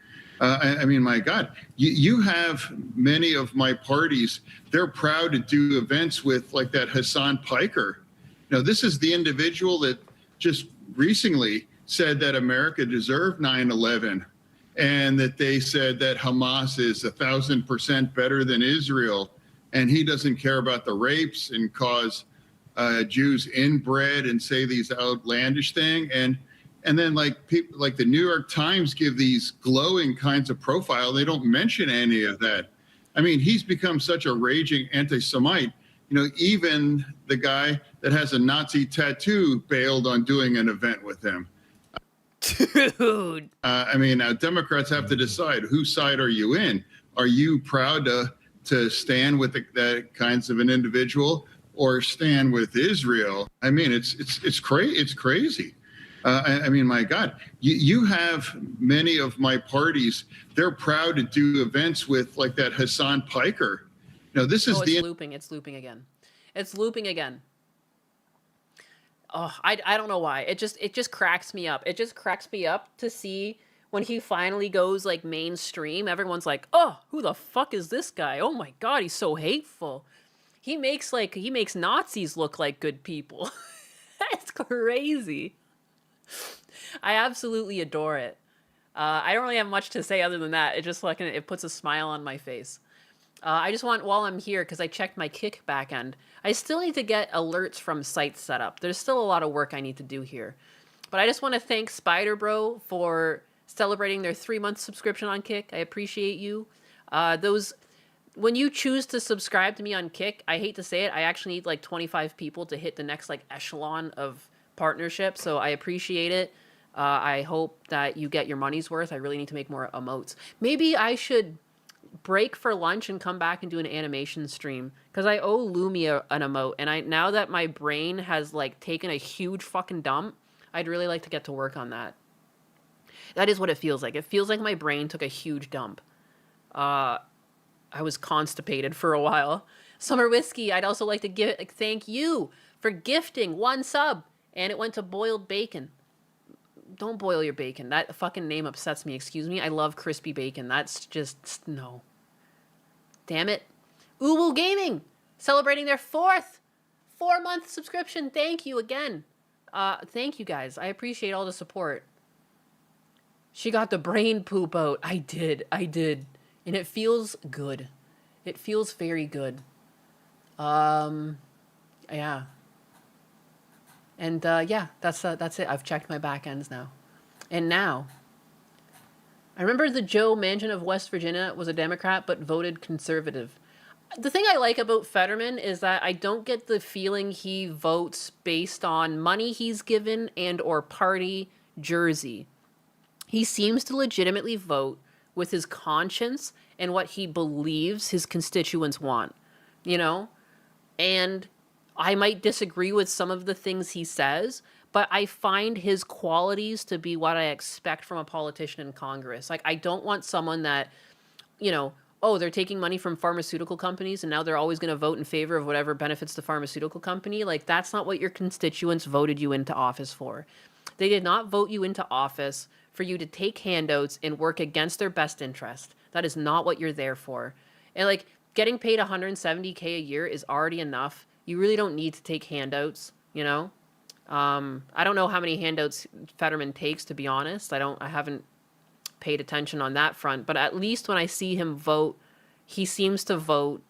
S11: I mean, my God, you have many of my parties. They're proud to do events with like that Hassan Piker. You know, this is the individual that just recently said that America deserved 9/11, and that they said that Hamas is 1,000% better than Israel, and he doesn't care about the rapes and cause Jews inbred and say these outlandish things. And then, like, people like the New York Times give these glowing kinds of profile. They don't mention any of that. I mean, he's become such a raging anti-Semite. You know, even the guy that has a Nazi tattoo bailed on doing an event with him.
S1: Dude.
S11: I mean, now Democrats have to decide, whose side are you in? Are you proud to stand with that kinds of an individual, or stand with Israel? I mean, it's crazy. I mean, my God, you have many of my parties. They're proud to do events with like that Hassan Piker. You know, this is
S1: looping. It's looping again. It's looping again. Oh, I don't know why. It just cracks me up. It just cracks me up to see when he finally goes like mainstream. Everyone's like, oh, who the fuck is this guy? Oh my God, he's so hateful. He makes Nazis look like good people. That's crazy. I absolutely adore it. I don't really have much to say other than that. It just like it puts a smile on my face. I just want, while I'm here, because I checked my Kick backend, I still need to get alerts from sites set up. There's still a lot of work I need to do here. But I just want to thank Spider Bro for celebrating their 3-month subscription on Kick. I appreciate you. When you choose to subscribe to me on Kick, I hate to say it, I actually need like 25 people to hit the next like echelon of partnership, so I appreciate it. I hope that you get your money's worth. I really need to make more emotes. Maybe I should break for lunch and come back and do an animation stream, because I owe Lumia an emote, and now that my brain has like taken a huge fucking dump, I'd really like to get to work on that. That is what it feels like. It feels like my brain took a huge dump. I was constipated for a while. Summer Whiskey, I'd also like to thank you for gifting 1 sub. And it went to boiled bacon. Don't boil your bacon. That fucking name upsets me. Excuse me. I love crispy bacon. That's just, no. Damn it. Uwu Gaming, celebrating their 4-month subscription. Thank you again. Thank you guys. I appreciate all the support. She got the brain poop out. I did. And it feels good. It feels very good. Yeah. And yeah, that's it. I've checked my back ends now. And now, I remember the Joe Manchin of West Virginia was a Democrat but voted conservative. The thing I like about Fetterman is that I don't get the feeling he votes based on money he's given and or party jersey. He seems to legitimately vote with his conscience and what he believes his constituents want, you know? And I might disagree with some of the things he says, but I find his qualities to be what I expect from a politician in Congress. Like, I don't want someone that, you know, oh, they're taking money from pharmaceutical companies and now they're always going to vote in favor of whatever benefits the pharmaceutical company. Like, that's not what your constituents voted you into office for. They did not vote you into office for you to take handouts and work against their best interest. That is not what you're there for. And like, getting paid 170K a year is already enough. You really don't need to take handouts, you know? I don't know how many handouts Fetterman takes, to be honest. I haven't paid attention on that front, but at least when I see him vote, he seems to vote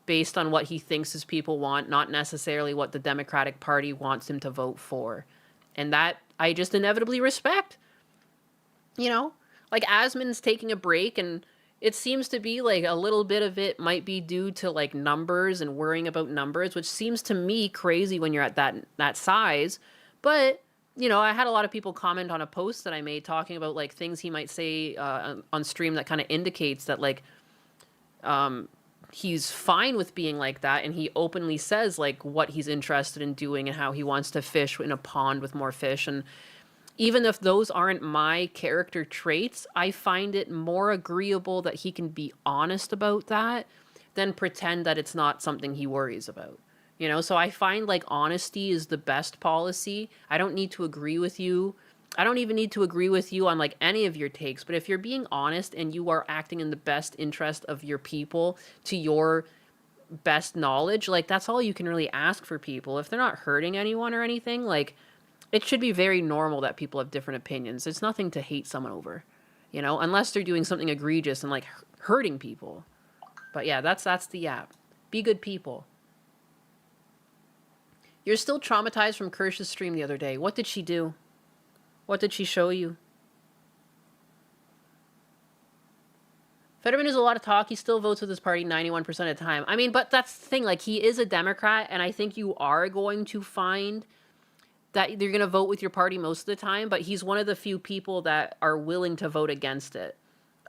S1: based on what he thinks his people want, not necessarily what the Democratic Party wants him to vote for. And that I just inevitably respect. You know? Like, Asmon's taking a break, and it seems to be like a little bit of it might be due to like numbers and worrying about numbers, which seems to me crazy when you're at that size. But, you know, I had a lot of people comment on a post that I made talking about like things he might say on stream that kind of indicates that like he's fine with being like that, and he openly says like what he's interested in doing and how he wants to fish in a pond with more fish. And even if those aren't my character traits, I find it more agreeable that he can be honest about that than pretend that it's not something he worries about. You know, so I find like honesty is the best policy. I don't need to agree with you. I don't even need to agree with you on like any of your takes, but if you're being honest and you are acting in the best interest of your people to your best knowledge, like that's all you can really ask for people. If they're not hurting anyone or anything, like it should be very normal that people have different opinions. It's nothing to hate someone over, you know, unless they're doing something egregious and like hurting people. But yeah, that's the app. Be good people. You're still traumatized from Kirsch's stream the other day. What did she do? What did she show you? Fetterman is a lot of talk. He still votes with his party 91% of the time. I mean, but that's the thing. Like, he is a Democrat, and I think you are going to find that you're going to vote with your party most of the time, but he's one of the few people that are willing to vote against it.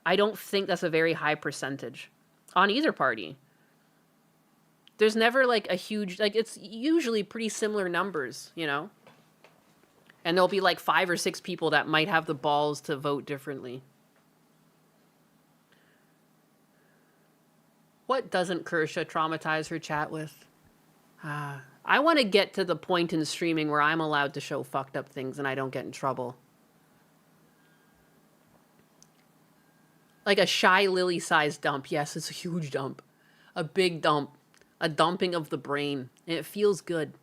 S1: I don't think that's a very high percentage on either party. There's never like a huge, like it's usually pretty similar numbers, you know? And there'll be like 5 or 6 people that might have the balls to vote differently. What doesn't Kersha traumatize her chat with? I want to get to the point in streaming where I'm allowed to show fucked up things and I don't get in trouble. Like a Shy Lily sized dump. Yes, it's a huge dump. A big dump. A dumping of the brain. And it feels good.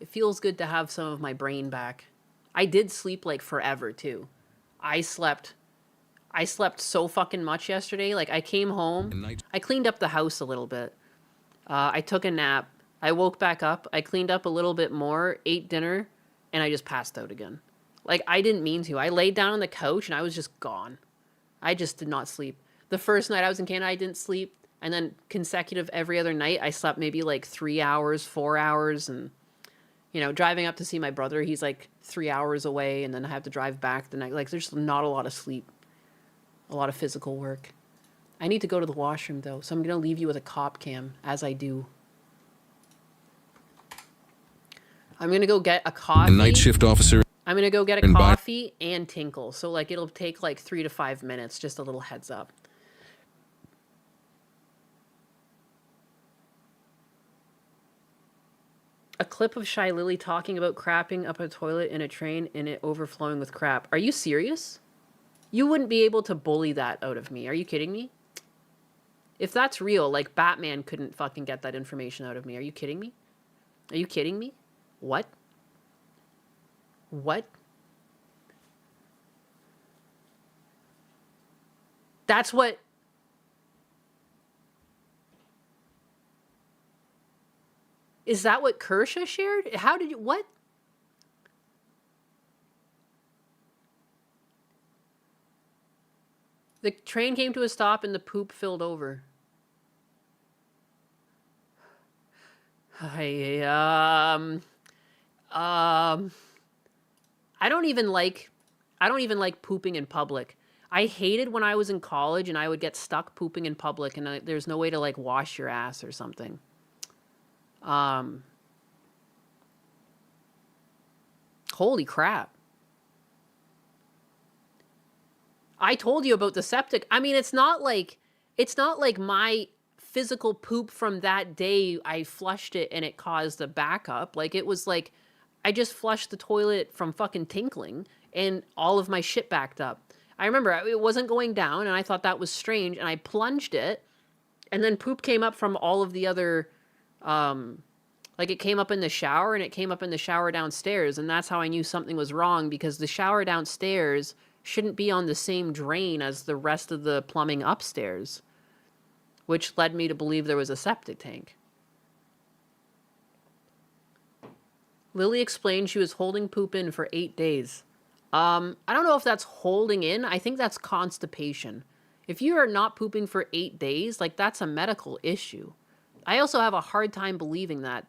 S1: It feels good to have some of my brain back. I did sleep like forever too. I slept so fucking much yesterday. Like I came home. I cleaned up the house a little bit. I took a nap. I woke back up, I cleaned up a little bit more, ate dinner, and I just passed out again. Like, I didn't mean to. I laid down on the couch, and I was just gone. I just did not sleep. The first night I was in Canada, I didn't sleep, and then consecutive every other night, I slept maybe like 3 hours, 4 hours, and, you know, driving up to see my brother, he's like 3 hours away, and then I have to drive back the night. Like, there's not a lot of sleep, a lot of physical work. I need to go to the washroom, though, so I'm going to leave you with a cop cam, as I do. I'm going to go get a coffee.
S14: A night shift officer.
S1: I'm going to go get a coffee and tinkle. So, like, it'll take, like, 3 to 5 minutes. Just a little heads up. A clip of Shy Lily talking about crapping up a toilet in a train and it overflowing with crap. Are you serious? You wouldn't be able to bully that out of me. Are you kidding me? If that's real, like, Batman couldn't fucking get that information out of me. Are you kidding me? Are you kidding me? What? What? That's what... Is that what Kersha shared? How did you... What? The train came to a stop and the poop filled over. I don't even like pooping in public. I hated when I was in college and I would get stuck pooping in public and there's no way to like wash your ass or something. Holy crap. I told you about the septic. I mean, it's not like my physical poop from that day, I flushed it and it caused a backup. Like, it was like, I just flushed the toilet from fucking tinkling and all of my shit backed up. I remember it wasn't going down and I thought that was strange and I plunged it And then poop came up from all of the other, like it came up in the shower and it came up in the shower downstairs. And that's how I knew something was wrong, because the shower downstairs shouldn't be on the same drain as the rest of the plumbing upstairs, which led me to believe there was a septic tank. Lily explained she was holding poop in for 8 days. I don't know if that's holding in. I think that's constipation. If you are not pooping for 8 days, like, that's a medical issue. I also have a hard time believing that.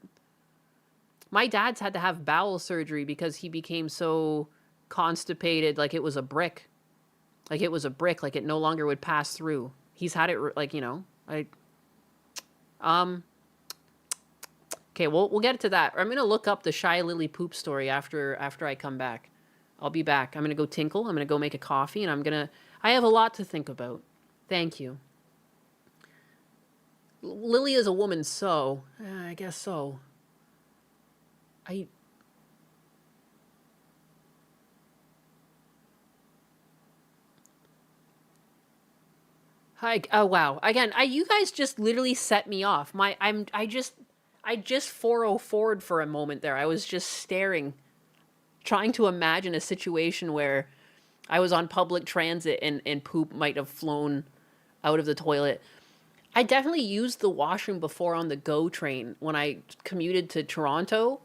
S1: My dad's had to have bowel surgery because he became so constipated, like it was a brick. Like it was a brick, like it no longer would pass through. He's had it, like, you know, okay, we'll get to that. I'm gonna look up the Shy Lily poop story after I come back. I'll be back. I'm gonna go tinkle. I'm gonna go make a coffee, and I have a lot to think about. Thank you. Lily is a woman, so I guess so. Hi. Oh wow. Again, you guys just literally set me off. I just 404'd for a moment there. I was just staring, trying to imagine a situation where I was on public transit and poop might have flown out of the toilet. I definitely used the washroom before on the GO train when I commuted to Toronto.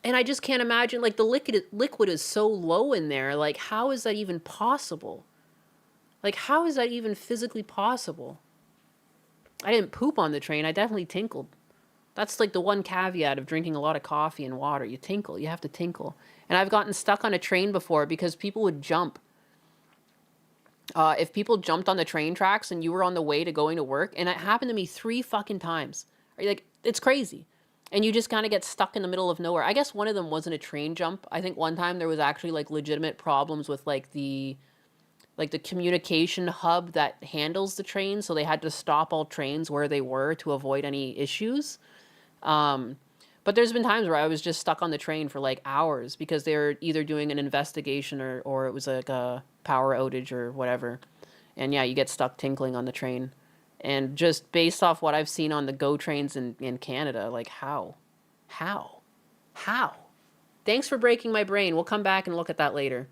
S1: And I just can't imagine, like, the liquid is so low in there. Like, how is that even possible? Like, how is that even physically possible? I didn't poop on the train. I definitely tinkled. That's like the one caveat of drinking a lot of coffee and water. You tinkle. You have to tinkle. And I've gotten stuck on a train before because people would jump. If people jumped on the train tracks and you were on the way to going to work, and it happened to me 3 fucking times. Like, it's crazy. And you just kind of get stuck in the middle of nowhere. I guess one of them wasn't a train jump. I think one time there was actually like legitimate problems with like the communication hub that handles the train. So they had to stop all trains where they were to avoid any issues. But there's been times where I was just stuck on the train for like hours because they were either doing an investigation or it was like a power outage or whatever. And yeah, you get stuck tinkling on the train. And just based off what I've seen on the GO trains in Canada, like how? Thanks for breaking my brain. We'll come back and look at that later.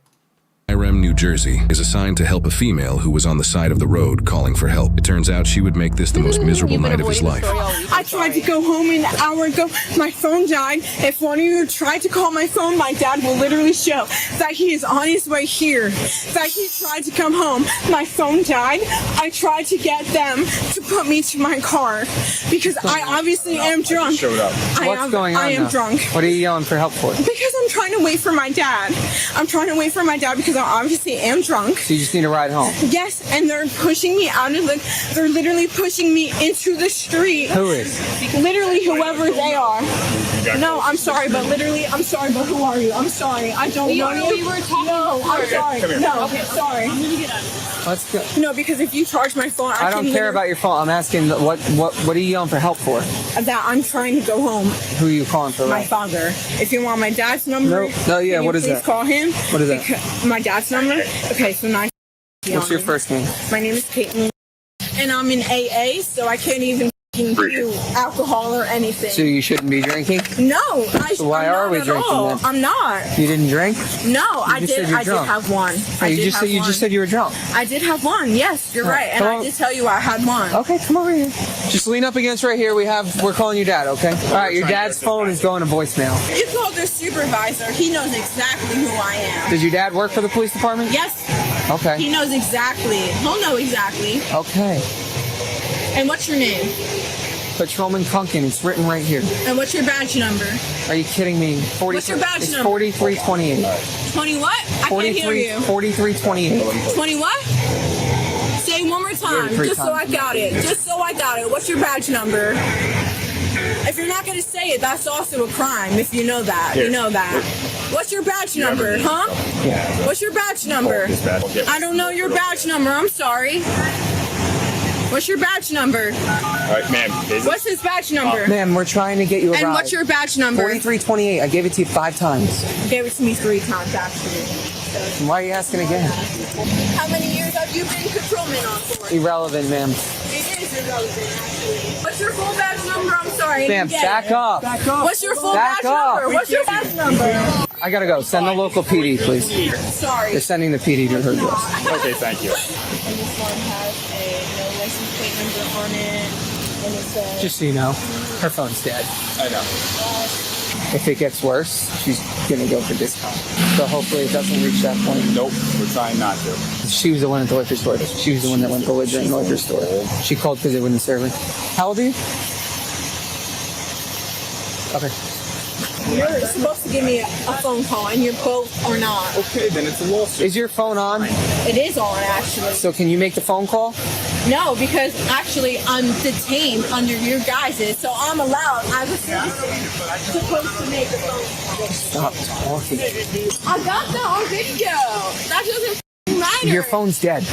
S14: Irem, New Jersey, is assigned to help a female who was on the side of the road calling for help. It turns out she would make this the most miserable night of his life.
S15: I tried to go home an hour ago. My phone died. If one of you tried to call my phone, my dad will literally show that he is on his way here. That he tried to come home. My phone died. I tried to get them to put me to my car because I obviously am drunk.
S16: What's going on?
S15: I am drunk.
S16: What are you yelling for help for?
S15: Because I'm trying to wait for my dad. I'm trying to wait for my dad because I obviously am drunk.
S16: So you just need a ride home?
S15: Yes, and they're pushing me out of they're literally pushing me into the street.
S16: Who is?
S15: Literally whoever they are. No, I'm sorry, but literally, I'm sorry, but who are you? I'm sorry. I don't know you.
S17: We were talking.
S15: No, I'm sorry. No, okay, sorry.
S16: Let's go.
S15: No, because if you charge my phone,
S16: I don't care about your phone. I'm asking what are you yelling for help for?
S15: That I'm trying to go home.
S16: Who are you calling for?
S15: My father. If you want my dad's number,
S16: no, yeah. What is that?
S15: Please call him.
S16: What is that?
S15: My dad's number. Okay, so 9.
S16: What's your first name?
S15: My name is Caitlin, and I'm in AA, so I can't even do alcohol or anything.
S16: So you shouldn't be drinking?
S15: No,
S16: so why are we drinking then?
S15: I'm not.
S16: You didn't drink?
S15: No, I did have one.
S16: You just said you were drunk.
S15: I did have one. Yes, you're right, and I did tell you I had one.
S16: Okay, come over here. Just lean up against right here. We're calling your dad. Okay. All right, your dad's phone is going to voicemail.
S15: You called the supervisor. He knows exactly who I am.
S16: Did your dad work for the police department?
S15: Yes.
S16: Okay.
S15: He knows exactly. He'll know exactly.
S16: Okay.
S15: And what's your name?
S16: Patrolman Kunkin. It's written right here.
S15: And what's your badge number?
S16: Are you kidding me?
S15: What's your badge number?
S16: 4328.
S15: 20 what? I can't hear you.
S16: 4328.
S15: 20 what? Say it one more time, just so I got it. Just so I got it. What's your badge number? If you're not going to say it, that's also a crime, if you know that. You know that. What's your badge number, huh?
S16: Yeah.
S15: What's your badge number? I don't know your badge number. I'm sorry. What's your badge number?
S18: All right, ma'am.
S15: What's his badge number?
S16: Ma'am, we're trying to get you a ride.
S15: And what's your badge number?
S16: 4328. I gave it to you 5 times.
S15: You gave it to me 3 times, actually.
S16: Why are you asking again?
S15: How many years have you been patrolman on for?
S16: Irrelevant, ma'am.
S15: It is irrelevant, actually. What's your full badge number? I'm sorry.
S16: Ma'am, back up.
S15: Back up. What's your full
S16: Back
S15: badge
S16: up.
S15: number? What's your badge number?
S16: I gotta go. Send the local PD, please.
S15: Sorry.
S16: They're sending the PD to her address.
S2: Okay, thank you.
S15: And this one has a no license plate number on it. And it says...
S16: Just so you know, her phone's dead.
S2: I know.
S16: If it gets worse, she's gonna go for discount. So hopefully it doesn't reach that point.
S2: Nope, we're trying not to.
S16: She was the one at the liquor store. She was the one that went belligerent in the liquor store. She called because they wouldn't serve her. How old are you? Okay.
S15: You're supposed to give me a phone call, and you both are not.
S2: Okay, then it's a lawsuit.
S16: Is your phone on?
S15: It is on, actually.
S16: So can you make the phone call?
S15: No, because actually I'm detained under your guises, so I'm allowed. I was supposed to make a phone call.
S16: Stop talking.
S15: I got that on video. That doesn't matter.
S16: Your phone's dead.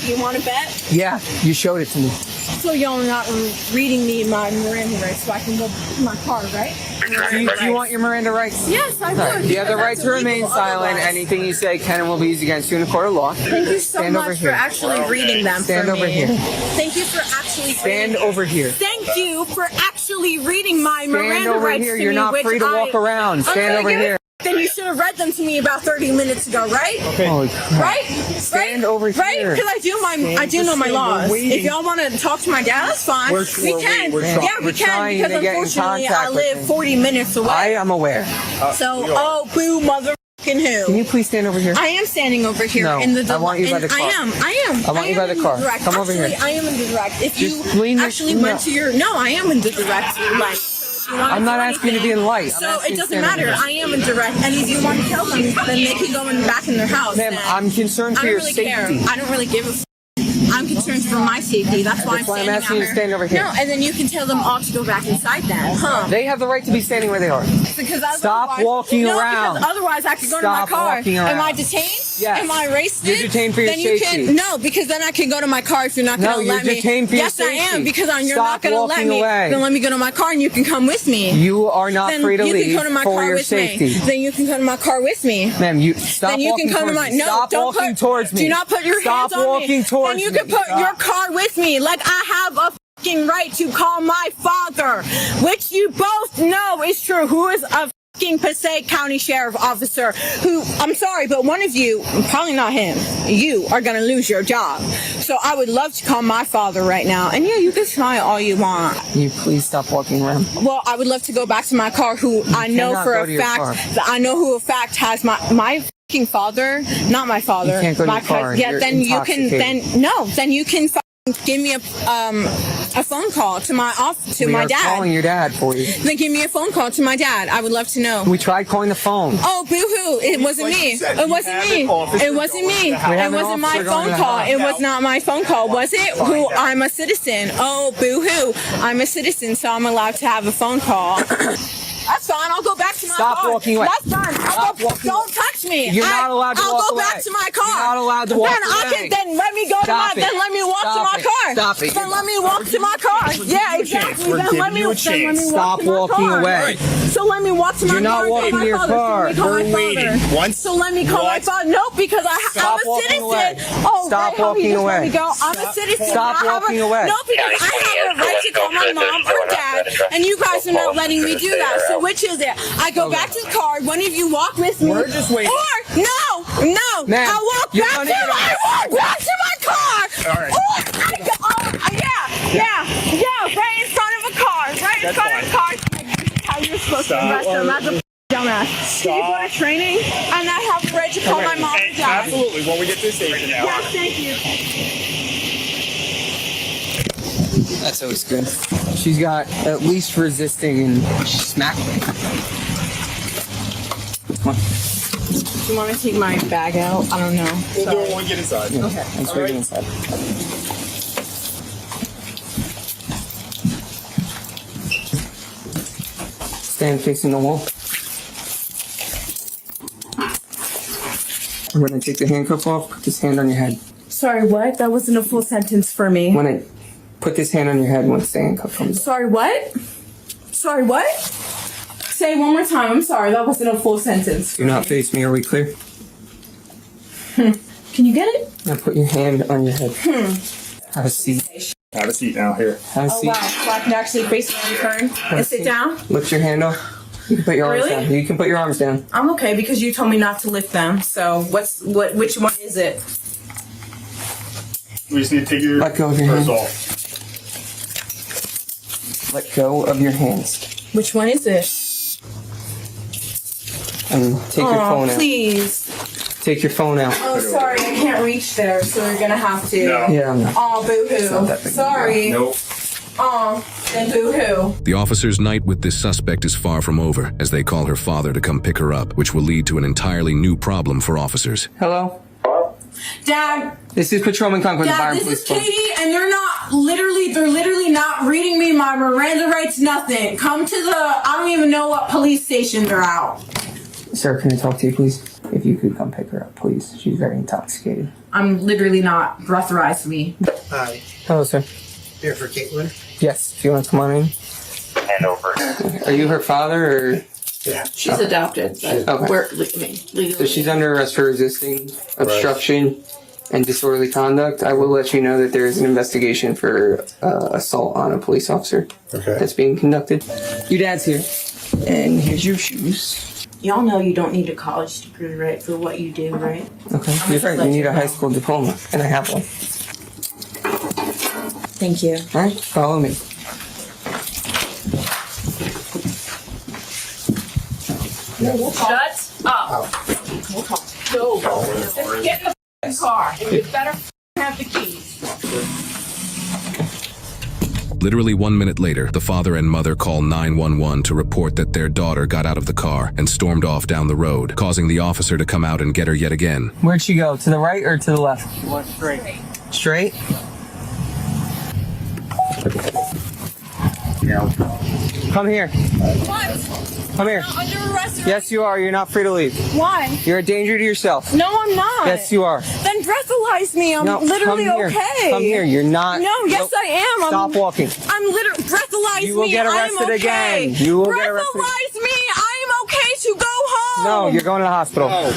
S15: You want to bet?
S16: Yeah, you showed it to me.
S15: So y'all not reading me my Miranda rights so I can go to my car, right?
S16: Do you want your Miranda rights?
S15: Yes, I would.
S16: You have the right to remain silent. Anything you say can and will be used against you in a court of law.
S15: Thank you so much for actually reading them
S16: Stand
S15: for
S16: over
S15: me.
S16: here.
S15: Thank you for actually
S16: Stand over here.
S15: Thank you for actually reading my
S16: Stand
S15: Miranda
S16: over
S15: rights
S16: here.
S15: to
S16: You're
S15: me,
S16: not
S15: which
S16: free to walk around. Stand over here.
S15: Then you should have read them to me about 30 minutes ago, right?
S16: Okay. Holy crap.
S15: Right?
S16: Stand over here.
S15: Right? Because I do know my laws. If y'all want to talk to my dad, that's fine. We can. Yeah, we can. Because unfortunately, I live 40 minutes away.
S16: I am aware.
S15: So, boo, motherfucking who?
S16: Can you please stand over here?
S15: I am standing over here
S16: No,
S15: in the.
S16: I want you by the car.
S15: I am.
S16: I want you by the car. Come over here.
S15: I am in the direct. If
S16: Just
S15: you
S16: lean
S15: actually went to your. No, I am in the direct. Like.
S16: I'm not asking you to be in light.
S15: So it doesn't matter. I am in direct. And if you want to tell them, then they can go back in their house.
S16: Ma'am, I'm concerned for your safety.
S15: I don't really give a f. I'm concerned for my safety. That's why
S16: I'm asking you to stand over here.
S15: No, and then you can tell them all to go back inside then, huh?
S16: They have the right to be standing where they are.
S15: Because
S16: Stop walking around.
S15: Because otherwise I could go to my
S16: Stop
S15: car.
S16: walking around.
S15: Am I detained?
S16: Yes.
S15: Am I racist?
S16: You're detained for your
S15: then
S16: safety.
S15: You can, no, because then I can go to my car if you're not going to let me.
S16: No, you're detained for your
S15: yes,
S16: safety.
S15: I am, because you're
S16: Stop
S15: not going to let
S16: walking
S15: me.
S16: away.
S15: Then let me go to my car and you can come with me.
S16: You are not
S15: then
S16: free to
S15: you
S16: leave
S15: can go to my
S16: for
S15: car
S16: your
S15: with
S16: safety.
S15: Me. Then you can come to my car with me.
S16: Ma'am, you stop
S15: then you
S16: walking
S15: can come to
S16: towards
S15: my
S16: me.
S15: no.
S16: Stop
S15: Don't
S16: walking
S15: put,
S16: towards me.
S15: Do not put your
S16: Stop
S15: hands on me.
S16: walking towards
S15: Then you
S16: me.
S15: can put your car with me. Like I have a fucking right to call my father, which you both know is true. Who is a fucking Passaic County Sheriff Officer? Who, I'm sorry, but one of you, probably not him, you are gonna lose your job. So I would love to call my father right now. And yeah, you can smile all you want.
S16: Can you please stop walking around?
S15: Well, I would love to go back to my car, who I know for a fact that I know who a fact has my fucking father, not my father.
S16: You can't go to your car.
S15: Yeah, then you can. Then you can give me a phone call to my my dad.
S16: We're calling your dad for you.
S15: Then give me a phone call to my dad. I would love to know.
S16: We tried calling the phone.
S15: Oh, boo-hoo. It wasn't me. It wasn't me. It wasn't me. It wasn't my phone call. It was not my phone call, was it? Who? I'm a citizen. Oh, boo-hoo. I'm a citizen, so I'm allowed to have a phone call. That's fine. I'll go back to my car.
S16: Stop walking away.
S15: That's fine. Don't touch me.
S16: You're not allowed to walk away.
S15: I'll go back to my car.
S16: You're not allowed to walk away.
S15: Then let me go to my. Then let me walk to my car.
S16: Stop it.
S15: Then let me walk to my car. Yeah, exactly. Then let me walk to my car.
S16: Stop walking away.
S15: So let me walk to my car.
S16: You're not walking to your car.
S15: We're waiting. So let me call my father. No, because I'm a citizen. Oh,
S16: stop walking away.
S15: I'm a citizen.
S16: Stop walking away.
S15: No, because I have a right to call my mom or dad, and you guys are not letting me do that. So which is it? I go back to the car. One of you walk with me.
S16: We're just waiting.
S15: Or no.
S16: Ma'am,
S15: I walk back to my car.
S2: All right.
S15: Yeah, right in front of a car. Right in front of a car. How you're supposed to arrest them? That's a dumbass. Can you go to training? And I have a right to call my mom and dad.
S2: Absolutely. When we get to the station now.
S15: Yes, thank you.
S16: That's always good. She's got at least resisting and smack me. Come on.
S15: Do you want to take my bag out? I don't know.
S2: We'll do it when we get inside.
S16: Yeah. Okay. Let's get inside. Stand facing the wall. I'm going to take the handcuff off, put this hand on your head.
S15: Sorry, what? That wasn't a full sentence for me.
S16: When I put this hand on your head once the handcuff comes off.
S15: Sorry, what? Sorry, what? Say it one more time. I'm sorry, that wasn't a full sentence.
S16: Do not face me. Are we clear?
S15: Can you get it?
S16: Now put your hand on your head. Have a seat.
S17: Have a seat now. Here.
S16: Have a
S15: Oh
S16: seat.
S15: wow, so I can actually face my turn and sit down?
S16: Lift your hand up. You can put your arms
S15: Really?
S16: down. You can put your arms down.
S15: I'm okay because you told me not to lift them. So which one is it?
S17: We just need to take your
S16: Let go of your
S17: purse
S16: hand.
S17: off.
S16: Let go of your hands.
S15: Which one is it?
S16: And take your phone out.
S15: Please.
S16: Take your phone out.
S15: Oh, sorry, I can't reach there, so you're gonna have to.
S16: No. Yeah, I'm not.
S15: Oh, boo-hoo. Sorry.
S17: Nope.
S15: Oh, then boo-hoo.
S14: The officer's night with this suspect is far from over, as they call her father to come pick her up, which will lead to an entirely new problem for officers.
S16: Hello?
S15: Dad,
S16: This is Patrolman Concord, the
S15: Dad,
S16: Byron
S15: this
S16: Police
S15: is
S16: Department.
S15: Katie, and they're literally not reading me my Miranda rights, nothing. Come to I don't even know what police station they're out.
S16: Sir, can I talk to you, please? If you could come pick her up, please. She's very intoxicated.
S15: I'm literally not. Breathalyze me.
S18: Hi.
S16: Hello, sir.
S18: Here for Caitlin.
S16: Yes, if you want to come on in.
S18: Hand over.
S16: Are you her father, or...?
S18: Yeah.
S15: She's adopted, but
S16: Okay.
S15: we're legally.
S16: So she's under arrest for resisting, obstruction, and disorderly conduct. I will let you know that there is an investigation for assault on a police officer that's being conducted. Your dad's here. And here's your shoes.
S15: Y'all know you don't need a college degree, right, for what you do, right?
S16: Okay, you're right. You need a high school diploma, and I have one.
S15: Thank you.
S16: All right, follow me.
S15: Shut up. We'll talk. Go. Just get in the car. And you better have the keys.
S14: Literally 1 minute later, the father and mother call 911 to report that their daughter got out of the car and stormed off down the road, causing the officer to come out and get her yet again.
S16: Where'd she go? To the right or to the left?
S18: She went straight.
S16: Straight?
S18: Yeah.
S16: Come here.
S15: What?
S16: Come here.
S15: I'm under arrest.
S16: Yes, you are. You're not free to leave.
S15: Why?
S16: You're a danger to yourself.
S15: No, I'm not.
S16: Yes, you are.
S15: Then breathalyze me. I'm
S16: No,
S15: literally
S16: come here.
S15: okay.
S16: Come here. You're not.
S15: No, yes,
S16: Nope.
S15: I am.
S16: Stop walking.
S15: I'm literally breathalyze me.
S16: You will get arrested
S15: I'm okay.
S16: again. You will get arrested.
S15: Breathalyze me. I'm okay to go home.
S16: No, you're going to the hospital.
S18: No.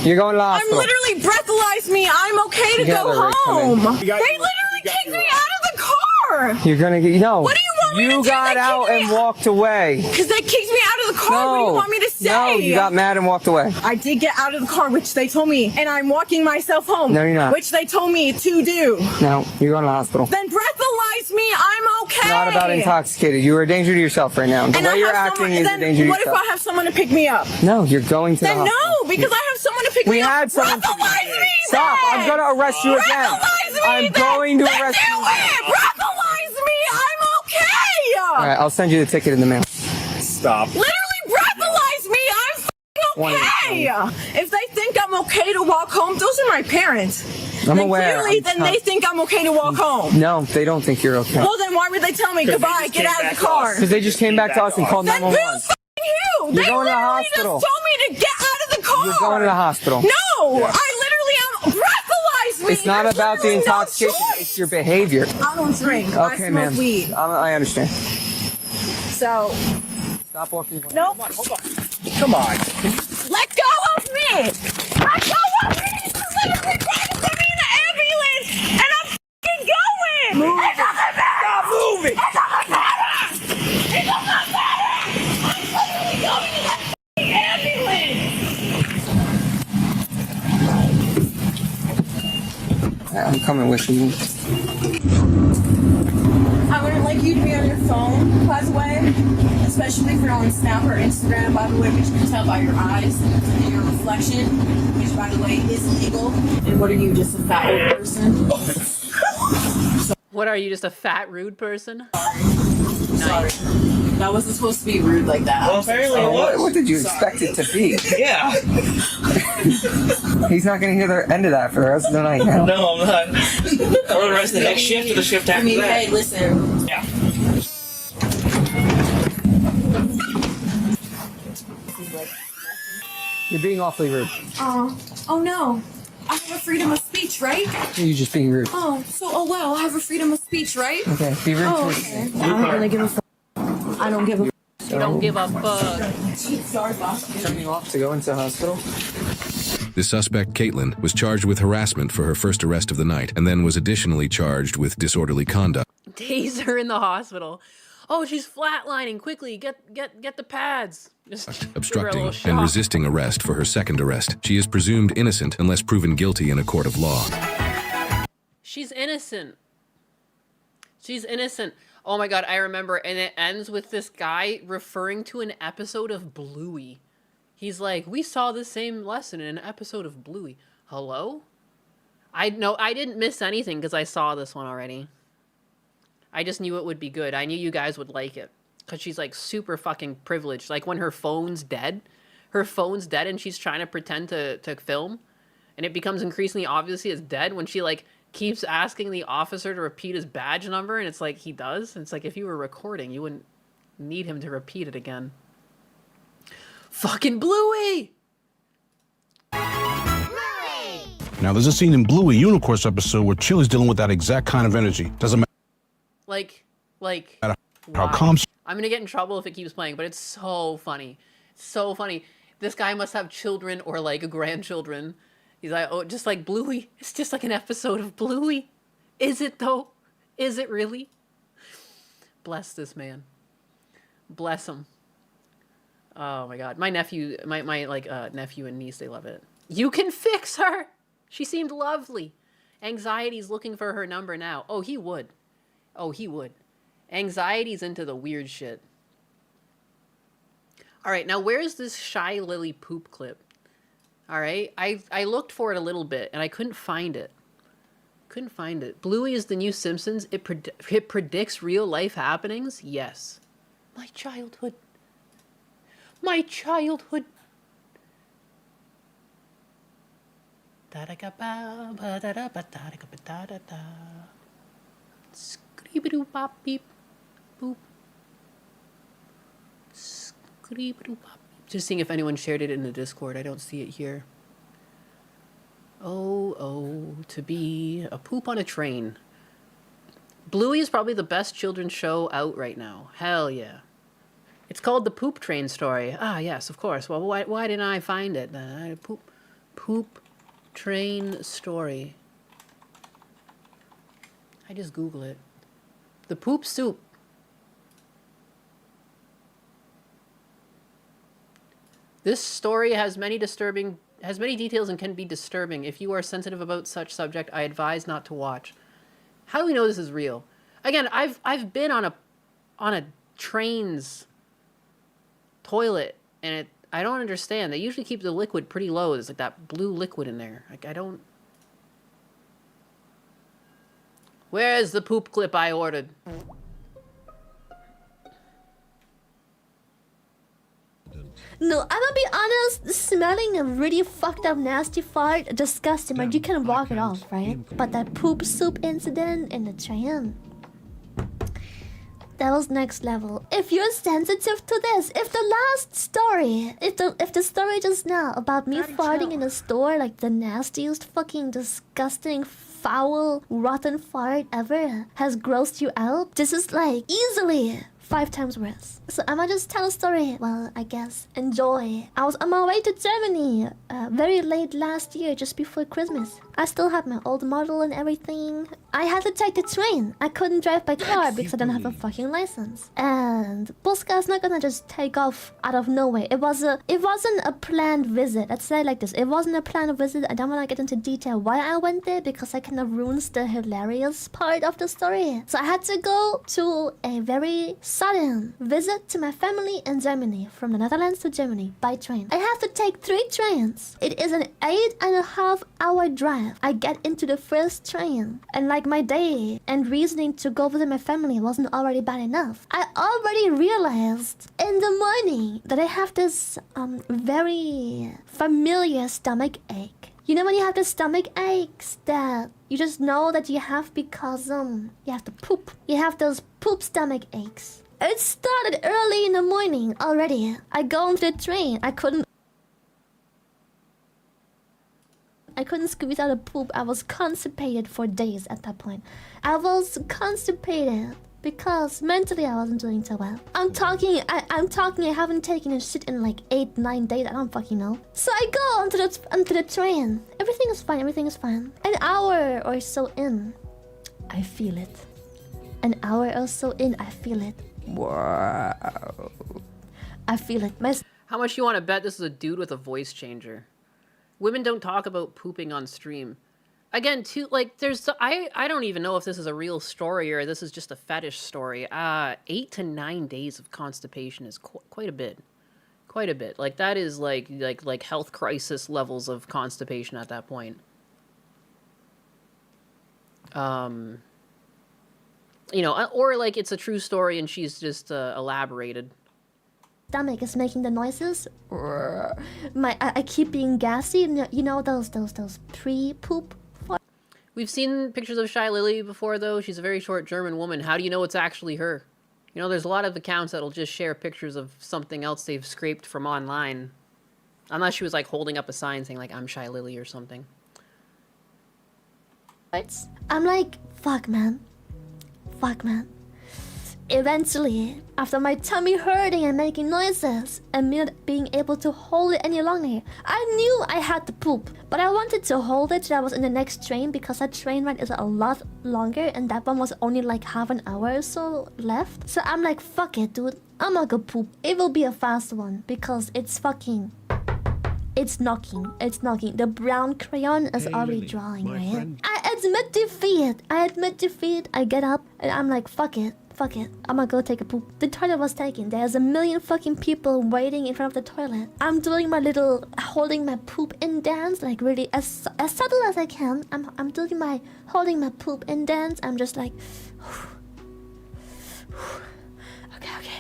S16: You're going to the
S15: I'm
S16: hospital.
S15: literally breathalyze me. I'm okay to
S16: Yeah,
S15: go
S16: they're right. Come in.
S15: home. They
S18: got you.
S15: literally kicked me out of the car.
S16: You're gonna get no.
S15: What do you want me to do?
S16: You got
S15: They
S16: out
S15: kicked me
S16: and walked away.
S15: Because they kicked me out of the car. What do you want me to say?
S16: No, you got mad and walked away.
S15: I did get out of the car, which they told me, and I'm walking myself home.
S16: No, you're not.
S15: Which they told me to do.
S16: No, you're going to the hospital.
S15: Then breathalyze me. I'm okay.
S16: Not about intoxicated. You are a danger to yourself right now. The
S15: And
S16: way
S15: I
S16: you're
S15: have
S16: acting
S15: someone,
S16: is a
S15: then
S16: danger to
S15: what
S16: yourself.
S15: if I have someone to pick me up?
S16: No, you're going to
S15: Then
S16: the hospital.
S15: no, because I have someone to pick me
S16: We
S15: up.
S16: had someone.
S15: Breathalyze me.
S16: Stop! I'm going to arrest you again.
S15: Breathalyze me.
S16: I'm going to arrest you.
S15: Do it. Breathalyze me. I'm okay.
S16: All right, I'll send you the ticket in the mail.
S17: Stop.
S15: Literally breathalyze me. I'm okay. If they think I'm okay to walk home, those are my parents.
S16: I'm
S15: then
S16: aware.
S15: Clearly, then they think I'm okay to walk home.
S16: No, they don't think you're okay.
S15: Well, then why would they tell me goodbye? Get out of the car.
S16: Because they just came back to us and called
S15: Then
S16: 911.
S15: you.
S16: You're
S15: They
S16: going to the
S15: literally
S16: hospital.
S15: just told me to get out of the car.
S16: You're going to the hospital.
S15: No,
S16: Yeah.
S15: I literally am. Breathalyze me.
S16: It's not
S15: There's
S16: about the
S15: literally no
S16: intoxication.
S15: choice.
S16: It's your behavior.
S15: I don't drink. I
S16: Okay,
S15: smoke
S16: ma'am.
S15: weed.
S16: I understand.
S15: So.
S16: Stop walking.
S15: Nope.
S17: Hold on. Come on.
S15: Let go of me. Let go of me. You're literally trying to put me in an ambulance, and I'm fucking going.
S17: Move
S15: It doesn't matter.
S17: Stop moving.
S15: It doesn't matter. It doesn't matter. I'm literally going in that fucking ambulance.
S16: I'm coming with you.
S15: I wouldn't like you to be on your phone, by the way, especially if you're on Snap or Instagram, by the way, which you can tell by your eyes and your reflection, which, by the way, is legal. And what are you, just a fat old person?
S1: What are you, just a fat, rude person?
S15: Sorry. That wasn't supposed to be rude like that.
S18: Well, apparently it was.
S16: What did you expect it to be?
S18: Yeah.
S16: He's not going to hear the end of that for the rest of the night now.
S18: No, I'm not. Or the rest of the next shift or the shift after
S15: I mean,
S18: that.
S15: hey, listen.
S18: Yeah.
S16: You're being awfully rude.
S15: Oh no. I have a freedom of speech, right?
S16: You're just being rude.
S15: Oh well, I have a freedom of speech, right?
S16: Okay, be rude
S15: Oh,
S16: towards
S15: okay.
S16: me.
S15: I don't really give a fuck. I don't give a fuck.
S1: You don't give a fuck.
S15: Sorry, boss.
S16: Turn you off to go into the hospital.
S14: The suspect, Caitlin, was charged with harassment for her first arrest of the night and then was additionally charged with disorderly conduct.
S1: Taser in the hospital. Oh, she's flatlining. Quickly, get the pads. Just give her a
S14: Obstructing
S1: little
S14: and
S1: shock.
S14: resisting arrest for her second arrest. She is presumed innocent unless proven guilty in a court of law.
S1: She's innocent. She's innocent. Oh my god, I remember. And it ends with this guy referring to an episode of Bluey. He's like, we saw the same lesson in an episode of Bluey. Hello? I didn't miss anything because I saw this one already. I just knew it would be good. I knew you guys would like it. Because she's like super fucking privileged. Like when her phone's dead. Her phone's dead and she's trying to pretend to film. And it becomes increasingly obvious it's dead when she like keeps asking the officer to repeat his badge number. And it's like, he does. And it's like, if you were recording, you wouldn't need him to repeat it again. Fucking Bluey!
S19: Now, there's a scene in Bluey Unicorns episode where Chili's dealing with that exact kind of energy. Doesn't
S1: Like,
S19: matter how
S1: why?
S19: calm.
S1: I'm gonna get in trouble if it keeps playing, but it's so funny. It's so funny. This guy must have children or like grandchildren. He's like, oh, just like Bluey. It's just like an episode of Bluey. Is it though? Is it really? Bless this man. Bless him. Oh my god. My nephew, my nephew and niece, they love it. You can fix her. She seemed lovely. Anxiety's looking for her number now. Oh, he would. Oh, he would. Anxiety's into the weird shit. All right, now where's this Shy Lily poop clip? All right, I looked for it a little bit and I couldn't find it. Couldn't find it. Bluey is the new Simpsons. It predicts real life happenings. Yes. My childhood. My childhood. Skribidoo-bop beep boop. Skribidoo-bop. Just seeing if anyone shared it in the Discord. I don't see it here. Oh, to be a poop on a train. Bluey is probably the best children's show out right now. Hell yeah. It's called The Poop Train Story. Ah, yes, of course. Well, why didn't I find it? Poop Train Story. I just Google it. The Poop Soup. This story has many details and can be disturbing. If you are sensitive about such subject, I advise not to watch. How do we know this is real? Again, I've been on a train's toilet and I don't understand. They usually keep the liquid pretty low. There's like that blue liquid in there. Like I don't. Where's the poop clip I ordered?
S20: No, I'm gonna be honest, smelling a really fucked up nasty fart, disgusting, but you can walk it off, right? But that poop soup incident in the train, that was next level. If you're sensitive to this, if the last story, if the story just now about me farting in a store, like the nastiest fucking disgusting foul rotten fart ever has grossed you out, this is like easily 5 times worse. So I'ma just tell a story. Well, I guess enjoy. I was on my way to Germany very late last year, just before Christmas. I still have my old model and everything. I had to take the train. I couldn't drive by car because I don't have a fucking license. And Polska's not gonna just take off out of nowhere. It wasn't a planned visit. Let's say it like this. It wasn't a planned visit. I don't want to get into detail why I went there because that kind of ruins the hilarious part of the story. So I had to go to a very sudden visit to my family in Germany, from the Netherlands to Germany by train. I have to take 3 trains. It is an 8.5-hour drive. I get into the first train, and like my day and reasoning to go visit my family wasn't already bad enough, I already realized in the morning that I have this very familiar stomach ache. You know when you have the stomach aches that you just know that you have because you have to poop. You have those poop stomach aches. It started early in the morning already. I go into the train. I couldn't squeeze out a poop. I was constipated for days at that point. I was constipated because mentally I wasn't doing so well. I'm talking, I haven't taken a shit in like 8-9 days, I don't fucking know. So I go onto the train. Everything is fine, everything is fine. An hour or so in, I feel it. An hour or so in, I feel it. Wow. I feel it.
S1: How much you want to bet this is a dude with a voice changer? Women don't talk about pooping on stream. Again, too, like, I don't even know if this is a real story or this is just a fetish story. 8 to 9 days of constipation is quite a bit. Quite a bit. Like, that is like health crisis levels of constipation at that point. You know, or like it's a true story and she's just elaborated.
S20: Stomach is making the noises. I keep being gassy. You know those pre-poop.
S1: We've seen pictures of Shy Lily before, though. She's a very short German woman. How do you know it's actually her? You know, there's a lot of accounts that'll just share pictures of something else they've scraped from online. Unless she was like holding up a sign saying like, I'm Shy Lily or something.
S20: I'm like, fuck man. Fuck man. Eventually, after my tummy hurting and making noises, and me not being able to hold it any longer, I knew I had to poop. But I wanted to hold it till I was in the next train because that train ride is a lot longer and that one was only like half an hour or so left. So I'm like, fuck it, dude. I'm gonna go poop. It will be a fast one because it's fucking... It's knocking. It's knocking. The brown crayon is already drawing, right? I admit defeat. I get up and I'm like, fuck it. Fuck it. I'm gonna go take a poop. The toilet was taken. There's a million fucking people waiting in front of the toilet. I'm doing my little holding my poop in dance, like really as subtle as I can. I'm doing my holding my poop in dance. I'm just like, okay.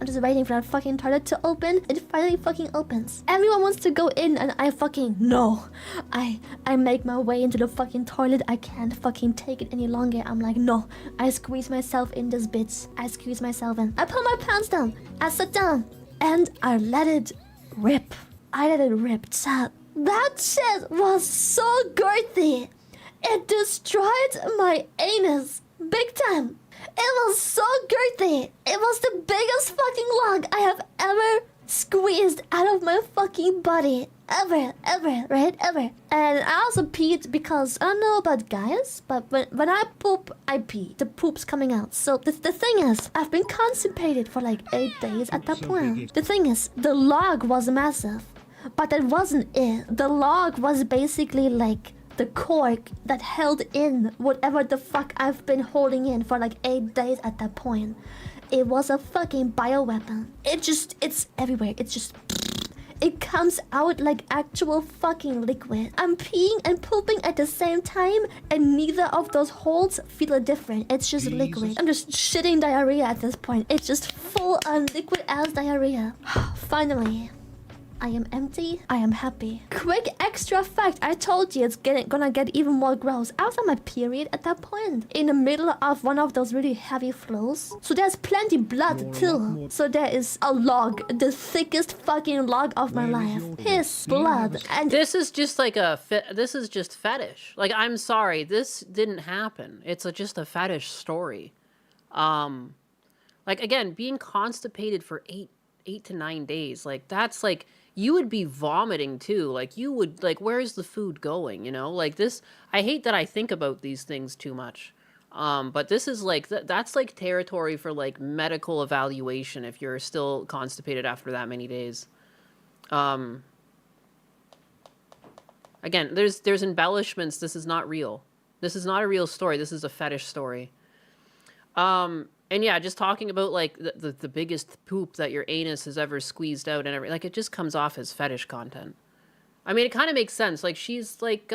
S20: I'm just waiting for that fucking toilet to open. It finally fucking opens. Everyone wants to go in and I fucking no. I make my way into the fucking toilet. I can't fucking take it any longer. I'm like, no. I squeeze myself in this bitch. I squeeze myself in. I pull my pants down. I sit down. And I let it rip. Chat. That shit was so girthy. It destroyed my anus. Big time. It was so girthy. It was the biggest fucking log I have ever squeezed out of my fucking body. Ever, right? Ever. And I also peed because I don't know about guys, but when I poop, I pee. The poop's coming out. So the thing is, I've been constipated for like 8 days at that point. The thing is, the log was massive, but that wasn't it. The log was basically like the cork that held in whatever the fuck I've been holding in for like 8 days at that point. It was a fucking bioweapon. It's everywhere. It comes out like actual fucking liquid. I'm peeing and pooping at the same time, and neither of those holes feel different. It's just liquid. I'm just shitting diarrhea at this point. It's just full on liquid ass diarrhea. Finally. I am empty. I am happy. Quick extra fact. I told you it's gonna get even more gross. I was on my period at that point. In the middle of one of those really heavy flows. So there's plenty blood too. So there is a log. The thickest fucking log of my life. Piss, blood. And
S1: this is just like this is just fetish. Like, I'm sorry. This didn't happen. It's just a fetish story. Like, again, being constipated for 8 to 9 days. Like, that's like... You would be vomiting too. Like, you would, like, where's the food going, you know? Like, this, I hate that I think about these things too much. But this is like, that's like territory for like medical evaluation if you're still constipated after that many days. Again, there's embellishments. This is not real. This is not a real story. This is a fetish story. And yeah, just talking about like the biggest poop that your anus has ever squeezed out and everything, like, it just comes off as fetish content. I mean, it kind of makes sense. Like, she's like,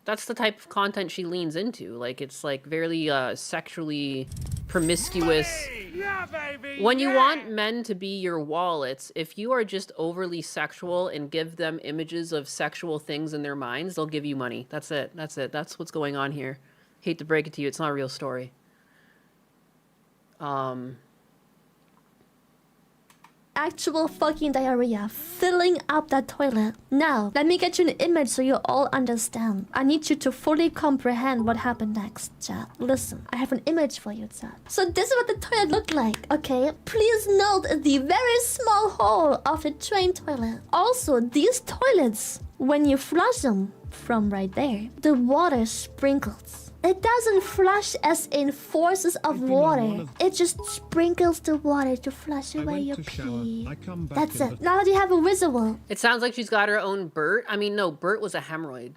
S1: that's the type of content she leans into. Like, it's like very sexually promiscuous.
S21: Yeah, baby.
S1: When you want men to be your wallets, if you are just overly sexual and give them images of sexual things in their minds, they'll give you money. That's it. That's what's going on here. Hate to break it to you, it's not a real story.
S20: actual fucking diarrhea filling up that toilet. Now, let me get you an image so you all understand. I need you to fully comprehend what happened next, chat. Listen, I have an image for you, chat. So this is what the toilet looked like, okay? Please note the very small hole of the train toilet. Also, these toilets, when you flush them from right there, the water sprinkles. It doesn't flush as in forces of water. It just sprinkles the water to flush away your pee. That's it. Now that you have a visual.
S1: It sounds like she's got her own Bert. I mean, no, Bert was a hemorrhoid.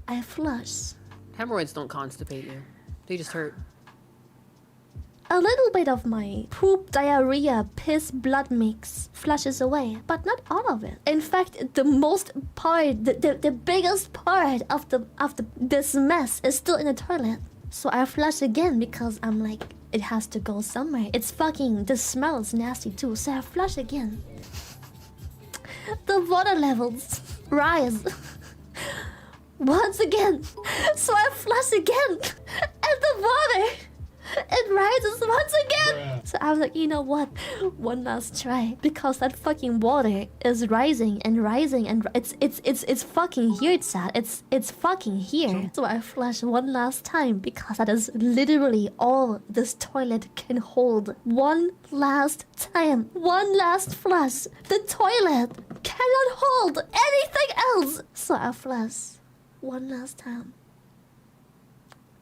S20: I flush.
S1: Hemorrhoids don't constipate you. They just hurt.
S20: A little bit of my poop, diarrhea, piss, blood mix flushes away, but not all of it. In fact, the most part, the biggest part of this mess is still in the toilet. So I flush again because I'm like, it has to go somewhere. It's fucking, the smell is nasty too, so I flush again. The water levels rise. Once again. So I flush again. And the water, it rises once again. So I was like, you know what? One last try. Because that fucking water is rising and rising and it's fucking here, chat. It's fucking here. So I flush one last time because that is literally all this toilet can hold. One last time. One last flush. The toilet cannot hold anything else. So I flush one last time.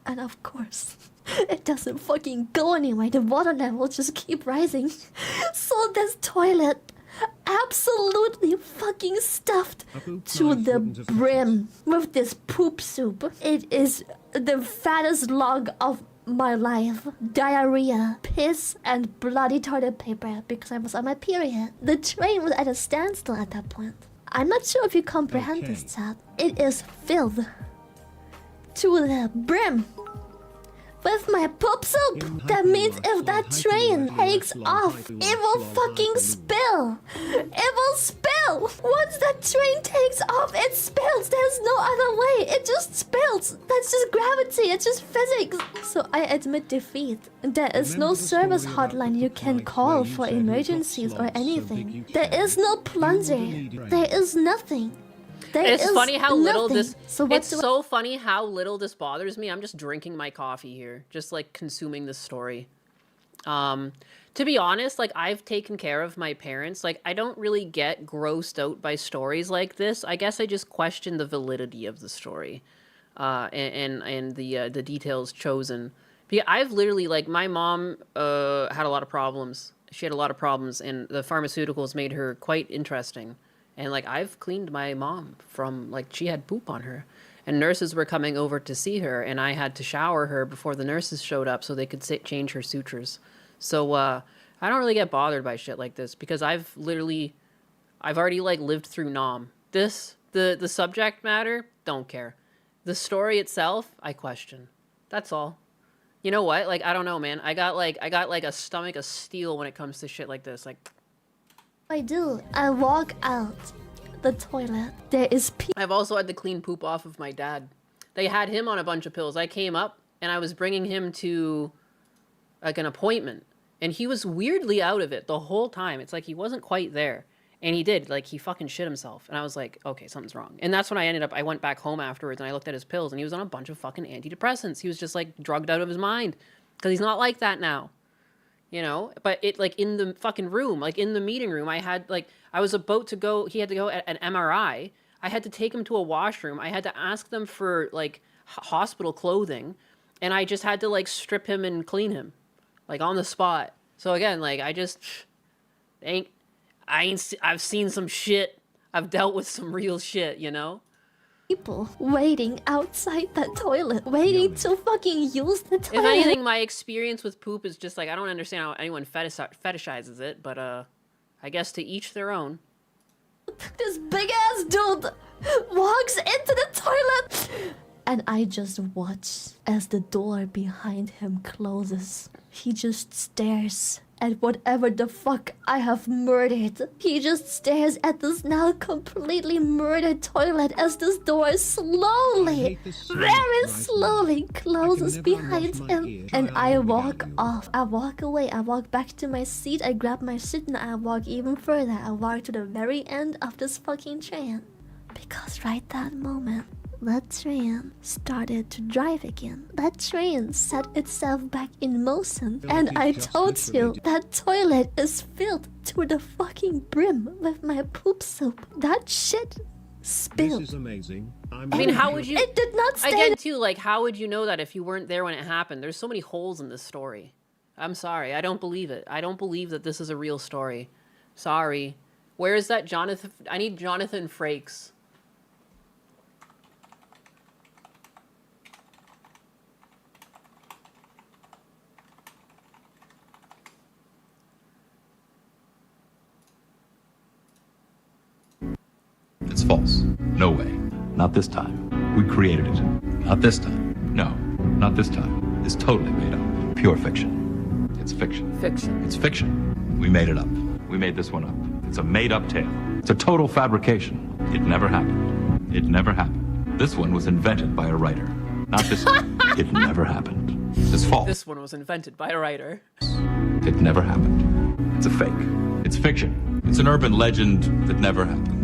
S20: And of course, it doesn't fucking go anywhere. The water levels just keep rising. So this toilet absolutely fucking stuffed to the brim with this poop soup. It is the fattest log of my life. Diarrhea, piss, and bloody toilet paper because I was on my period. The train was at a standstill at that point. I'm not sure if you comprehend this, chat. It is filled to the brim with my poop soup. That means if that train takes off, it will fucking spill. It will spill. Once that train takes off, it spills. There's no other way. It just spills. That's just gravity. It's just physics. So I admit defeat. There is no service hotline you can call for emergencies or anything. There is no plunger. There is nothing.
S1: It's funny how little this. It's so funny how little this bothers me. I'm just drinking my coffee here, just like consuming this story. To be honest, like I've taken care of my parents. Like I don't really get grossed out by stories like this. I guess I just question the validity of the story, and the details chosen. Because I've literally like my mom had a lot of problems. She had a lot of problems, and the pharmaceuticals made her quite interesting. And, like, I've cleaned my mom from, like, she had poop on her. And nurses were coming over to see her, and I had to shower her before the nurses showed up so they could change her sutures. So, I don't really get bothered by shit like this because I've already, like, lived through Nom. The subject matter, don't care. The story itself, I question. That's all. You know what? Like, I don't know, man. I got a stomach of steel when it comes to shit like this. Like...
S20: I do. I walk out the toilet. There is pee.
S1: I've also had to clean poop off of my dad. They had him on a bunch of pills. I came up and I was bringing him to like an appointment and he was weirdly out of it the whole time. It's like he wasn't quite there. And he did, like he fucking shit himself. And I was like, okay, something's wrong. And that's when I went back home afterwards and I looked at his pills and he was on a bunch of fucking antidepressants. He was just like drugged out of his mind because he's not like that now. You know, but it like in the fucking room, like in the meeting room, I had like, I was about to go, he had to go at an MRI. I had to take him to a washroom. I had to ask them for like hospital clothing and I just had to like strip him and clean him like on the spot. So again, like I've seen some shit. I've dealt with some real shit, you know?
S20: People waiting outside that toilet, waiting to fucking use the toilet.
S1: If anything, my experience with poop is just like, I don't understand how anyone fetishizes it, but I guess to each their own.
S20: This big ass dude walks into the toilet And I just watch as the door behind him closes. He just stares at whatever the fuck I have murdered. He just stares at this now completely murdered toilet as this door slowly, very slowly closes behind him. And I walk off. I walk away. I walk back to my seat. I grab my shit and I walk even further. I walk to the very end of this fucking train. Because right that moment, that train started to drive again. That train set itself back in motion. And I told you, that toilet is filled to the fucking brim with my poop soup. That shit spilled.
S21: This is amazing.
S1: I mean, how would you...
S20: It did not stay...
S1: Again, too, like, how would you know that if you weren't there when it happened? There's so many holes in this story. I'm sorry. I don't believe it. I don't believe that this is a real story. Sorry. Where is that Jonathan? I need Jonathan Frakes.
S22: It's false. No way. Not this time. We created it. Not this time. No, not this time. It's totally made up. Pure fiction. It's fiction.
S1: Fiction.
S22: It's fiction. We made it up. We made this one up. It's a made-up tale. It's a total fabrication. It never happened. It never happened. This one was invented by a writer. Not this one. It never happened. It's false.
S1: This one was invented by a writer.
S22: It never happened. It's a fake. It's fiction. It's an urban legend that never happened.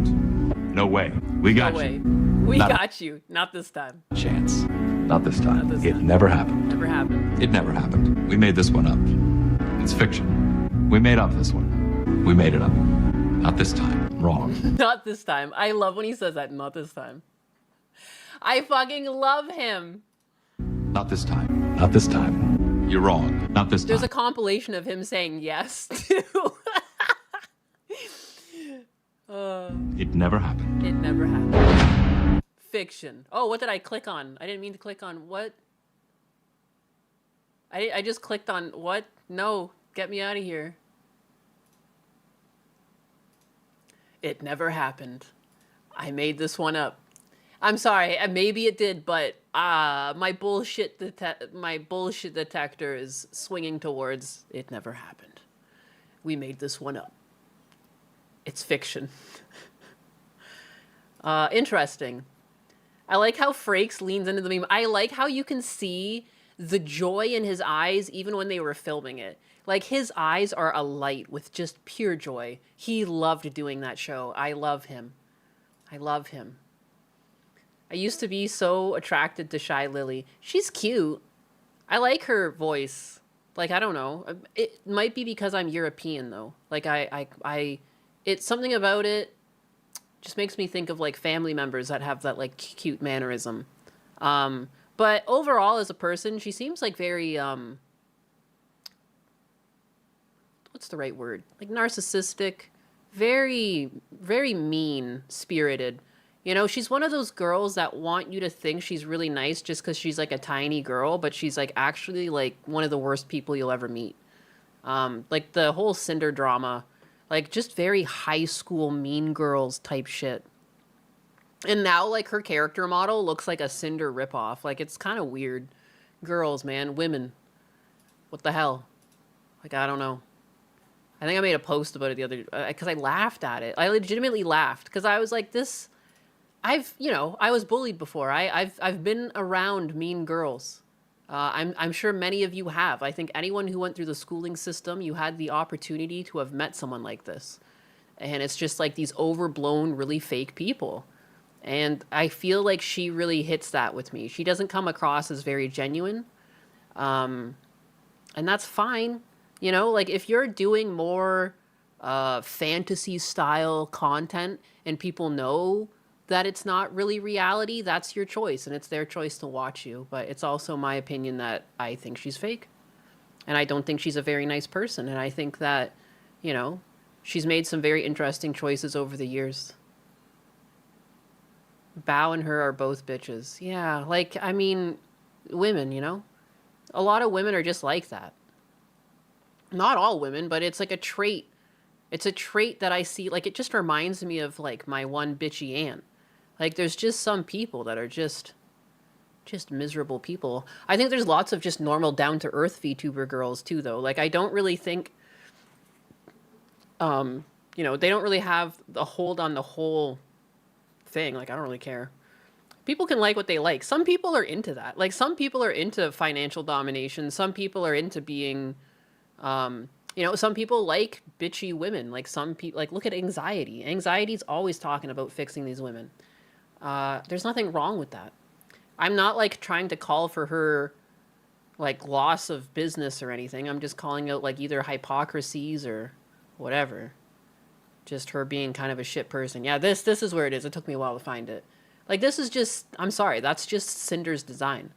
S22: No way. We got
S1: no way.
S22: you.
S1: We
S22: Not
S1: got you. Not this time.
S22: Chance. Not this time.
S1: Not this
S22: It
S1: time.
S22: never happened.
S1: Never happened.
S22: It never happened. We made this one up. It's fiction. We made up this one. We made it up. Not this time. Wrong.
S1: Not this time. I love when he says that. Not this time. I fucking love him.
S22: Not this time. Not this time. You're wrong. Not this time.
S1: There's a compilation of him saying yes too.
S22: It never happened.
S1: It never happened. Fiction. Oh, what did I click on? I didn't mean to click on what? I just clicked on what? No, get me out of here. It never happened. I made this one up. I'm sorry, maybe it did, but my bullshit detector is swinging towards it never happened. We made this one up. It's fiction. Interesting. I like how Frakes leans into the meme. I like how you can see the joy in his eyes even when they were filming it. Like, his eyes are alight with just pure joy. He loved doing that show. I love him. I love him. I used to be so attracted to Shy Lily. She's cute. I like her voice. Like, I don't know. It might be because I'm European, though. Like, it's something about it just makes me think of, like, family members that have that, like, cute mannerism. But overall, as a person, she seems, like, very, what's the right word? Like, narcissistic. Very, very mean-spirited. You know, she's one of those girls that want you to think she's really nice just because she's, like, a tiny girl, but she's, like, actually, like, one of the worst people you'll ever meet. Like, the whole Cinder drama, like, just very high school Mean Girls type shit. And now, like, her character model looks like a Cinder ripoff. Like, it's kind of weird. Girls, man. Women. What the hell? Like, I don't know. I think I made a post about it the other... because I laughed at it. I legitimately laughed. Because I was like, this... I was bullied before. I've been around mean girls. I'm sure many of you have. I think anyone who went through the schooling system, you had the opportunity to have met someone like this. And it's just like these overblown, really fake people. And I feel like she really hits that with me. She doesn't come across as very genuine. And that's fine. You know, like, if you're doing more fantasy style content and people know that it's not really reality, that's your choice, and it's their choice to watch you. But it's also my opinion that I think she's fake. And I don't think she's a very nice person. And I think that, you know, she's made some very interesting choices over the years. Bao and her are both bitches. Yeah, like, I mean, women, you know? A lot of women are just like that. Not all women, but it's like a trait. It's a trait that I see. Like, it just reminds me of, like, my one bitchy aunt. Like, there's just some people that are just just miserable people. I think there's lots of just normal down-to-earth VTuber girls too, though. Like, I don't really think, you know, they don't really have the hold on the whole thing. Like, I don't really care. People can like what they like. Some people are into that. Like, some people are into financial domination. Some people are into being, you know, some people like bitchy women. Like, some people, like, look at anxiety. Anxiety's always talking about fixing these women. There's nothing wrong with that. I'm not, like, trying to call for her, like, loss of business or anything. I'm just calling out, like, either hypocrisies or whatever. Just her being kind of a shit person. Yeah, this is where it is. It took me a while to find it. Like, this is just, I'm sorry, that's just Cinder's design.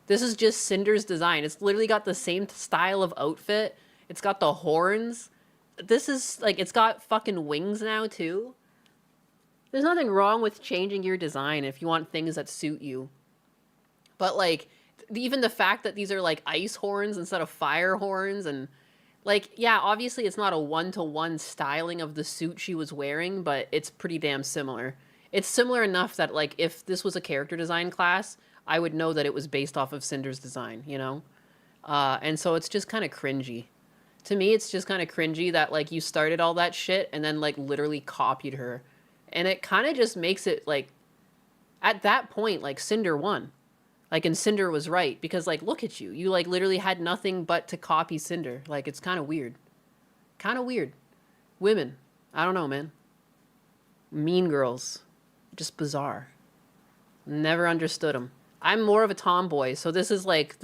S1: This is just Cinder's design. It's literally got the same style of outfit. It's got the horns. This is, like, it's got fucking wings now, too. There's nothing wrong with changing your design if you want things that suit you. But, like, even the fact that these are, like, ice horns instead of fire horns, and, like, yeah, obviously it's not a one-to-one styling of the suit she was wearing, but it's pretty damn similar. It's similar enough that, like, if this was a character design class, I would know that it was based off of Cinder's design, you know? And so it's just kind of cringy. To me, it's just kind of cringy that, like, you started all that shit and then, like, literally copied her. And it kind of just makes it, like, at that point, like, Cinder won. Like, and Cinder was right. Because, like, look at you. You, like, literally had nothing but to copy Cinder. Like, it's kind of weird. Kind of weird. Women. I don't know, man. Mean girls. Just bizarre. Never understood them. I'm more of a tomboy, so this is like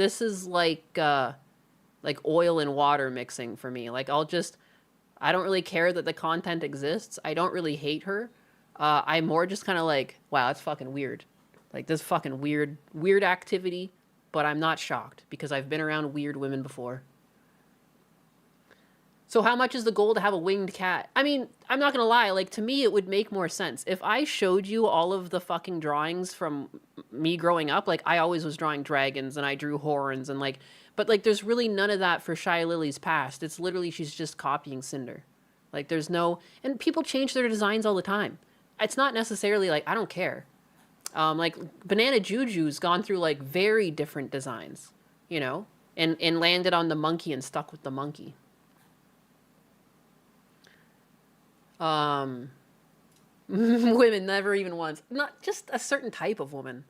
S1: oil and water mixing for me. Like, I don't really care that the content exists. I don't really hate her. I'm more just kind of like, wow, that's fucking weird. Like, this fucking weird activity, but I'm not shocked because I've been around weird women before. So how much is the goal to have a winged cat? I mean, I'm not going to lie. Like, to me, it would make more sense. If I showed you all of the fucking drawings from me growing up, like, I always was drawing dragons and I drew horns and, like, but, like, there's really none of that for Shy Lily's past. It's literally, she's just copying Cinder. Like, there's no, and people change their designs all the time. It's not necessarily, like, I don't care. Like, Banana Juju's gone through, like, very different designs, you know, and landed on the monkey and stuck with the monkey. Women never even once. Not just a certain type of woman.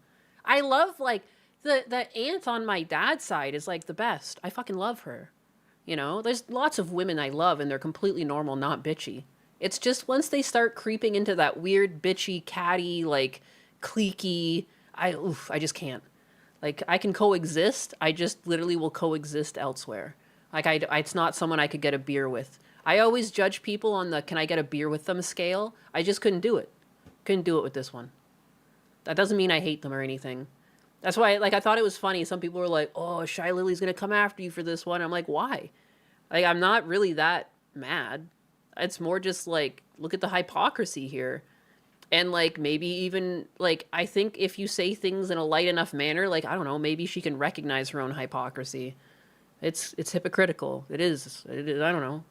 S1: I love, like, the aunt on my dad's side is, like, the best. I fucking love her. You know, there's lots of women I love and they're completely normal, not bitchy. It's just once they start creeping into that weird, bitchy, catty, like, cliquey, I just can't. Like, I can coexist. I just literally will coexist elsewhere. Like, it's not someone I could get a beer with. I always judge people on the can I get a beer with them scale. I just couldn't do it. Couldn't do it with this one. That doesn't mean I hate them or anything. That's why, like, I thought it was funny. Some people were like, oh, Shy Lily's going to come after you for this one. I'm like, why? Like, I'm not really that mad. It's more just, like, look at the hypocrisy here. And, like, maybe even, like, I think if you say things in a light enough manner, like, I don't know, maybe she can recognize her own hypocrisy. It's hypocritical. It is. I don't know.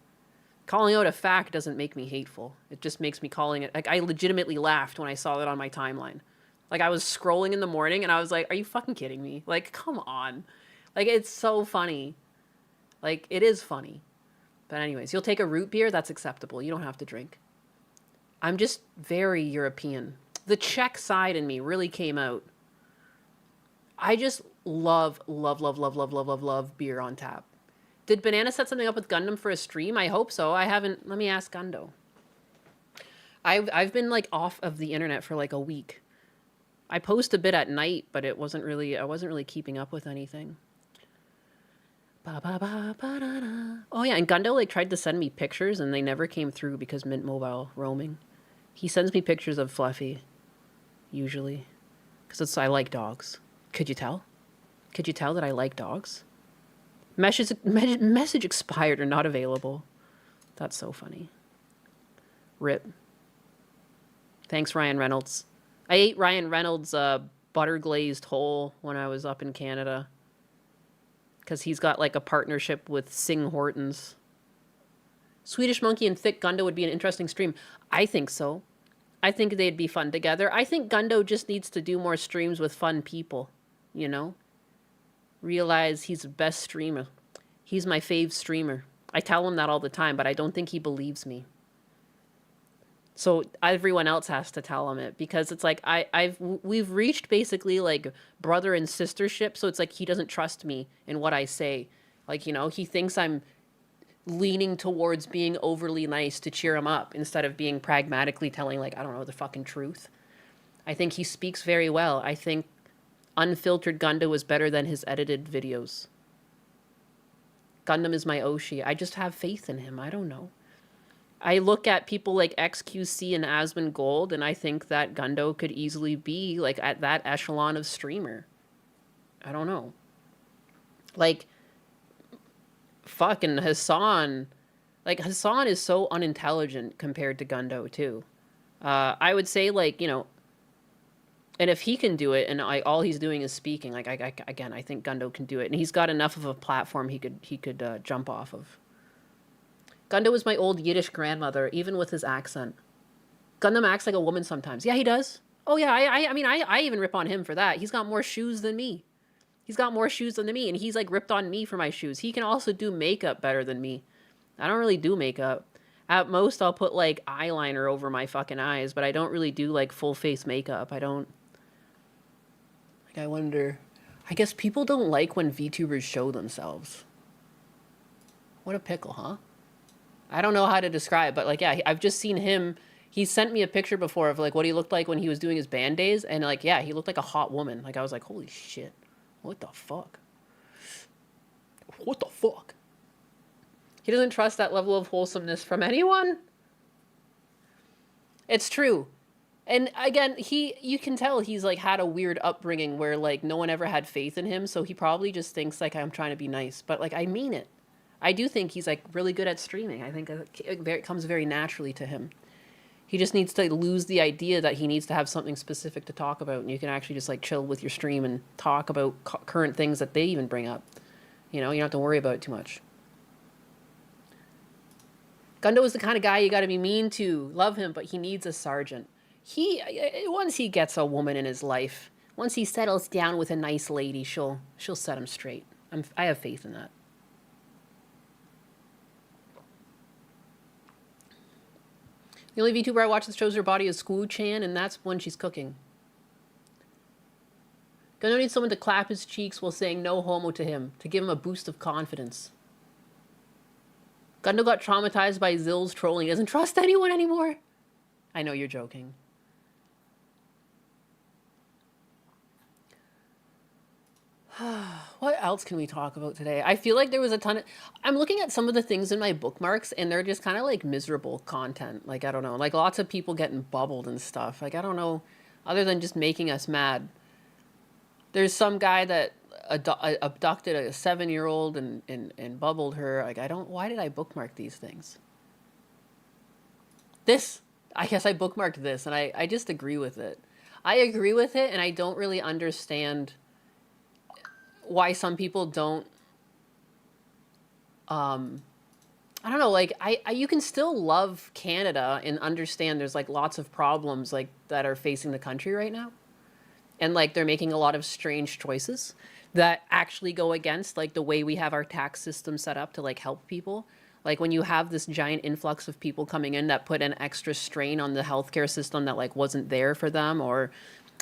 S1: Calling out a fact doesn't make me hateful. It just makes me calling it... Like, I legitimately laughed when I saw that on my timeline. Like, I was scrolling in the morning, and I was like, are you fucking kidding me? Like, come on. Like, it's so funny. Like, it is funny. But anyways, you'll take a root beer? That's acceptable. You don't have to drink. I'm just very European. The Czech side in me really came out. I just love beer on tap. Did Banana set something up with Gundam for a stream? I hope so. I haven't. Let me ask Gundo. I've been, like, off of the internet for, like, a week. I post a bit at night, but I wasn't really keeping up with anything. Oh yeah, and Gundo, like, tried to send me pictures and they never came through because Mint Mobile roaming. He sends me pictures of Fluffy, usually, because I like dogs. Could you tell? Could you tell that I like dogs? Message expired or not available. That's so funny. Rip. Thanks, Ryan Reynolds. I ate Ryan Reynolds' butter glazed hole when I was up in Canada. Because he's got, like, a partnership with Sing Hortons. Swedish Monkey and Thick Gundo would be an interesting stream. I think so. I think they'd be fun together. I think Gundo just needs to do more streams with fun people. you know? Realize he's the best streamer. He's my fave streamer. I tell him that all the time, but I don't think he believes me. So everyone else has to tell him it, because it's like we've reached basically like brother and sistership. So it's like he doesn't trust me in what I say. Like, you know, he thinks I'm leaning towards being overly nice to cheer him up instead of being pragmatically telling, like, I don't know, the fucking truth. I think he speaks very well. I think unfiltered Gundo is better than his edited videos. Gundam is my Oshi. I just have faith in him. I don't know. I look at people like XQC and Asmon Gold, and I think that Gundo could easily be like at that echelon of streamer. I don't know. Like, fucking Hassan. Like, Hassan is so unintelligent compared to Gundo, too. I would say, like, you know, and if he can do it, and all he's doing is speaking, like, again, I think Gundo can do it. And he's got enough of a platform he could jump off of. Gundo was my old Yiddish grandmother, even with his accent. Gundam acts like a woman sometimes. Yeah, he does. Oh, yeah, I mean, I even rip on him for that. He's got more shoes than me. He's got more shoes than me, and he's, like, ripped on me for my shoes. He can also do makeup better than me. I don't really do makeup. At most, I'll put, like, eyeliner over my fucking eyes, but I don't really do, like, full-face makeup. I don't... Like, I wonder... I guess people don't like when VTubers show themselves. What a pickle, huh? I don't know how to describe, but, like, yeah, I've just seen him. He sent me a picture before of, like, what he looked like when he was doing his band days. And, like, yeah, he looked like a hot woman. Like, I was like, holy shit. What the fuck? What the fuck? He doesn't trust that level of wholesomeness from anyone. It's true. And, again, you can tell he's, like, had a weird upbringing where, like, no one ever had faith in him. So he probably just thinks, like, I'm trying to be nice. But, like, I mean it. I do think he's, like, really good at streaming. I think it comes very naturally to him. He just needs to lose the idea that he needs to have something specific to talk about, and you can actually just, like, chill with your stream and talk about current things that they even bring up. You know, you don't have to worry about it too much. Gundo is the kind of guy you got to be mean to. Love him, but he needs a sergeant. Once he gets a woman in his life, once he settles down with a nice lady, she'll set him straight. I have faith in that. The only VTuber I watch that shows her body is Squoo-chan, and that's when she's cooking. Gundo needs someone to clap his cheeks while saying no homo to him, to give him a boost of confidence. Gundo got traumatized by Zill's trolling. He doesn't trust anyone anymore. I know you're joking. What else can we talk about today? I feel like there was a ton of... I'm looking at some of the things in my bookmarks, and they're just kind of like miserable content. Like, I don't know. Like, lots of people getting bubbled and stuff. Like, I don't know. Other than just making us mad. There's some guy that abducted a 7-year-old and bubbled her. Like, why did I bookmark these things? I guess I bookmarked this, and I just agree with it. I agree with it, and I don't really understand why some people don't. I don't know, like, you can still love Canada and understand there's, like, lots of problems, like, that are facing the country right now. And, like, they're making a lot of strange choices that actually go against, like, the way we have our tax system set up to, like, help people. Like, when you have this giant influx of people coming in that put an extra strain on the healthcare system that, like, wasn't there for them, or,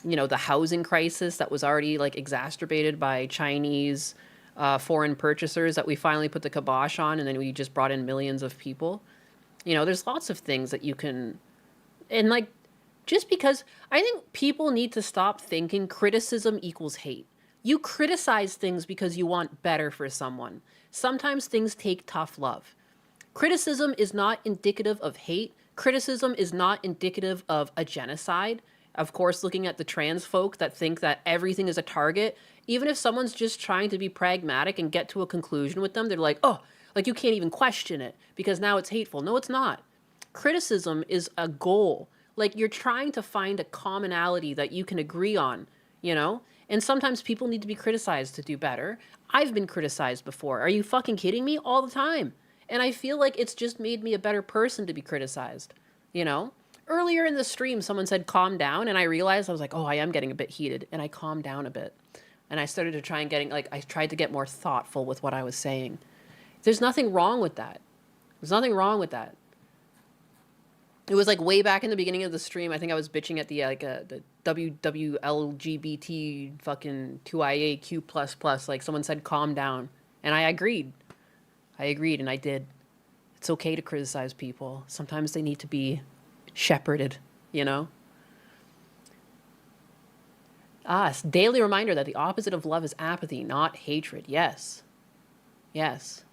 S1: you know, the housing crisis that was already, like, exacerbated by Chinese foreign purchasers that we finally put the kibosh on, and then we just brought in millions of people. You know, there's lots of things that you can... And, like, just because... I think people need to stop thinking criticism equals hate. You criticize things because you want better for someone. Sometimes things take tough love. Criticism is not indicative of hate. Criticism is not indicative of a genocide. Of course, looking at the trans folk that think that everything is a target, even if someone's just trying to be pragmatic and get to a conclusion with them, they're like, oh, like, you can't even question it because now it's hateful. No, it's not. Criticism is a goal. Like, you're trying to find a commonality that you can agree on, you know? And sometimes people need to be criticized to do better. I've been criticized before. Are you fucking kidding me? All the time. And I feel like it's just made me a better person to be criticized, you know? Earlier in the stream, someone said, calm down. And I realized, I was like, oh, I am getting a bit heated. And I calmed down a bit. And I started to try and I tried to get more thoughtful with what I was saying. There's nothing wrong with that. There's nothing wrong with that. It was like way back in the beginning of the stream. I think I was bitching at the WWLGBT fucking 2IAQ++. Like someone said, calm down. And I agreed. And I did. It's okay to criticize people. Sometimes they need to be shepherded, you know? Daily reminder that the opposite of love is apathy, not hatred. Yes. Yes.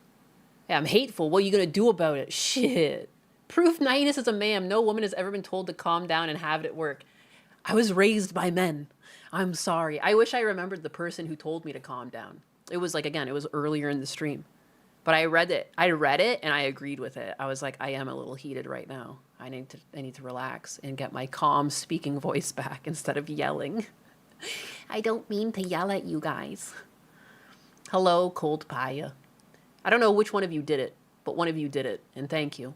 S1: Yeah, I'm hateful. What are you going to do about it? Shit. Proof nihilus is a ma'am. No woman has ever been told to calm down and have it at work. I was raised by men. I'm sorry. I wish I remembered the person who told me to calm down. It was like, again, it was earlier in the stream. But I read it and I agreed with it. I was like, I am a little heated right now. I need to relax and get my calm speaking voice back instead of yelling. I don't mean to yell at you guys. Hello, cold pie. I don't know which one of you did it, but one of you did it, and thank you.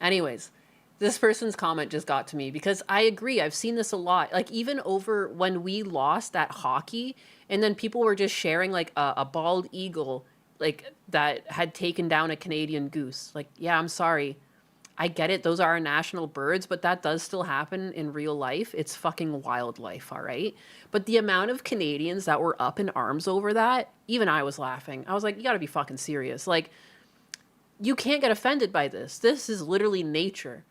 S1: Anyways, this person's comment just got to me because I agree. I've seen this a lot. Like even over when we lost that hockey and then people were just sharing like a bald eagle like that had taken down a Canadian goose. Like, yeah, I'm sorry. I get it. Those are our national birds, but that does still happen in real life. It's fucking wildlife, all right? But the amount of Canadians that were up in arms over that, even I was laughing. I was like, you gotta be fucking serious. Like, you can't get offended by this. This is literally nature.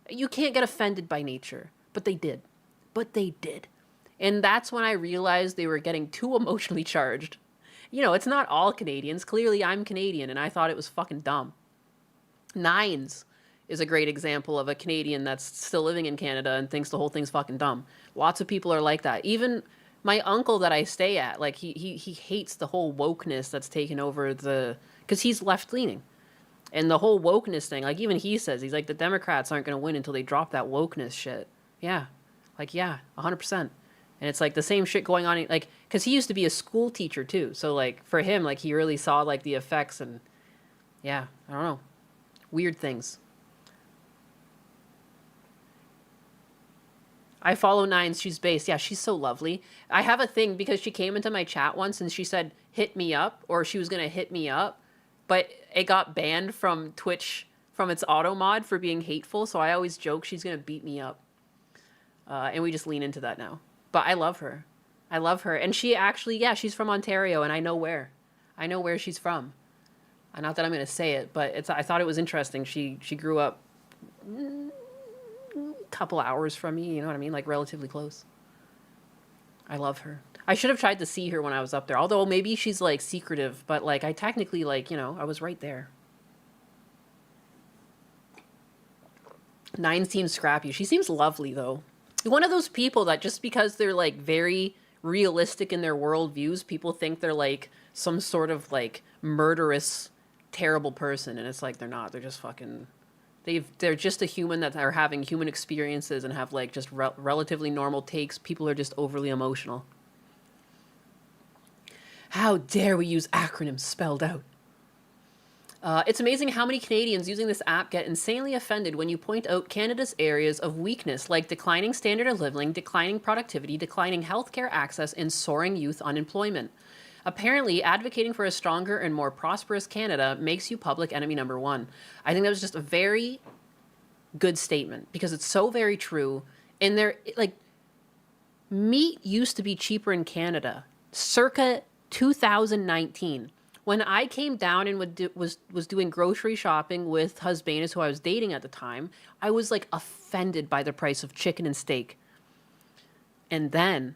S1: You can't get offended by nature. But they did. And that's when I realized they were getting too emotionally charged. You know, it's not all Canadians. Clearly, I'm Canadian, and I thought it was fucking dumb. Nines is a great example of a Canadian that's still living in Canada and thinks the whole thing's fucking dumb. Lots of people are like that. Even my uncle that I stay at, like, he hates the whole wokeness that's taken over because he's left-leaning. And the whole wokeness thing, like, even he says, he's like, the Democrats aren't going to win until they drop that wokeness shit. Yeah. Like, yeah, 100%. And it's, like, the same shit going on, like, because he used to be a school teacher, too. So, like, for him, like, he really saw, like, the effects and, yeah, I don't know. Weird things. I follow Nines. She's based. Yeah, she's so lovely. I have a thing because she came into my chat once and she said, hit me up, or she was going to hit me up. But it got banned from Twitch, from its auto mod for being hateful. So I always joke she's going to beat me up. And we just lean into that now. But I love her. I love her. And she actually, yeah, she's from Ontario and I know where. I know where she's from. Not that I'm going to say it, but I thought it was interesting. She grew up a couple hours from me, you know what I mean? Like relatively close. I love her. I should have tried to see her when I was up there. Although maybe she's like secretive, but like I technically like, you know, I was right there. Nine seems scrappy. She seems lovely though. One of those people that just because they're like very realistic in their worldviews, people think they're like some sort of like murderous, terrible person. And it's like, they're not. They're just fucking... They're just a human that are having human experiences and have like just relatively normal takes. People are just overly emotional. How dare we use acronyms spelled out? It's amazing how many Canadians using this app get insanely offended when you point out Canada's areas of weakness, like declining standard of living, declining productivity, declining healthcare access, and soaring youth unemployment. Apparently, advocating for a stronger and more prosperous Canada makes you public enemy number one. I think that was just a very good statement because it's so very true. And like, meat used to be cheaper in Canada circa 2019. When I came down and was doing grocery shopping with Husbanus, who I was dating at the time, I was like offended by the price of chicken and steak. And then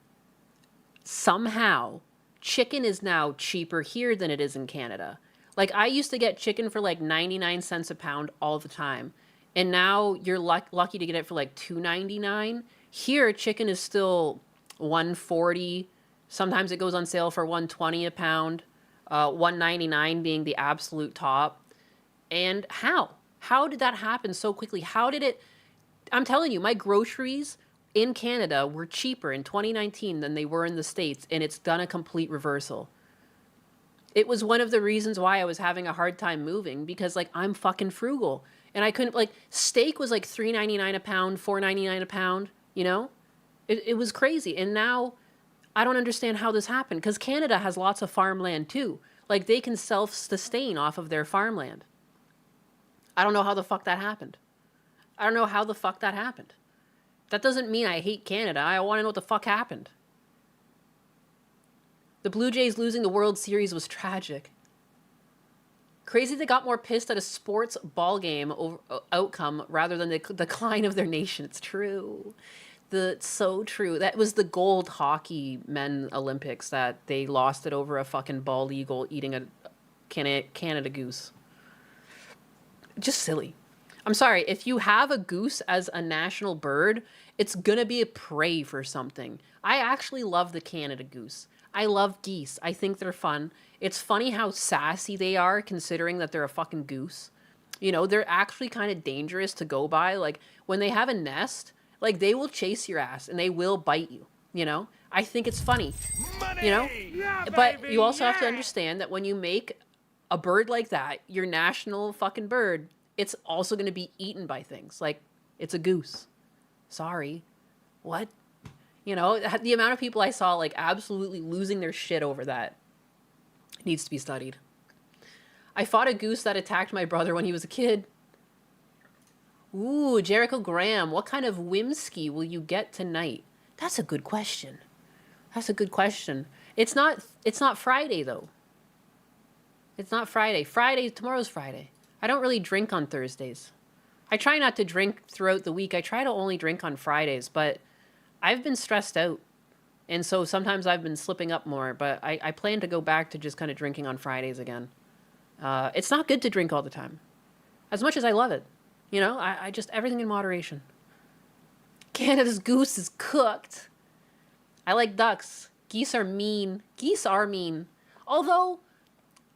S1: somehow chicken is now cheaper here than it is in Canada. Like I used to get chicken for like 99 cents a pound all the time. And now you're lucky to get it for like $2.99. Here chicken is still $1.40. Sometimes it goes on sale for $1.20 a pound. $1.99 being the absolute top. And how did that happen so quickly? How did it? I'm telling you, my groceries in Canada were cheaper in 2019 than they were in the States, and it's done a complete reversal. It was one of the reasons why I was having a hard time moving, because like I'm fucking frugal and I couldn't, like, steak was like $3.99 a pound, $4.99 a pound, you know? It was crazy. And now I don't understand how this happened, because Canada has lots of farmland too. Like, they can self-sustain off of their farmland. I don't know how the fuck that happened. I don't know how the fuck that happened. That doesn't mean I hate Canada. I want to know what the fuck happened. The Blue Jays losing the World Series was tragic. Crazy they got more pissed at a sports ball game outcome rather than the decline of their nation. It's true. It's so true. That was the gold hockey men Olympics that they lost it over a fucking bald eagle eating a Canada goose. Just silly. I'm sorry, if you have a goose as a national bird, it's gonna be a prey for something. I actually love the Canada goose. I love geese. I think they're fun. It's funny how sassy they are considering that they're a fucking goose. You know, they're actually kind of dangerous to go by. Like, when they have a nest, like, they will chase your ass and they will bite you, you know? I think it's funny, you know? Yeah, but baby, you also have to understand that when you make a bird like that, your national fucking bird, it's also going to be eaten by things. Like, it's a goose. Sorry. What? You know, the amount of people I saw, like, absolutely losing their shit over that needs to be studied. I fought a goose that attacked my brother when he was a kid. Ooh, Jericho Graham, what kind of whimsy will you get tonight? That's a good question. That's a good question. It's not Friday, though. It's not Friday. Tomorrow's Friday. I don't really drink on Thursdays. I try not to drink throughout the week. I try to only drink on Fridays, but I've been stressed out. And so sometimes I've been slipping up more, but I plan to go back to just kind of drinking on Fridays again. It's not good to drink all the time. As much as I love it. You know, I just, everything in moderation. Canada's goose is cooked. I like ducks. Geese are mean. Geese are mean. Although,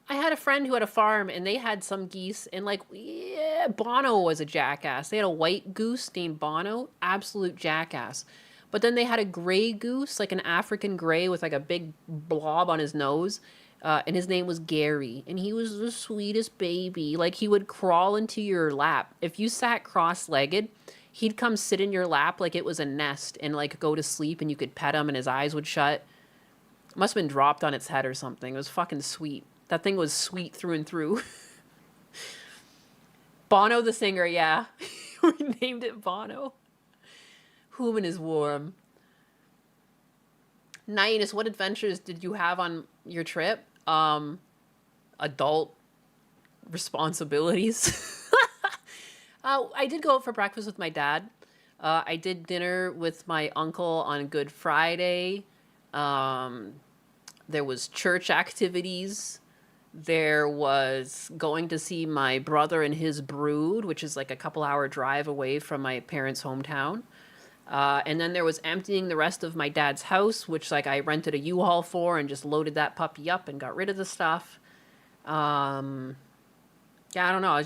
S1: I had a friend who had a farm, and they had some geese, and like, yeah, Bono was a jackass. They had a white goose named Bono, absolute jackass. But then they had a gray goose, like an African gray with like a big blob on his nose, and his name was Gary, and he was the sweetest baby. Like, he would crawl into your lap. If you sat cross-legged, he'd come sit in your lap like it was a nest and like go to sleep, and you could pet him and his eyes would shut. Must have been dropped on its head or something. It was fucking sweet. That thing was sweet through and through. Bono the singer, yeah. We named it Bono. Human is warm. Nines, what adventures did you have on your trip? Adult responsibilities. I did go out for breakfast with my dad. I did dinner with my uncle on Good Friday. There was church activities. There was going to see my brother and his brood, which is like a couple-hour drive away from my parents' hometown. And then there was emptying the rest of my dad's house, which like I rented a U-Haul for and just loaded that puppy up and got rid of the stuff. Yeah, I don't know.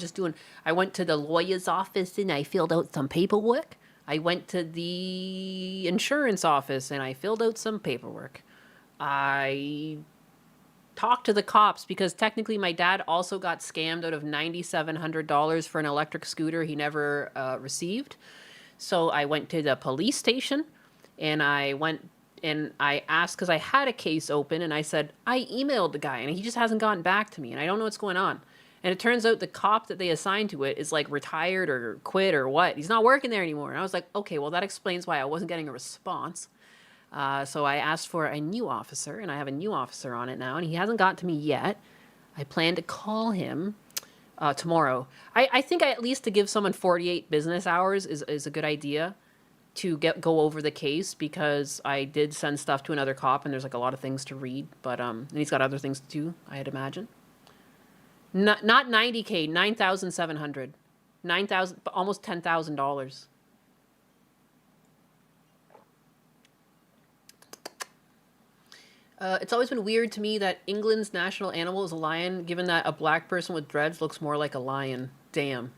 S1: I went to the lawyer's office and I filled out some paperwork. I went to the insurance office and I filled out some paperwork. I talked to the cops because technically my dad also got scammed out of $9,700 for an electric scooter he never received. So I went to the police station and I went and I asked, because I had a case open, and I said, I emailed the guy and he just hasn't gotten back to me and I don't know what's going on. And it turns out the cop that they assigned to it is like retired or quit or what. He's not working there anymore. And I was like, okay, well, that explains why I wasn't getting a response. So I asked for a new officer, and I have a new officer on it now, and he hasn't got to me yet. I plan to call him tomorrow. I think at least to give someone 48 business hours is a good idea to go over the case, because I did send stuff to another cop, and there's like a lot of things to read, but and he's got other things to do, I'd imagine. Not $90K, $9,700, $9,000, almost $10,000. It's always been weird to me that England's national animal is a lion, given that a black person with dreads looks more like a lion. Damn.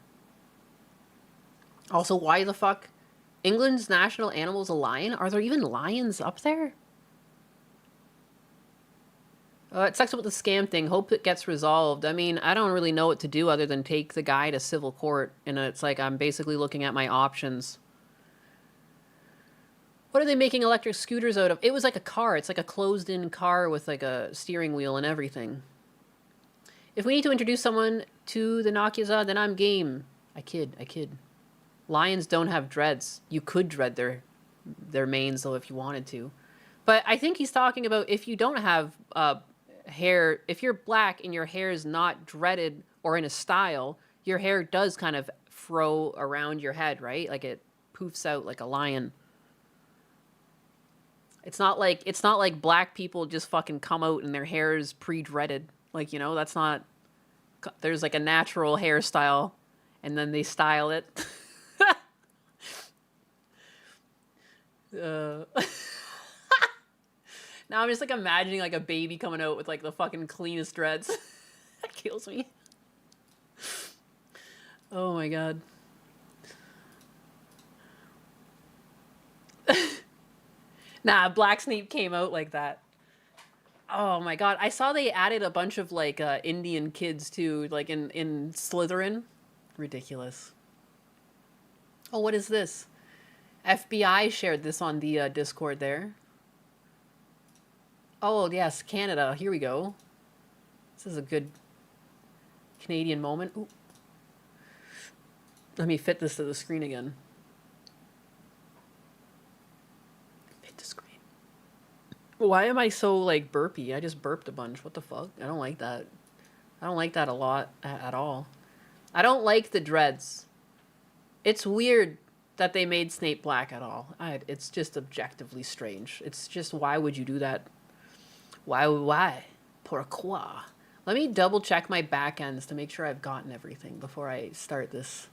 S1: Also, why the fuck? England's national animal is a lion? Are there even lions up there? It sucks about the scam thing. Hope it gets resolved. I mean, I don't really know what to do other than take the guy to civil court. And it's like I'm basically looking at my options. What are they making electric scooters out of? It was like a car. It's like a closed-in car with like a steering wheel and everything. If we need to introduce someone to the Nakiza, then I'm game. I kid. Lions don't have dreads. You could dread their manes though if you wanted to. But I think he's talking about if you don't have hair, if you're black and your hair is not dreaded or in a style, your hair does kind of fro around your head, right? Like it poofs out like a lion. It's not like black people just fucking come out and their hair is pre-dreaded. Like, you know, that's not... There's like a natural hairstyle and then they style it. Now I'm just like imagining like a baby coming out with like the fucking cleanest dreads. That kills me. Oh my god. Nah, Black Sneak came out like that. Oh my god. I saw they added a bunch of like Indian kids too, like in Slytherin. Ridiculous. Oh, what is this? FBI shared this on the Discord there. Oh, yes, Canada. Here we go. This is a good Canadian moment. Ooh. Let me fit this to the screen again. Fit the screen. Why am I so, like, burpy? I just burped a bunch. What the fuck? I don't like that. I don't like that a lot at all. I don't like the dreads. It's weird that they made Snape black at all. It's just objectively strange. It's just, why would you do that? Why? Pourquoi? Let me double check my back ends to make sure I've gotten everything before I start this.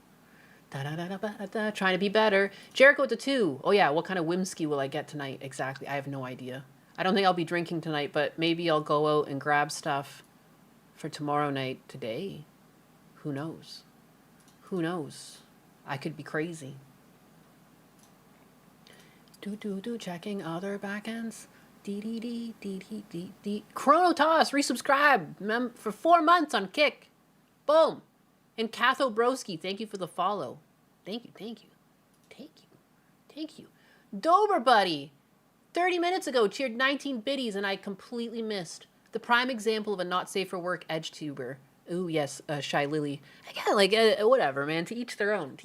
S1: Trying to be better. Jericho to 2. Oh yeah, what kind of whimsy will I get tonight? Exactly, I have no idea. I don't think I'll be drinking tonight, but maybe I'll go out and grab stuff for tomorrow night today. Who knows? Who knows? I could be crazy. Checking other backends. Chronotoss, resubscribe for 4 months on Kick. Boom. And Catho Broski, thank you for the follow. Thank you. Dober Buddy, 30 minutes ago, cheered 19 biddies and I completely missed. The prime example of a not safe for work edge tuber. Ooh, yes, Shy Lily. Again, like, whatever, man. To each their own.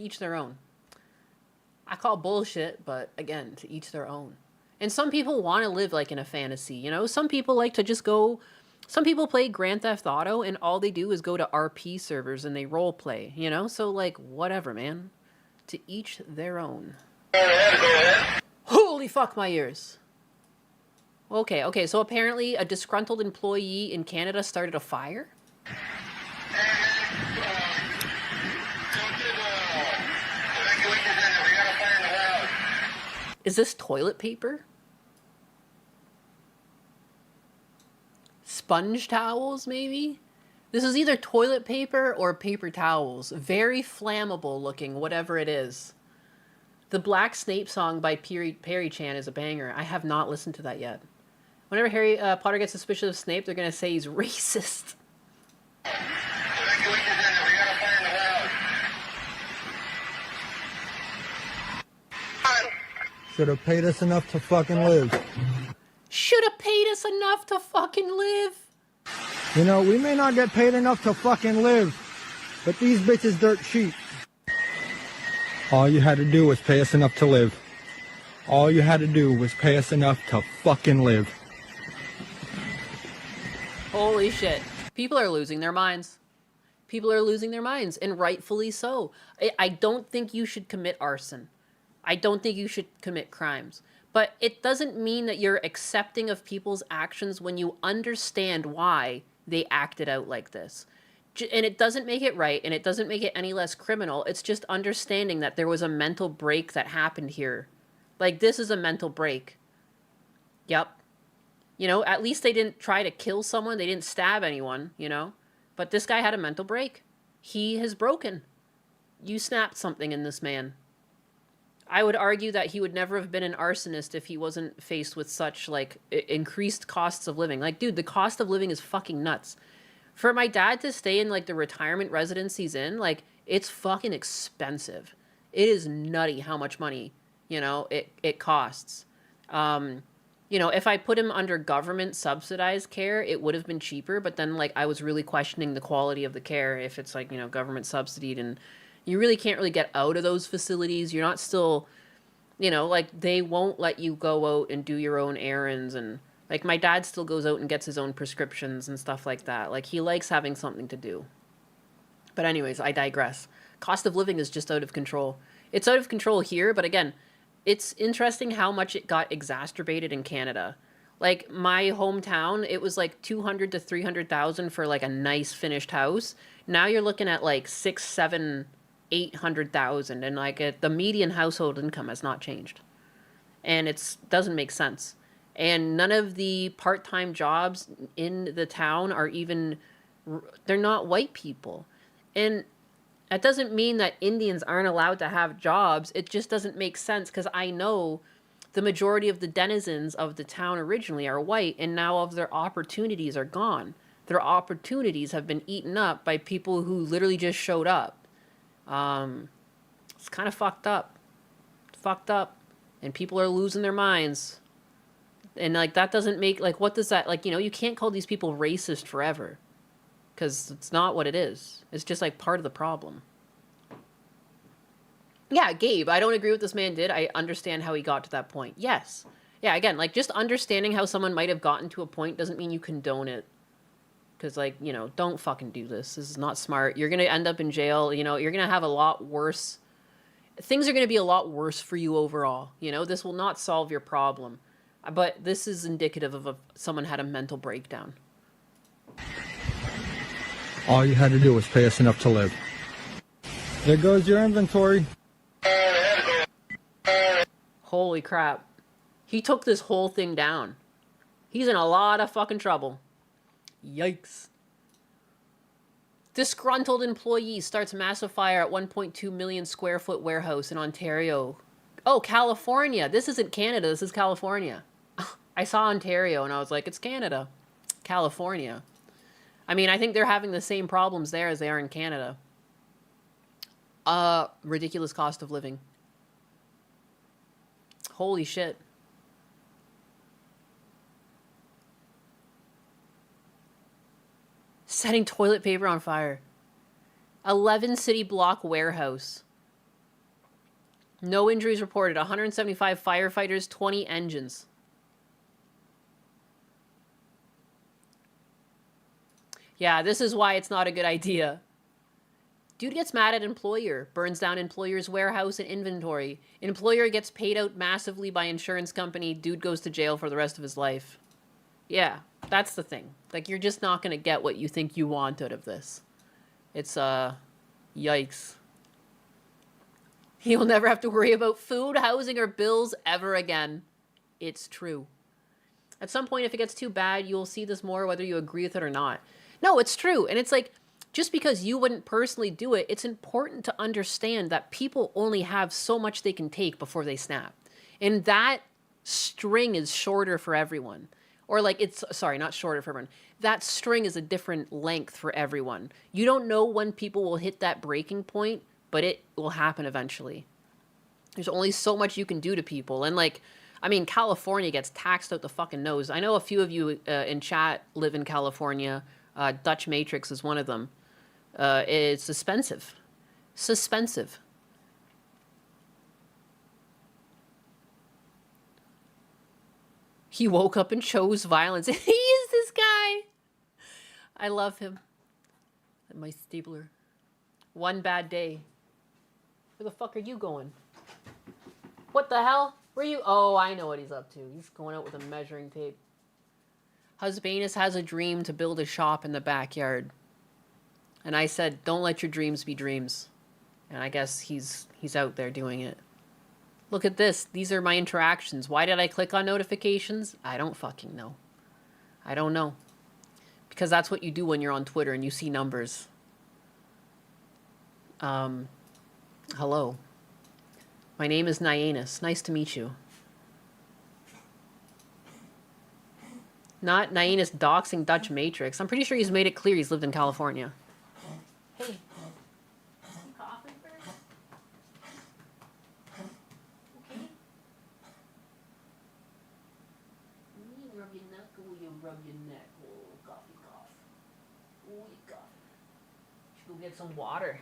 S1: I call bullshit, but again, to each their own. And some people want to live like in a fantasy, you know? Some people like to just go... Some people play Grand Theft Auto and all they do is go to RP servers and they role play, you know? So, like, whatever, man. To each their own. Holy fuck, my ears. Okay, so apparently a disgruntled employee in Canada started a fire? Is this toilet paper? Sponge towels, maybe? This is either toilet paper or paper towels. Very flammable looking, whatever it is. The Black Snape song by Perry Chan is a banger. I have not listened to that yet. Whenever Harry Potter gets suspicious of Snape, they're going to say he's racist.
S3: Should have paid us enough to fucking live.
S1: Should have paid us enough to fucking live.
S3: You know, we may not get paid enough to fucking live, but these bitches dirt cheap. All you had to do was pay us enough to live. All you had to do was pay us enough to fucking live.
S1: Holy shit. People are losing their minds. People are losing their minds, and rightfully so. I don't think you should commit arson. I don't think you should commit crimes. But it doesn't mean that you're accepting of people's actions when you understand why they acted out like this. And it doesn't make it right, and it doesn't make it any less criminal. It's just understanding that there was a mental break that happened here. Like, this is a mental break. Yep. You know, at least they didn't try to kill someone. They didn't stab anyone, you know. But this guy had a mental break. He has broken. You snapped something in this man. I would argue that he would never have been an arsonist if he wasn't faced with such, like, increased costs of living. Like, dude, the cost of living is fucking nuts. For my dad to stay in, like, the retirement residence he's in, like, it's fucking expensive. It is nutty how much money, you know, it costs. You know, if I put him under government subsidized care, it would have been cheaper. But then, like, I was really questioning the quality of the care if it's, like, you know, government subsidied. And you really can't really get out of those facilities. You're not still, you know, like, they won't let you go out and do your own errands. And, like, my dad still goes out and gets his own prescriptions and stuff like that. Like, he likes having something to do. But anyways, I digress. Cost of living is just out of control. It's out of control here, but again, it's interesting how much it got exacerbated in Canada. Like, my hometown, it was like 200 to 300,000 for like a nice finished house. Now you're looking at like 6, 7, 800,000, and like the median household income has not changed, and it doesn't make sense. And none of the part-time jobs in the town are even, they're not white people, and that doesn't mean that Indians aren't allowed to have jobs. It just doesn't make sense, because I know the majority of the denizens of the town originally are white, and now all of their opportunities are gone. Their opportunities have been eaten up by people who literally just showed up. It's kind of fucked up. It's fucked up. And people are losing their minds. And, like, that doesn't make, like, what does that, like, you know, you can't call these people racist forever. Because it's not what it is. It's just, like, part of the problem. Yeah, Gabe, I don't agree with this man did. I understand how he got to that point. Yes. Yeah, again, like, just understanding how someone might have gotten to a point doesn't mean you condone it. Because, like, you know, don't fucking do this. This is not smart. You're going to end up in jail. You know, you're going to have a lot worse. Things are going to be a lot worse for you overall. You know, this will not solve your problem. But this is indicative of someone had a mental breakdown.
S3: All you had to do was pay us enough to live. There goes your inventory.
S1: Holy crap. He took this whole thing down. He's in a lot of fucking trouble. Yikes. Disgruntled employee starts massive fire at 1.2 million square foot warehouse in Ontario. Oh, California. This isn't Canada. This is California. I saw Ontario and I was like, it's Canada. California. I mean, I think they're having the same problems there as they are in Canada. Ridiculous cost of living. Holy shit. Setting toilet paper on fire. 11 city block warehouse. No injuries reported. 175 firefighters, 20 engines. Yeah, this is why it's not a good idea. Dude gets mad at employer. Burns down employer's warehouse and inventory. Employer gets paid out massively by insurance company. Dude goes to jail for the rest of his life. Yeah, that's the thing. Like, you're just not going to get what you think you want out of this. It's, yikes. You'll never have to worry about food, housing, or bills ever again. It's true. At some point, if it gets too bad, you'll see this more whether you agree with it or not. No, it's true. And it's like, just because you wouldn't personally do it, it's important to understand that people only have so much they can take before they snap. And that string is shorter for everyone. Or like, it's, sorry, not shorter for everyone. That string is a different length for everyone. You don't know when people will hit that breaking point, but it will happen eventually. There's only so much you can do to people. And like, I mean, California gets taxed out the fucking nose. I know a few of you in chat live in California. Dutch Matrix is one of them. It's suspensive. Suspensive. He woke up and chose violence. He is this guy. I love him. My stapler. One bad day. Where the fuck are you going? What the hell? Where you? Oh, I know what he's up to. He's going out with a measuring tape. Husbanus has a dream to build a shop in the backyard. And I said, don't let your dreams be dreams. And I guess he's out there doing it. Look at this. These are my interactions. Why did I click on notifications? I don't fucking know. I don't know. Because that's what you do when you're on Twitter and you see numbers. Hello. My name is Nyanus. Nice to meet you. Not Nyanus doxing Dutch Matrix. I'm pretty sure he's made it clear he's lived in California. Hey. Some coffee first? Okay. Go get some water.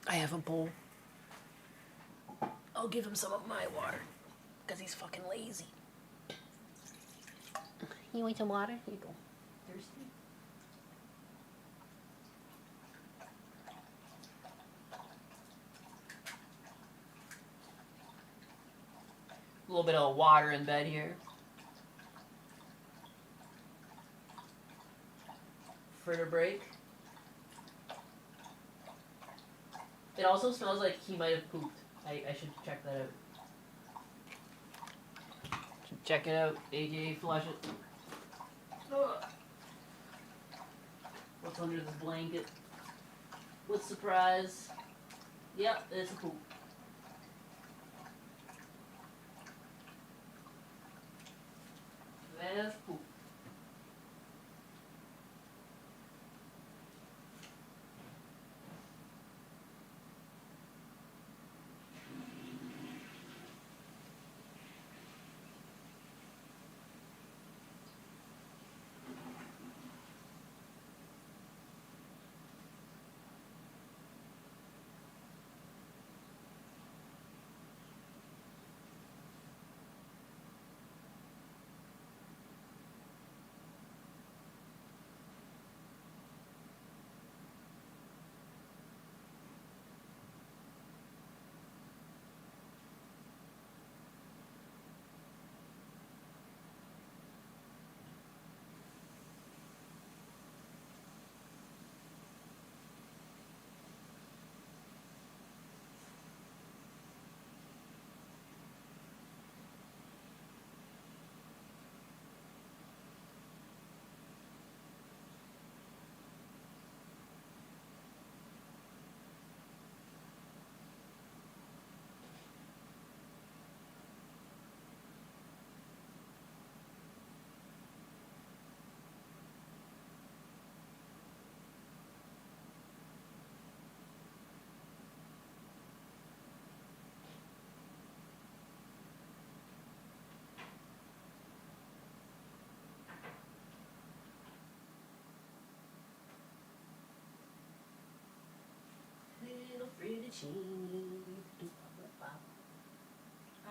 S1: I have a bowl. I'll give him some of my water. Because he's fucking lazy. You want some water? Here you go. Thirsty? A little bit of water in bed here. Fritter break. It also smells like he might have pooped. I should check that out. Should check it out, aka flush it. Ugh. What's under this blanket? What surprise? Yep, it's a poop. There's poop.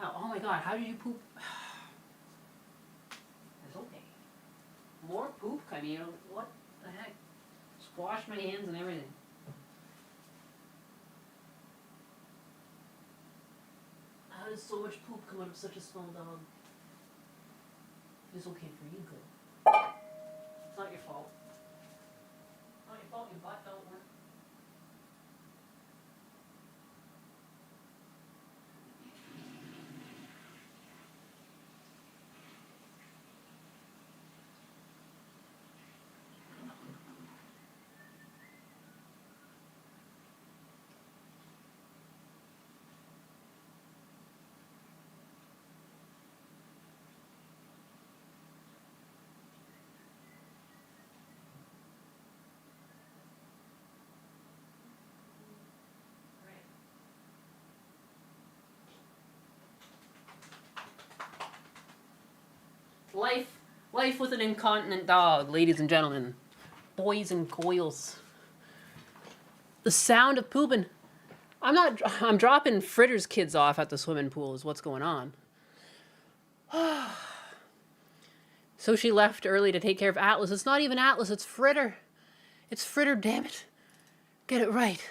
S1: Ow, oh my god, how did you poop? It's okay. More poop? I mean, what the heck? Squash my hands and everything. How does so much poop come out of such a small dog? It's okay for you, good. It's not your fault. Not your fault, your butt don't work. Life with an incontinent dog, ladies and gentlemen. Boys and girls. The sound of pooping. I'm dropping Fritter's kids off at the swimming pool is what's going on. So she left early to take care of Atlas. It's not even Atlas, it's Fritter. It's Fritter, damn it. Get it right.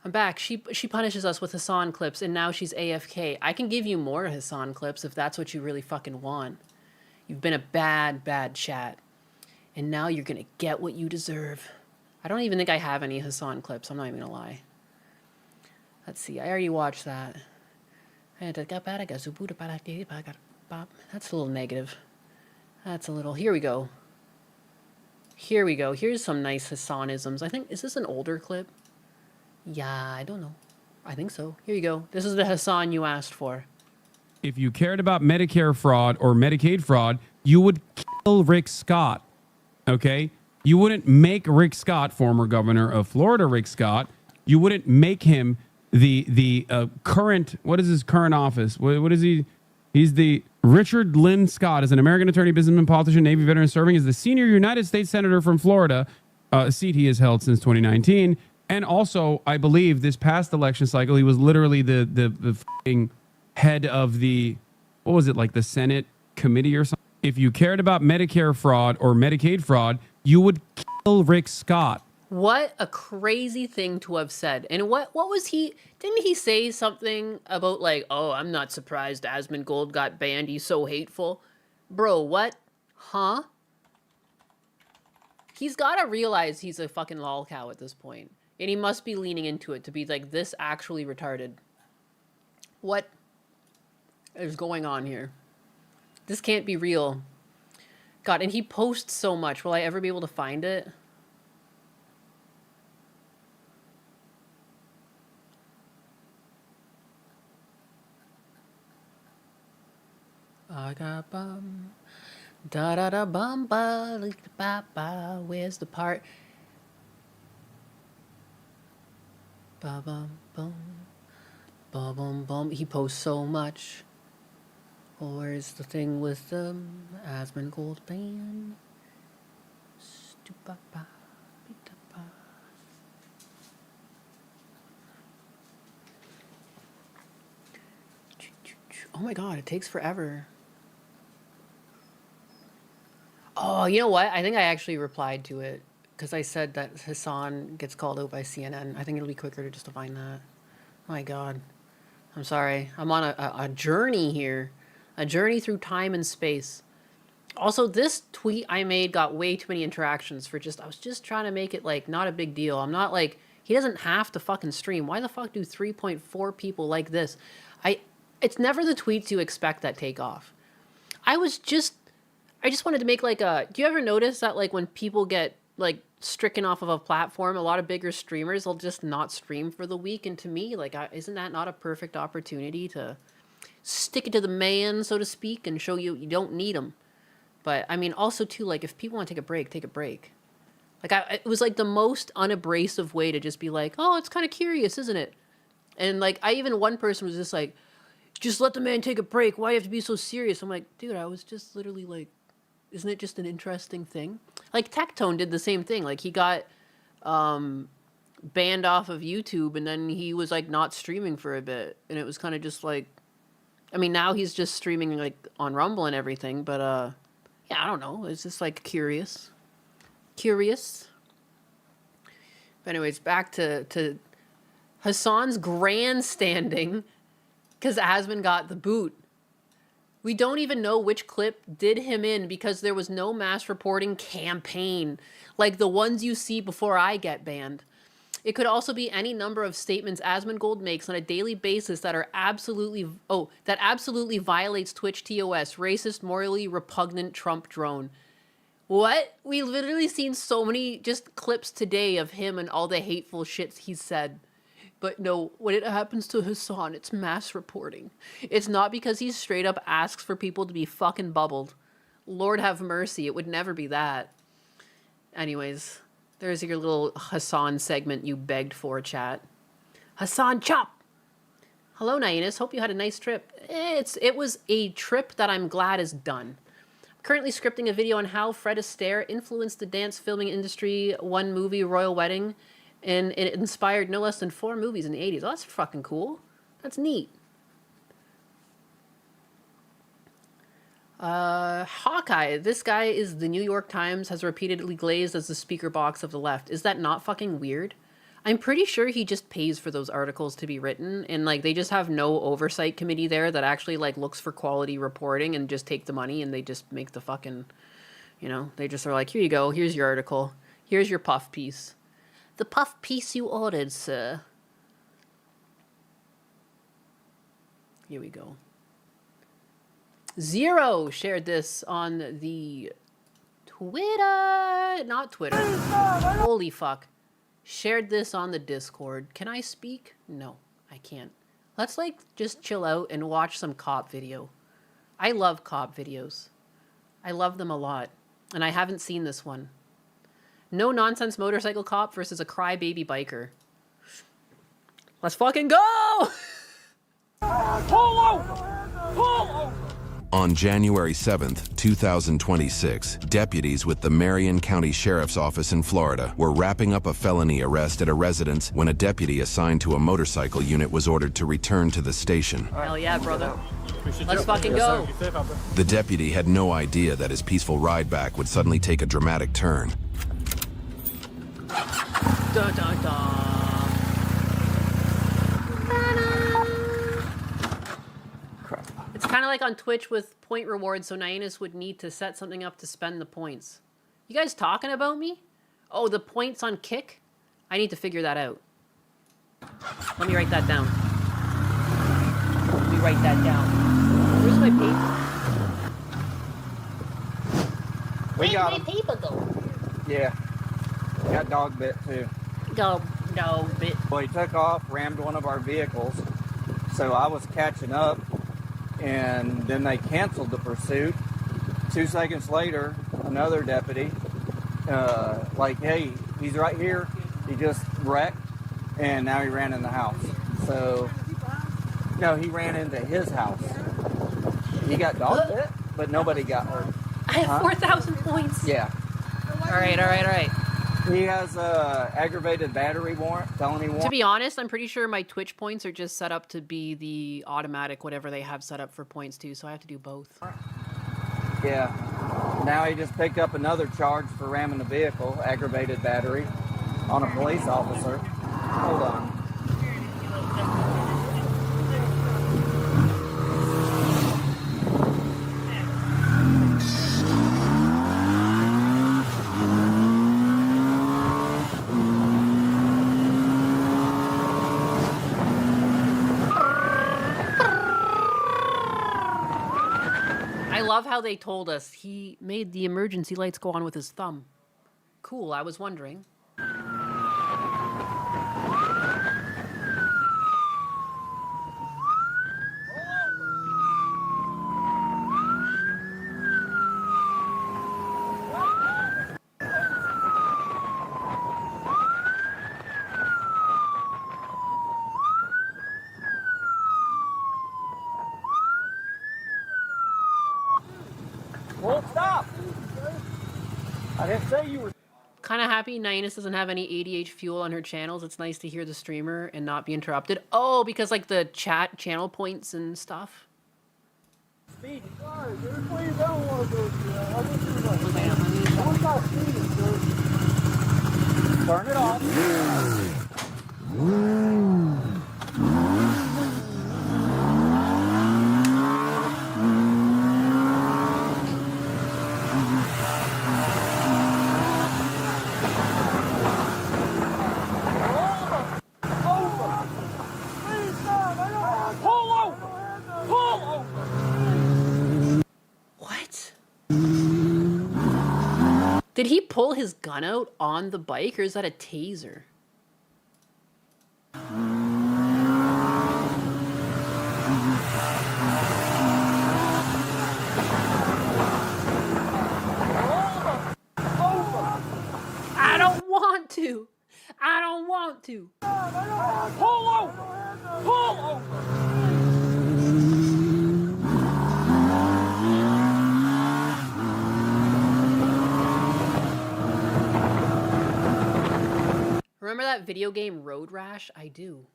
S1: I'm back. She punishes us with Hassan clips, and now she's AFK. I can give you more Hassan clips if that's what you really fucking want. You've been a bad, bad chat. And now you're gonna get what you deserve. I don't even think I have any Hassan clips. I'm not even gonna lie. Let's see. I already watched that. That's a little negative. That's a little... Here we go. Here we go. Here's some nice Hassanisms. I think... Is this an older clip? Yeah, I don't know. I think so. Here you go. This is the Hassan you asked for.
S7: If you cared about Medicare fraud or Medicaid fraud, you would kill Rick Scott. Okay? You wouldn't make Rick Scott, former governor of Florida, Rick Scott, you wouldn't make him the current... What is his current office? What is he? He's the Richard Lynn Scott is an American attorney, businessman, politician, Navy veteran serving as the senior United States Senator from Florida, a seat he has held since 2019. And also, I believe this past election cycle, he was literally the f***ing head of the, what was it, like the Senate committee or something? If you cared about Medicare fraud or Medicaid fraud, you would kill Rick Scott.
S1: What a crazy thing to have said. And what was he, didn't he say something about like, oh, I'm not surprised Asmongold got banned, he's so hateful. Bro, what? Huh? He's got to realize he's a fucking lol cow at this point. And he must be leaning into it to be like, this actually retarded. What is going on here? This can't be real. God, and he posts so much. Will I ever be able to find it? I got bum, da da da bum ba, ba ba. Where's the part? Ba bum bum, ba bum bum. He posts so much. Oh, where's the thing with the Asmongold band? Stupapa. Oh my god, it takes forever. Oh, you know what? I think I actually replied to it because I said that Hassan gets called out by CNN. I think it'll be quicker just to find that. Oh my god. I'm sorry. I'm on a journey here. A journey through time and space. Also, this tweet I made got way too many interactions for just... I was just trying to make it, like, not a big deal. I'm not, like... He doesn't have to fucking stream. Why the fuck do 3.4 people like this? It's never the tweets you expect that take off. I just wanted to make, like, a... Do you ever notice that, like, when people get, like, stricken off of a platform, a lot of bigger streamers will just not stream for the week? And to me, like, isn't that not a perfect opportunity to... stick it to the man, so to speak, and show you don't need them. But, I mean, also, too, like, if people want to take a break, take a break. Like, it was, like, the most unabrasive way to just be like, oh, it's kind of curious, isn't it? And, like, one person was just like, just let the man take a break. Why do you have to be so serious? I'm like, dude, I was just literally like, isn't it just an interesting thing? Like, Tectone did the same thing. Like, he got banned off of YouTube, and then he was, like, not streaming for a bit. And it was kind of just like, I mean, now he's just streaming, like, on Rumble and everything, but, yeah, I don't know. It's just, like, curious. Curious. But anyways, back to Hassan's grandstanding because Asmon got the boot. We don't even know which clip did him in because there was no mass reporting campaign like the ones you see before I get banned. It could also be any number of statements Asmongold makes on a daily basis that are absolutely violates Twitch TOS, racist, morally repugnant Trump drone. What? We literally seen so many just clips today of him and all the hateful shit he's said. But no, when it happens to Hassan, it's mass reporting. It's not because he straight up asks for people to be fucking bubbled. Lord have mercy, it would never be that. Anyways, there's your little Hassan segment you begged for, chat. Hassan Chop! Hello, Nainis. Hope you had a nice trip. It was a trip that I'm glad is done. I'm currently scripting a video on how Fred Astaire influenced the dance filming industry, one movie, Royal Wedding, and it inspired no less than 4 movies in the 80s. Oh, that's fucking cool. That's neat. Hawkeye. This guy is the New York Times, has repeatedly glazed as the speaker box of the left. Is that not fucking weird? I'm pretty sure he just pays for those articles to be written, and like they just have no oversight committee there that actually like looks for quality reporting and just take the money and they just make the fucking, you know, they just are like, here you go, here's your article, here's your puff piece. The puff piece you ordered, sir. Here we go. Zero shared this on the Twitter. Not Twitter. Holy fuck. Shared this on the Discord. Can I speak? No, I can't. Let's like just chill out and watch some cop video. I love cop videos. I love them a lot. And I haven't seen this one. No nonsense motorcycle cop versus a crybaby biker. Let's fucking go!
S4: Pull over! Pull over!
S14: On January 7th, 2026, deputies with the Marion County Sheriff's Office in Florida were wrapping up a felony arrest at a residence when a deputy assigned to a motorcycle unit was ordered to return to the station.
S1: Hell yeah, brother. Let's fucking go.
S14: The deputy had no idea that his peaceful ride back would suddenly take a dramatic turn.
S1: Dun, dun, dun. It's kind of like on Twitch with point rewards, so Nyanus would need to set something up to spend the points. You guys talking about me? Oh, the points on Kick? I need to figure that out. Let me write that down. Let me write that down. Where's my paper?
S4: We got
S1: my paper go?
S4: Yeah. Got dog bit too.
S1: Dog bit.
S4: Well, he took off, rammed one of our vehicles. So I was catching up, and then they canceled the pursuit. 2 seconds later, another deputy, like, hey, he's right here. He just wrecked, and now he ran in the house. So, no, he ran into his house. He got dog bit, but nobody got hurt.
S1: I have 4,000 points.
S4: Yeah.
S1: All right.
S4: He has a aggravated battery warrant, felony warrant.
S1: To be honest, I'm pretty sure my Twitch points are just set up to be the automatic whatever they have set up for points too, so I have to do both.
S4: Yeah. Now he just picked up another charge for ramming a vehicle, aggravated battery, on a police officer. Hold on.
S1: I love how they told us he made the emergency lights go on with his thumb. Cool, I was wondering.
S4: Well, stop! I didn't say you were...
S1: Kind of happy Nyanus doesn't have any ADH fuel on her channels. It's nice to hear the streamer and not be interrupted. Oh, because like the chat channel points and stuff.
S4: Speed. Sorry, dude. Please don't want to go through that. I'm not speeding, dude. Turn it off.
S1: What? Did he pull his gun out on the bike, or is that a taser? I don't want to. I don't want to.
S4: Pull over! Pull over!
S1: Remember that video game Road Rash? I do.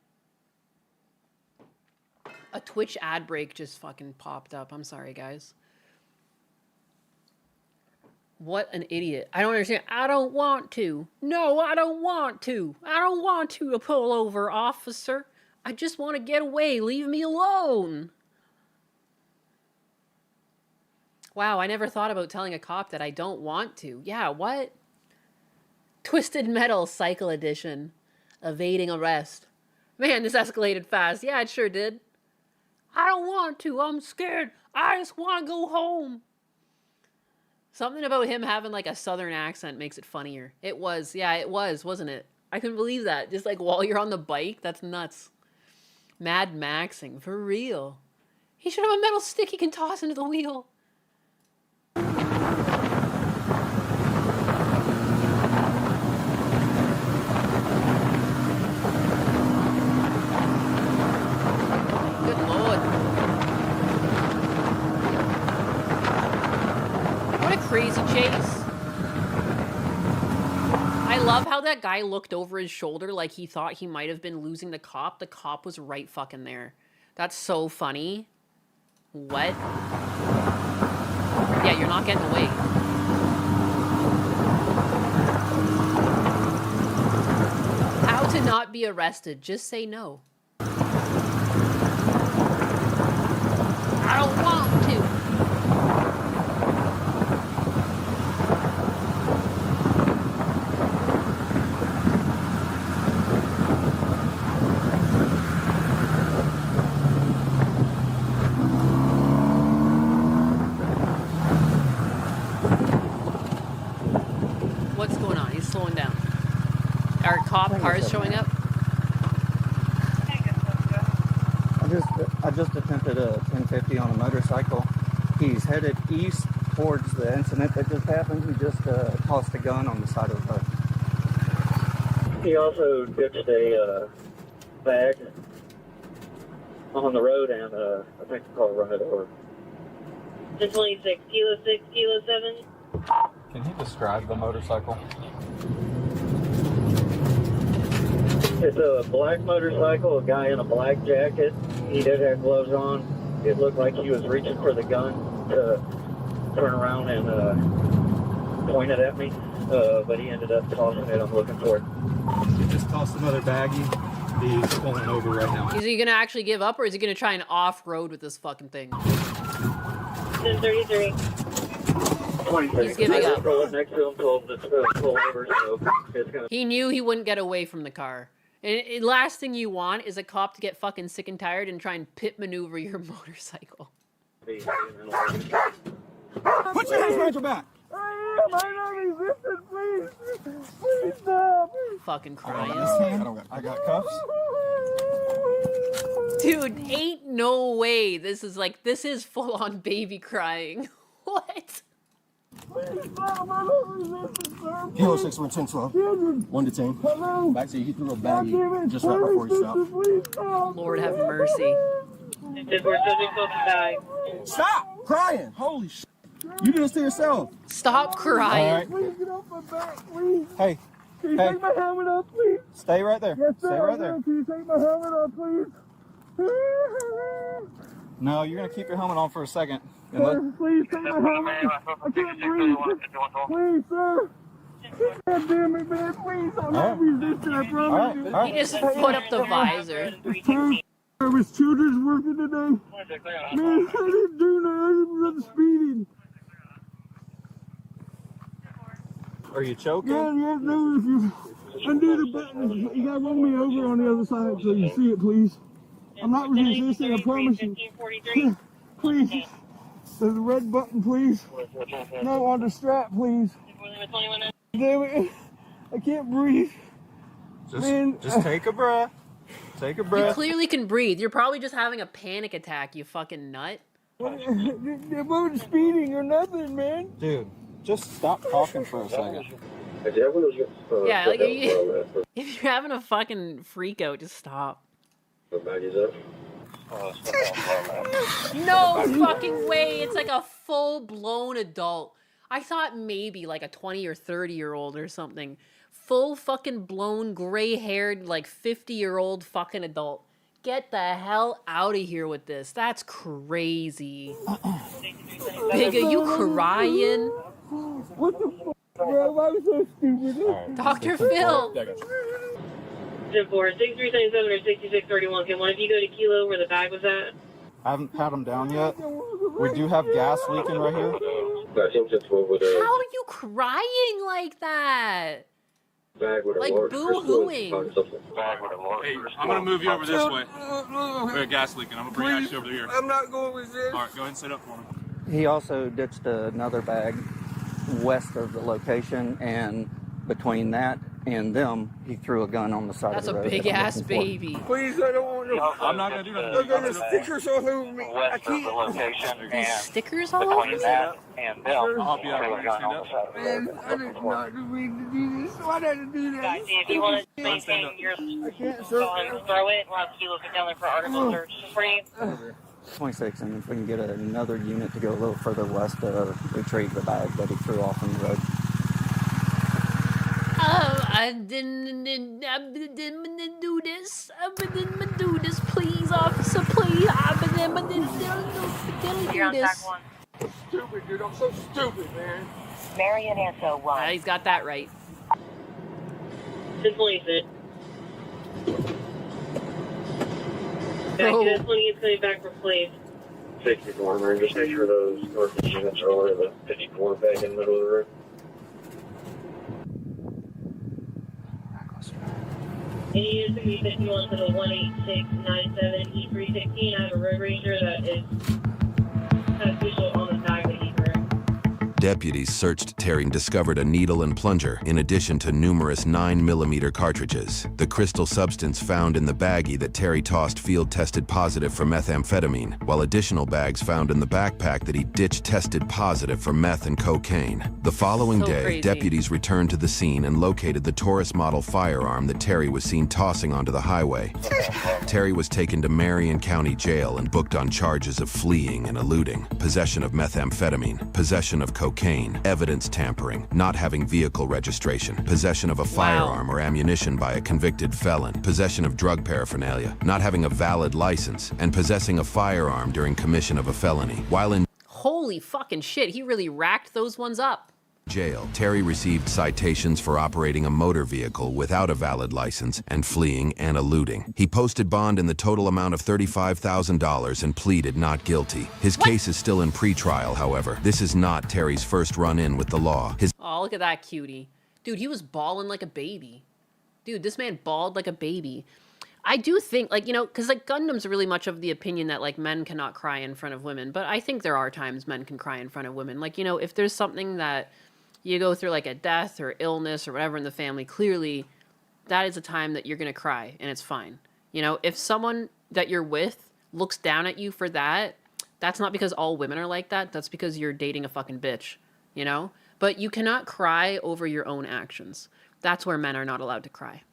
S1: A Twitch ad break just fucking popped up. I'm sorry, guys. What an idiot. I don't understand. I don't want to. No, I don't want to. I don't want to pull over, officer. I just want to get away. Leave me alone. Wow, I never thought about telling a cop that I don't want to. Yeah, what? Twisted Metal Cycle Edition. Evading arrest. Man, this escalated fast. Yeah, it sure did. I don't want to. I'm scared. I just want to go home. Something about him having like a southern accent makes it funnier. It was. Yeah, it was, wasn't it? I couldn't believe that. Just like while you're on the bike. That's nuts. Mad Maxing. For real. He should have a metal stick he can toss into the wheel. Good lord. crazy chase. I love how that guy looked over his shoulder like he thought he might have been losing the cop. The cop was right fucking there. That's so funny. What? Yeah, you're not getting away. How to not be arrested. Just say no. I don't want to. What's going on? He's slowing down. Are cars showing up?
S4: I just attempted a 1050 on a motorcycle. He's headed east towards the incident that just happened. He just tossed a gun on the side of the road.
S6: He also ditched a bag on the road, and I think the car run it over.
S21: 26, kilo 6, kilo 7.
S23: Can you describe the motorcycle?
S6: It's a black motorcycle, a guy in a black jacket. He did have gloves on. It looked like he was reaching for the gun to turn around and point it at me, but he ended up tossing it. I'm looking for it.
S23: He just tossed another baggie. He's pulling over right now.
S1: Is he gonna actually give up, or is he gonna try and off-road with this fucking thing?
S21: 1033.
S1: He's giving up.
S6: Next to him told to pull over, so it's gonna...
S1: He knew he wouldn't get away from the car. And last thing you want is a cop to get fucking sick and tired and try and pit maneuver your motorcycle.
S3: Put your hands behind your back.
S24: I don't resist it, please. Please stop.
S1: Fucking crying.
S3: I got cuffs.
S1: Dude, ain't no way. This is full on baby crying. What?
S24: Please stop. I don't resist it, sir.
S3: Kilo 6, we're 10-12. 1 detained. Back to you. He threw a baggie just right before he stopped.
S1: Lord have mercy.
S3: Stop crying. Holy shit. You do this to yourself.
S1: Stop crying.
S24: Please get off my back, please.
S3: Hey.
S24: Can you take my helmet off, please?
S3: Stay right there.
S24: Yes, sir.
S3: Stay right there.
S24: Can you take my helmet off, please?
S3: No, you're going to keep your helmet on for a second.
S24: Sir, please take my helmet. I can't breathe. Please, sir. God damn it, man. Please, I'm not resisting. I promise you.
S1: He just put up the visor.
S24: I was children's working today. Man, I didn't do nothing. I was speeding.
S3: Are you choking?
S24: Yeah, no, if you undo the button, you gotta roll me over on the other side so you see it, please. I'm not resisting, I promise you. Please. There's a red button, please. No, on the strap, please. Damn it. I can't breathe.
S3: Just take a breath. Take a
S1: You
S3: breath.
S1: clearly can breathe. You're probably just having a panic attack, you fucking nut.
S24: They weren't speeding or nothing, man.
S3: Dude, just stop talking for a second.
S1: Yeah, like if you're having a fucking freak out, just stop. No fucking way. It's like a full-blown adult. I thought maybe like a 20 or 30-year-old or something. Full fucking blown, gray-haired, like 50-year-old fucking adult. Get the hell out of here with this. That's crazy. Big, are you crying?
S24: What the fuck, bro? Why was so stupid?
S1: Dr. Phil.
S21: 10-4, 6377 or 6631. Can one of you go to Kilo where the bag was at?
S3: I haven't pat him down yet. We do have gas leaking right here.
S1: How are you crying like that? Like boo-hooing.
S23: Hey, I'm going to move you over this way. We got gas leaking. I'm going to bring Ashley over here.
S24: I'm not going with this.
S23: All right, go ahead and sit up for me.
S4: He also ditched another bag west of the location, and between that and them, he threw a gun on the side
S1: That's
S4: of the
S1: a
S4: road.
S1: big ass baby.
S24: Please, I don't want to.
S23: I'm not going to do nothing.
S24: I got the stickers all over me. I can't.
S1: These stickers all over me?
S23: And I'll help you out. Stand up.
S24: Man, I did not mean to do this. Why did I do that?
S21: Guys, if you want to maintain your
S24: I can't,
S21: go ahead and throw it. We'll have Kilo sit down there for article search for you.
S4: 26, and if we can get another unit to go a little further west to retrieve the bag that he threw off on the road.
S1: I didn't do this. I didn't do this. Please, officer, please. I didn't do this.
S24: Stupid, dude. I'm so stupid, man.
S21: Marion Anso 1.
S1: He's got that right.
S21: Just leaflet.
S1: Oh.
S21: Back to 20 is coming back for police.
S6: 64, man. Just make sure those north units are over the 54 back in the middle of the road.
S21: Any units to be 51 to the 18697 E316. I have a road ranger that is official on the tag that he's wearing.
S14: Deputies searched Terry and discovered a needle and plunger, in addition to numerous 9mm cartridges. The crystal substance found in the baggie that Terry tossed field tested positive for methamphetamine, while additional bags found in the backpack that he ditched tested positive for meth and cocaine. The following day,
S1: crazy.
S14: deputies returned to the scene and located the Taurus model firearm that Terry was seen tossing onto the highway. Terry was taken to Marion County Jail and booked on charges of fleeing and eluding, possession of methamphetamine, possession of cocaine, evidence tampering, not having vehicle registration, possession of a firearm or ammunition by a convicted felon, possession of drug paraphernalia, not having a valid license, and possessing a firearm during commission of a felony. While in
S1: Holy fucking shit, he really racked those ones up.
S14: jail, Terry received citations for operating a motor vehicle without a valid license and fleeing and eluding. He posted bond in the total amount of $35,000 and pleaded not guilty. His case is still in pretrial, however. This is not Terry's first run-in with the law.
S1: Oh, look at that cutie. Dude, he was bawling like a baby. Dude, this man bawled like a baby. I do think, like, you know, because, like, Gundam's really much of the opinion that, like, men cannot cry in front of women. But I think there are times men can cry in front of women. Like, you know, if there's something that you go through, like a death or illness or whatever in the family, clearly that is a time that you're going to cry and it's fine. You know, if someone that you're with looks down at you for that, that's not because all women are like that. That's because you're dating a fucking bitch, you know? But you cannot cry over your own actions. That's where men are not allowed to cry.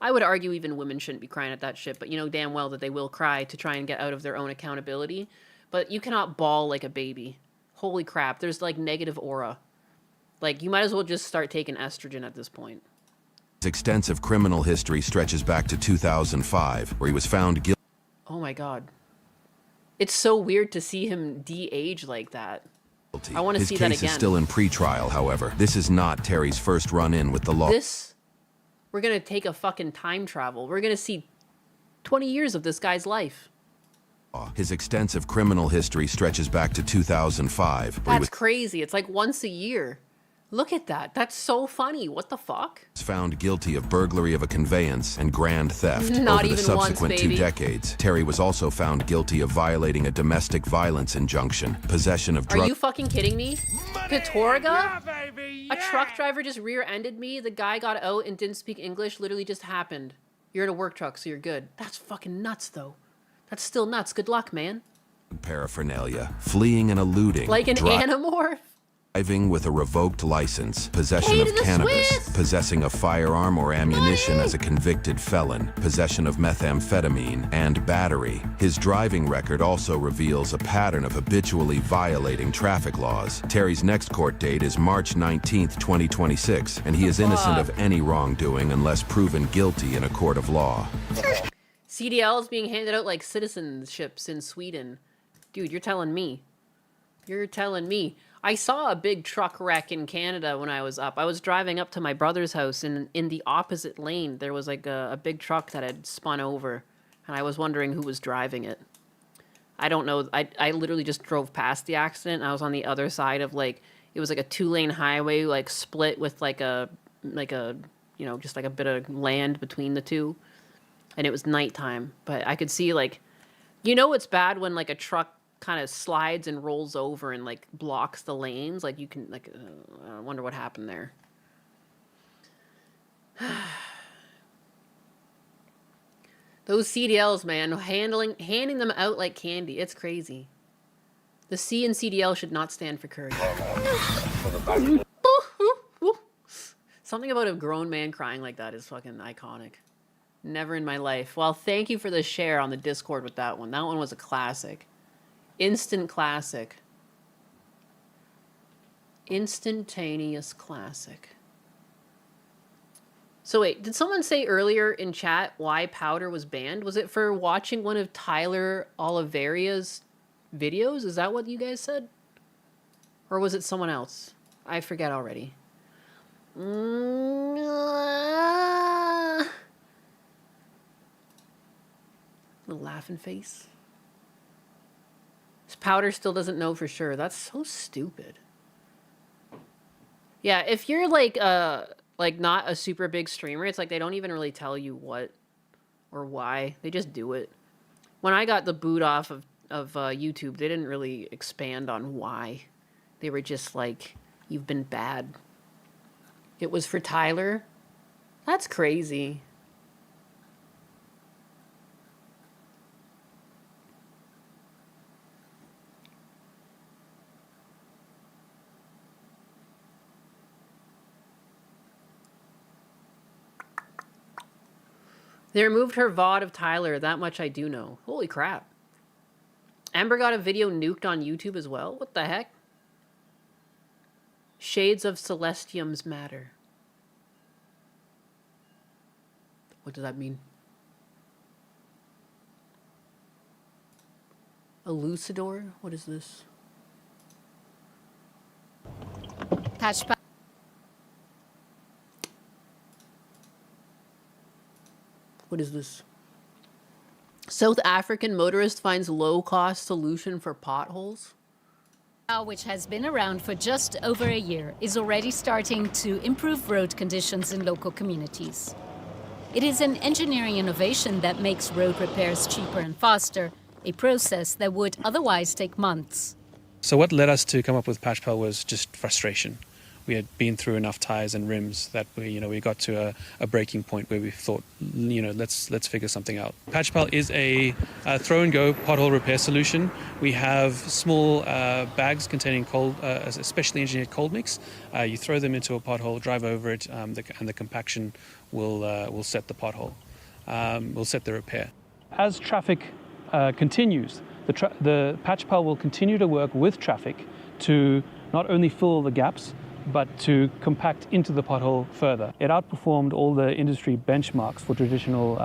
S1: I would argue even women shouldn't be crying at that shit, but you know damn well that they will cry to try and get out of their own accountability. But you cannot bawl like a baby. Holy crap, there's like negative aura. Like, you might as well just start taking estrogen at this point.
S14: His extensive criminal history stretches back to 2005, where he was found guilty.
S1: Oh my god. It's so weird to see him de-age like that. I want to see that again.
S14: His case is still in pretrial, however. This is not Terry's first run-in with the law.
S1: We're going to take a fucking time travel. We're going to see 20 years of this guy's life.
S14: His extensive criminal history stretches back to 2005, where he
S1: That's crazy. It's like once a year. Look at that. That's so funny. What the fuck?
S14: was found guilty of burglary of a conveyance and grand theft.
S1: Not
S14: Over the
S1: even
S14: subsequent
S1: once,
S14: 2
S1: baby.
S14: decades, Terry was also found guilty of violating a domestic violence injunction, possession of
S1: Are
S14: drug...
S1: you fucking kidding me? Katorga? A truck driver just rear-ended me. The guy got out and didn't speak English. Literally just happened. You're in a work truck, so you're good. That's fucking nuts, though. That's still nuts. Good luck, man.
S14: paraphernalia, fleeing and eluding,
S1: Like an animorph?
S14: driving with a revoked license, possession of cannabis, possessing a firearm or ammunition as a convicted felon, possession of methamphetamine, and battery. His driving record also reveals a pattern of habitually violating traffic laws. Terry's next court date is March 19th, 2026, and he is innocent of any wrongdoing unless proven guilty in a court of law.
S1: CDL is being handed out like citizenships in Sweden. Dude, you're telling me. You're telling me. I saw a big truck wreck in Canada when I was up. I was driving up to my brother's house, and in the opposite lane, there was like a big truck that had spun over, and I was wondering who was driving it. I don't know. I literally just drove past the accident. And I was on the other side of like, it was like a 2-lane highway, like split with like a, you know, just like a bit of land between the two. And it was nighttime, but I could see like, you know, it's bad when like a truck kind of slides and rolls over and like blocks the lanes. Like you can like, I wonder what happened there. Those CDLs, man, handing them out like candy. It's crazy. The C in CDL should not stand for courage. Something about a grown man crying like that is fucking iconic. Never in my life. Well, thank you for the share on the Discord with that one. That one was a classic. Instant classic. Instantaneous classic. So wait, did someone say earlier in chat why powder was banned? Was it for watching one of Tyler Oliveria's videos? Is that what you guys said? Or was it someone else? I forget already. Little laughing face. This powder still doesn't know for sure. That's so stupid. Yeah, if you're like not a super big streamer, it's like they don't even really tell you what or why. They just do it. When I got the boot off of YouTube, they didn't really expand on why. They were just like, you've been bad. It was for Tyler? That's crazy. They removed her VOD of Tyler, that much I do know. Holy crap. Amber got a video nuked on YouTube as well? What the heck? Shades of Celestium's matter. What does that mean? Elucidor? What is this?
S5: Patch.
S1: What is this? South African motorist finds low-cost solution for potholes.
S5: Which has been around for just over a year, is already starting to improve road conditions in local communities. It is an engineering innovation that makes road repairs cheaper and faster, a process that would otherwise take months.
S8: So what led us to come up with PatchPal was just frustration. We had been through enough tires and rims that we got to a breaking point where we thought, let's figure something out. PatchPal is a throw-and-go pothole repair solution. We have small bags containing a specially engineered cold mix. You throw them into a pothole, drive over it, and the compaction will set the pothole, will set the repair. As traffic continues, the PatchPal will continue to work with traffic to not only fill the gaps, but to compact into the pothole further. It outperformed all the industry benchmarks for traditional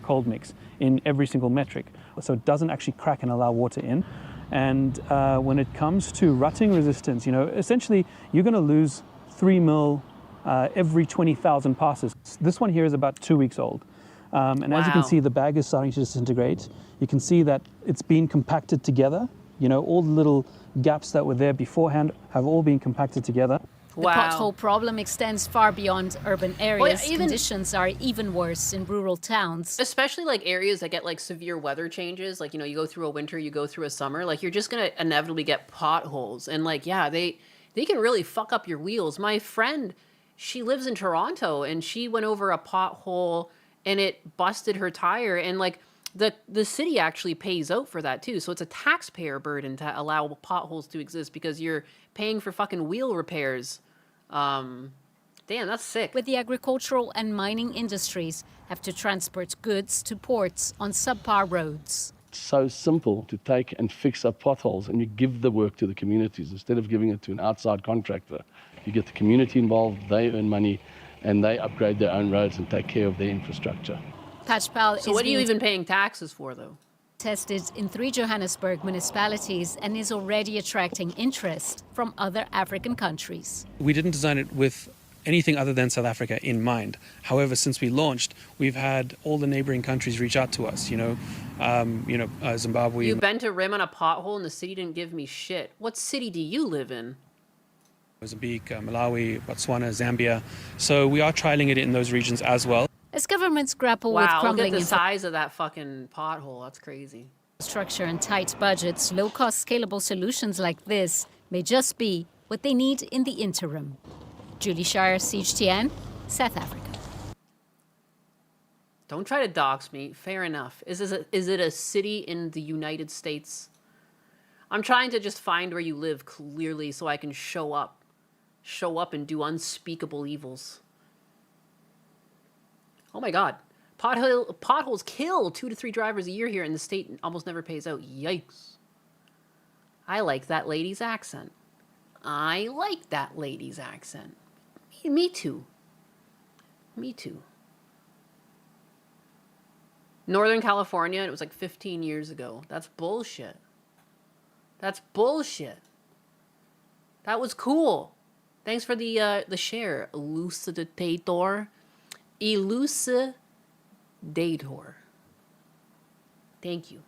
S8: cold mix in every single metric. So it doesn't actually crack and allow water in. And when it comes to rutting resistance, essentially you're going to lose 3 mil every 20,000 passes. This one here is about 2 weeks old. And as you can see, the bag is starting to disintegrate. You can see that it's been compacted together. All the little gaps that were there beforehand have all been compacted together.
S5: The pothole problem extends far beyond urban areas. Conditions are even worse in rural towns.
S1: Especially like areas that get like severe weather changes. Like, you go through a winter, you go through a summer. Like, you're just going to inevitably get potholes. And like, yeah, they can really fuck up your wheels. My friend, she lives in Toronto and she went over a pothole and it busted her tire. And like, the city actually pays out for that too. So it's a taxpayer burden to allow potholes to exist because you're paying for fucking wheel repairs. Damn, that's sick.
S5: With the agricultural and mining industries have to transport goods to ports on subpar roads.
S9: It's so simple to take and fix up potholes, and you give the work to the communities instead of giving it to an outside contractor. You get the community involved, they earn money, and they upgrade their own roads and take care of their infrastructure.
S5: PatchPal
S1: so what are you even paying taxes for, though?
S5: Tested in 3 Johannesburg municipalities and is already attracting interest from other African countries.
S8: We didn't design it with anything other than South Africa in mind. However, since we launched, we've had all the neighboring countries reach out to us, Zimbabwe.
S1: You bent a rim on a pothole and the city didn't give me shit. What city do you live in?
S8: Mozambique, Malawi, Botswana, Zambia. So we are trialing it in those regions as well.
S5: As governments grapple with crumbling
S1: look at the size of that fucking pothole. That's crazy.
S5: Infrastructure and tight budgets, low-cost scalable solutions like this may just be what they need in the interim. Julie Shire, CGTN, South Africa.
S1: Don't try to dox me. Fair enough. Is it a city in the United States? I'm trying to just find where you live clearly so I can show up and do unspeakable evils. Oh my God. Potholes kill 2 to 3 drivers a year here, and the state almost never pays out. Yikes. I like that lady's accent. I like that lady's accent. Me too. Me too. Northern California, it was like 15 years ago. That's bullshit. That's bullshit. That was cool. Thanks for the share, Elucidator. Elucidator. Thank you.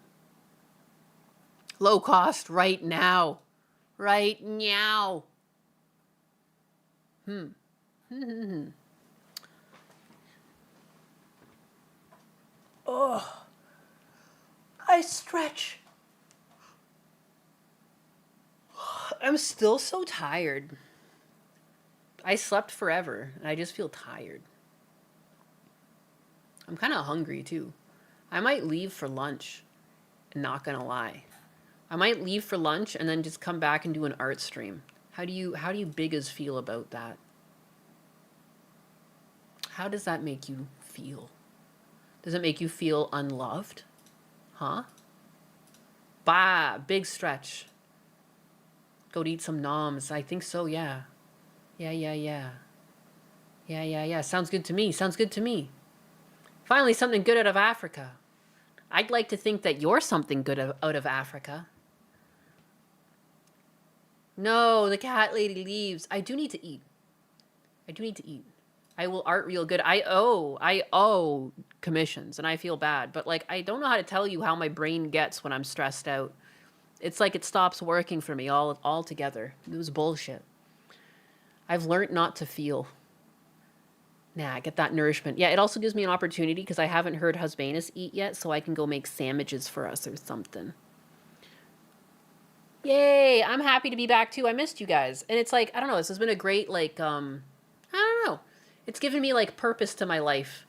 S1: Low cost right now. Right now. Oh, I stretch. I'm still so tired. I slept forever, and I just feel tired. I'm kind of hungry, too. I might leave for lunch, not gonna lie. I might leave for lunch and then just come back and do an art stream. How do you biggas feel about that? How does that make you feel? Does it make you feel unloved? Huh? Bah, big stretch. Go to eat some noms. I think so, yeah. Yeah. Sounds good to me. Sounds good to me. Finally, something good out of Africa. I'd like to think that you're something good out of Africa. No, the cat lady leaves. I do need to eat. I will art real good. I owe commissions, and I feel bad. But, like, I don't know how to tell you how my brain gets when I'm stressed out. It's like it stops working for me altogether. It was bullshit. I've learned not to feel. Nah, get that nourishment. Yeah, it also gives me an opportunity because I haven't heard Husbanus eat yet, so I can go make sandwiches for us or something. Yay, I'm happy to be back too. I missed you guys. And it's like, I don't know, this has been a great, like, I don't know. It's given me, like, purpose to my life.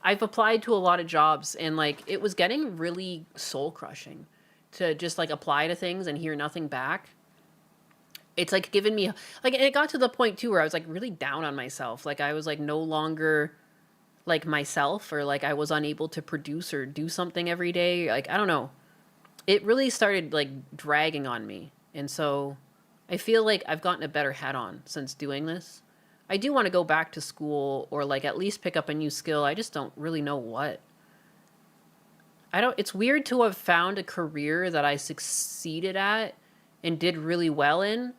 S1: I've applied to a lot of jobs, and, like, it was getting really soul-crushing to just, like, apply to things and hear nothing back. It's, like, given me, like, and it got to the point, too, where I was, like, really down on myself. Like, I was, like, no longer, like, myself, or, like, I was unable to produce or do something every day. Like, I don't know. It really started, like, dragging on me. And so I feel like I've gotten a better head on since doing this. I do want to go back to school or, like, at least pick up a new skill. I just don't really know what. It's weird to have found a career that I succeeded at and did really well in.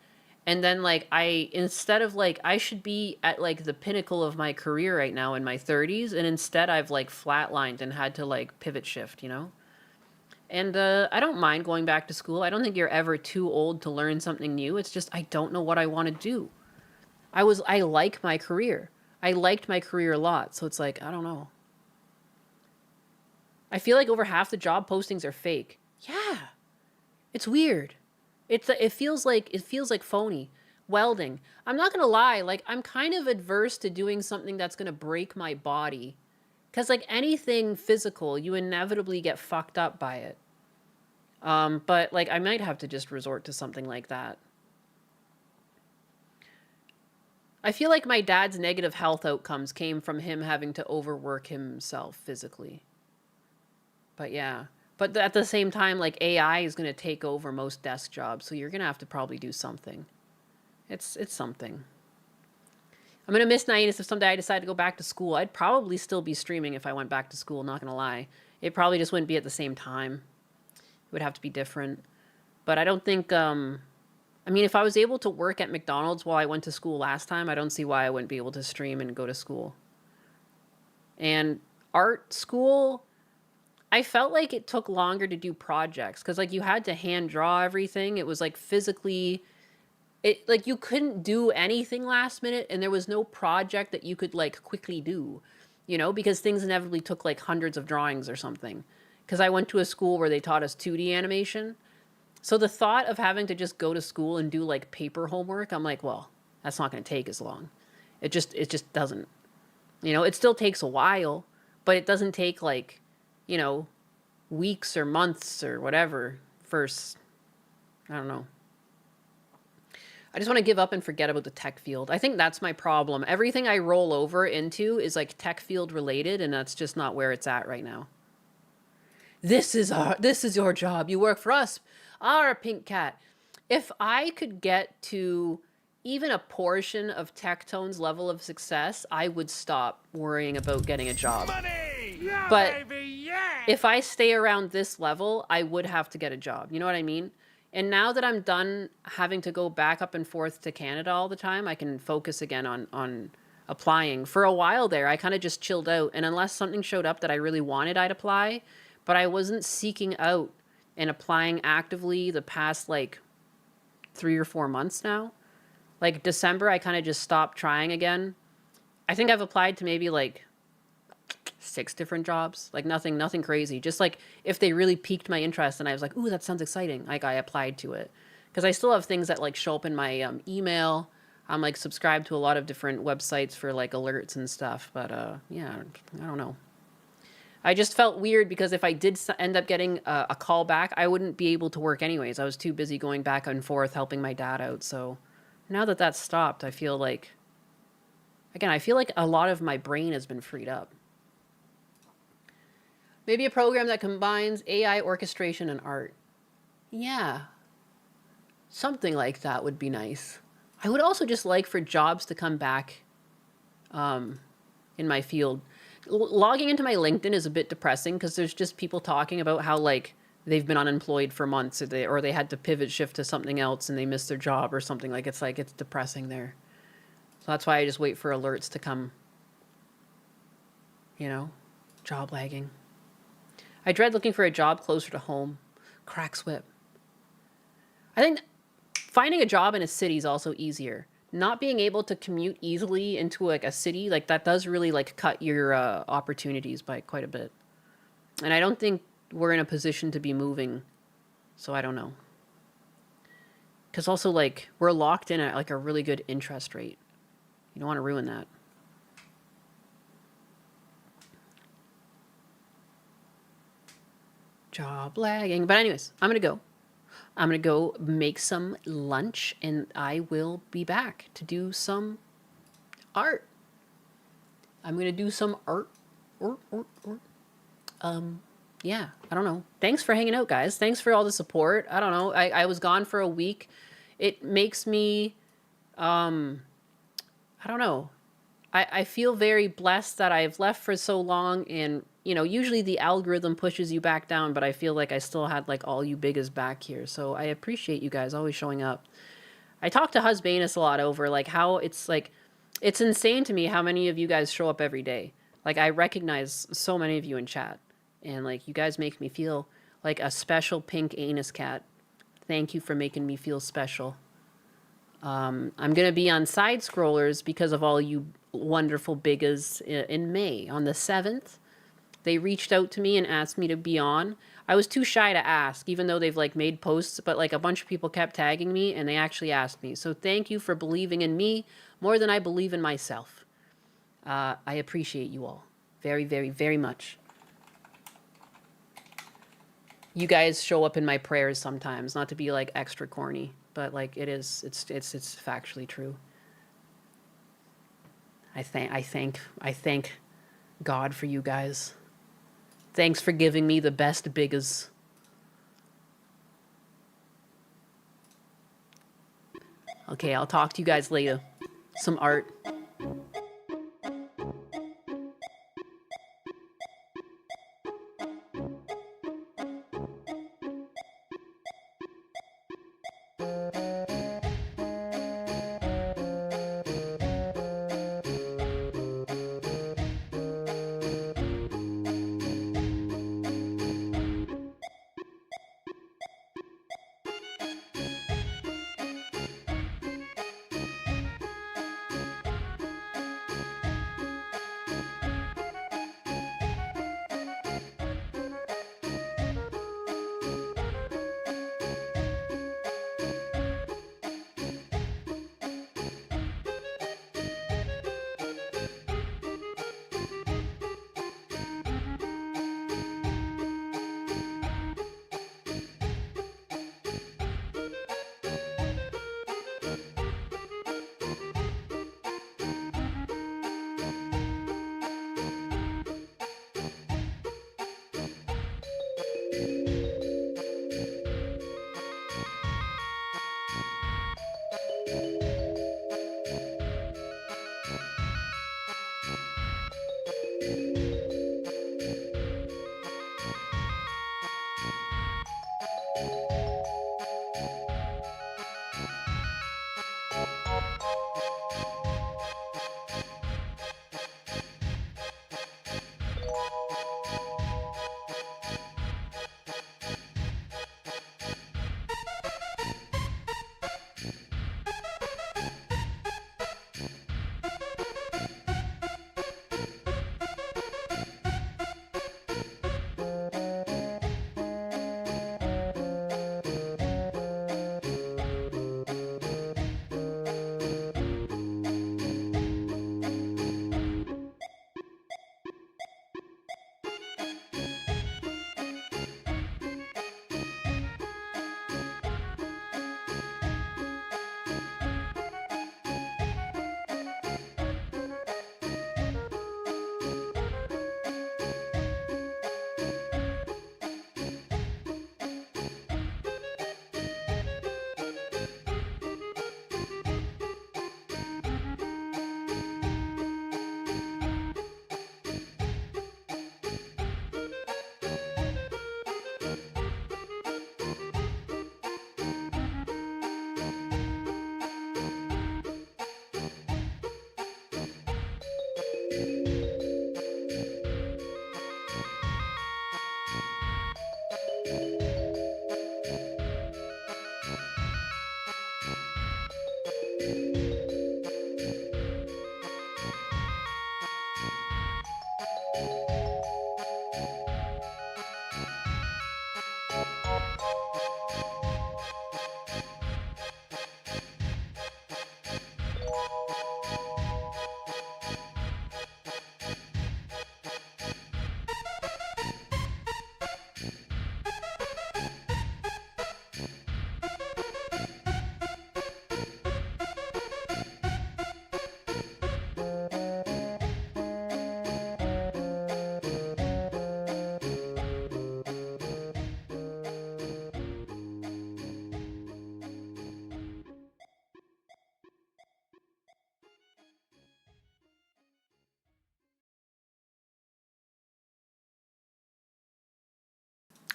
S1: And then, like, instead of, like, I should be at, like, the pinnacle of my career right now in my 30s. And instead I've, like, flatlined and had to, like, pivot shift, you know? And I don't mind going back to school. I don't think you're ever too old to learn something new. It's just I don't know what I want to do. I like my career. I liked my career a lot. So it's like, I don't know. I feel like over half the job postings are fake. Yeah. It's weird. It feels like phony. Welding. I'm not going to lie. Like, I'm kind of adverse to doing something that's going to break my body. Because, like, anything physical, you inevitably get fucked up by it. But, like, I might have to just resort to something like that. I feel like my dad's negative health outcomes came from him having to overwork himself physically. But, yeah. But at the same time, like, AI is going to take over most desk jobs, so you're going to have to probably do something. It's something. I'm going to miss Nainis if someday I decide to go back to school. I'd probably still be streaming if I went back to school, not going to lie. It probably just wouldn't be at the same time. It would have to be different. But I don't think, I mean, if I was able to work at McDonald's while I went to school last time, I don't see why I wouldn't be able to stream and go to school. And art school, I felt like it took longer to do projects because, like, you had to hand draw everything. It was, like, physically... like, you couldn't do anything last minute, and there was no project that you could, like, quickly do, you know, because things inevitably took, like, hundreds of drawings or something. Because I went to a school where they taught us 2D animation. So the thought of having to just go to school and do, like, paper homework, I'm like, well, that's not going to take as long. It just doesn't. You know, it still takes a while, but it doesn't take, like, you know, weeks or months or whatever first. I don't know. I just want to give up and forget about the tech field. I think that's my problem. Everything I roll over into is, like, tech field related, and that's just not where it's at right now. This is your job. You work for us. Our pink cat. if I could get to even a portion of Tectone's level of success, I would stop worrying about getting a job.
S10: Yeah,
S1: But
S10: baby, yeah.
S1: if I stay around this level, I would have to get a job. You know what I mean? And now that I'm done having to go back up and forth to Canada all the time, I can focus again on applying. For a while there, I kind of just chilled out. And unless something showed up that I really wanted, I'd apply. But I wasn't seeking out and applying actively the past, like, 3 or 4 months now. Like, December, I kind of just stopped trying again. I think I've applied to maybe, like, 6 different jobs. Like, nothing crazy. Just, like, if they really piqued my interest and I was like, ooh, that sounds exciting. Like, I applied to it. Because I still have things that, like, show up in my email. I'm, like, subscribed to a lot of different websites for, like, alerts and stuff. But, yeah, I don't know. I just felt weird because if I did end up getting a call back, I wouldn't be able to work anyways. I was too busy going back and forth helping my dad out. So now that that's stopped, I feel like, again, I feel like a lot of my brain has been freed up. Maybe a program that combines AI orchestration and art. Yeah. Something like that would be nice. I would also just like for jobs to come back in my field. Logging into my LinkedIn is a bit depressing because there's just people talking about how, like, they've been unemployed for months or they had to pivot shift to something else and they missed their job or something. Like, it's depressing there. So that's why I just wait for alerts to come. You know, job lagging. I dread looking for a job closer to home. Crack whip. I think finding a job in a city is also easier. Not being able to commute easily into, like, a city, like, that does really, like, cut your opportunities by quite a bit. And I don't think we're in a position to be moving, so I don't know. Because also, like, we're locked in at, like, a really good interest rate. You don't want to ruin that. Job lagging. But anyways, I'm going to go. I'm going to go make some lunch, and I will be back to do some art. I'm going to do some art. Yeah, I don't know. Thanks for hanging out, guys. Thanks for all the support. I don't know. I was gone for a week. It makes me, I don't know. I feel very blessed that I've left for so long, and, you know, usually the algorithm pushes you back down, but I feel like I still had, like, all you biggas back here. So I appreciate you guys always showing up. I talk to Husbanus a lot over, like, how it's, like, it's insane to me how many of you guys show up every day. Like, I recognize so many of you in chat, and, like, you guys make me feel like a special pink anus cat. Thank you for making me feel special. I'm going to be on Sidescrollers because of all you wonderful biggas in May on the 7th. They reached out to me and asked me to be on. I was too shy to ask, even though they've, like, made posts, but, like, a bunch of people kept tagging me and they actually asked me. So thank you for believing in me more than I believe in myself. I appreciate you all very, very, very much. You guys show up in my prayers sometimes, not to be, like, extra corny, but, like, it's factually true. I thank God for you guys. Thanks for giving me the best biggas. Okay, I'll talk to you guys later. Some art.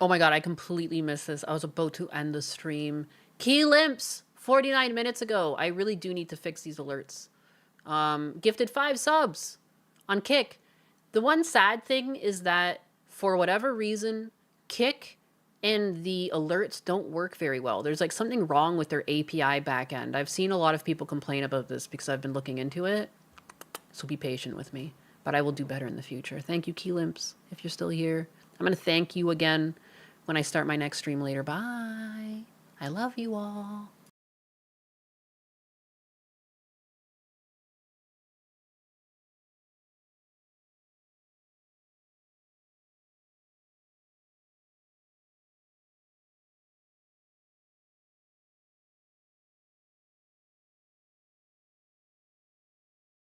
S1: Oh my god, I completely missed this. I was about to end the stream. Key limps 49 minutes ago. I really do need to fix these alerts. Gifted 5 subs on Kick. The one sad thing is that for whatever reason, Kick and the alerts don't work very well. There's like something wrong with their API backend. I've seen a lot of people complain about this because I've been looking into it. So be patient with me, but I will do better in the future. Thank you, Key Limps, if you're still here. I'm going to thank you again when I start my next stream later. Bye. I love you all.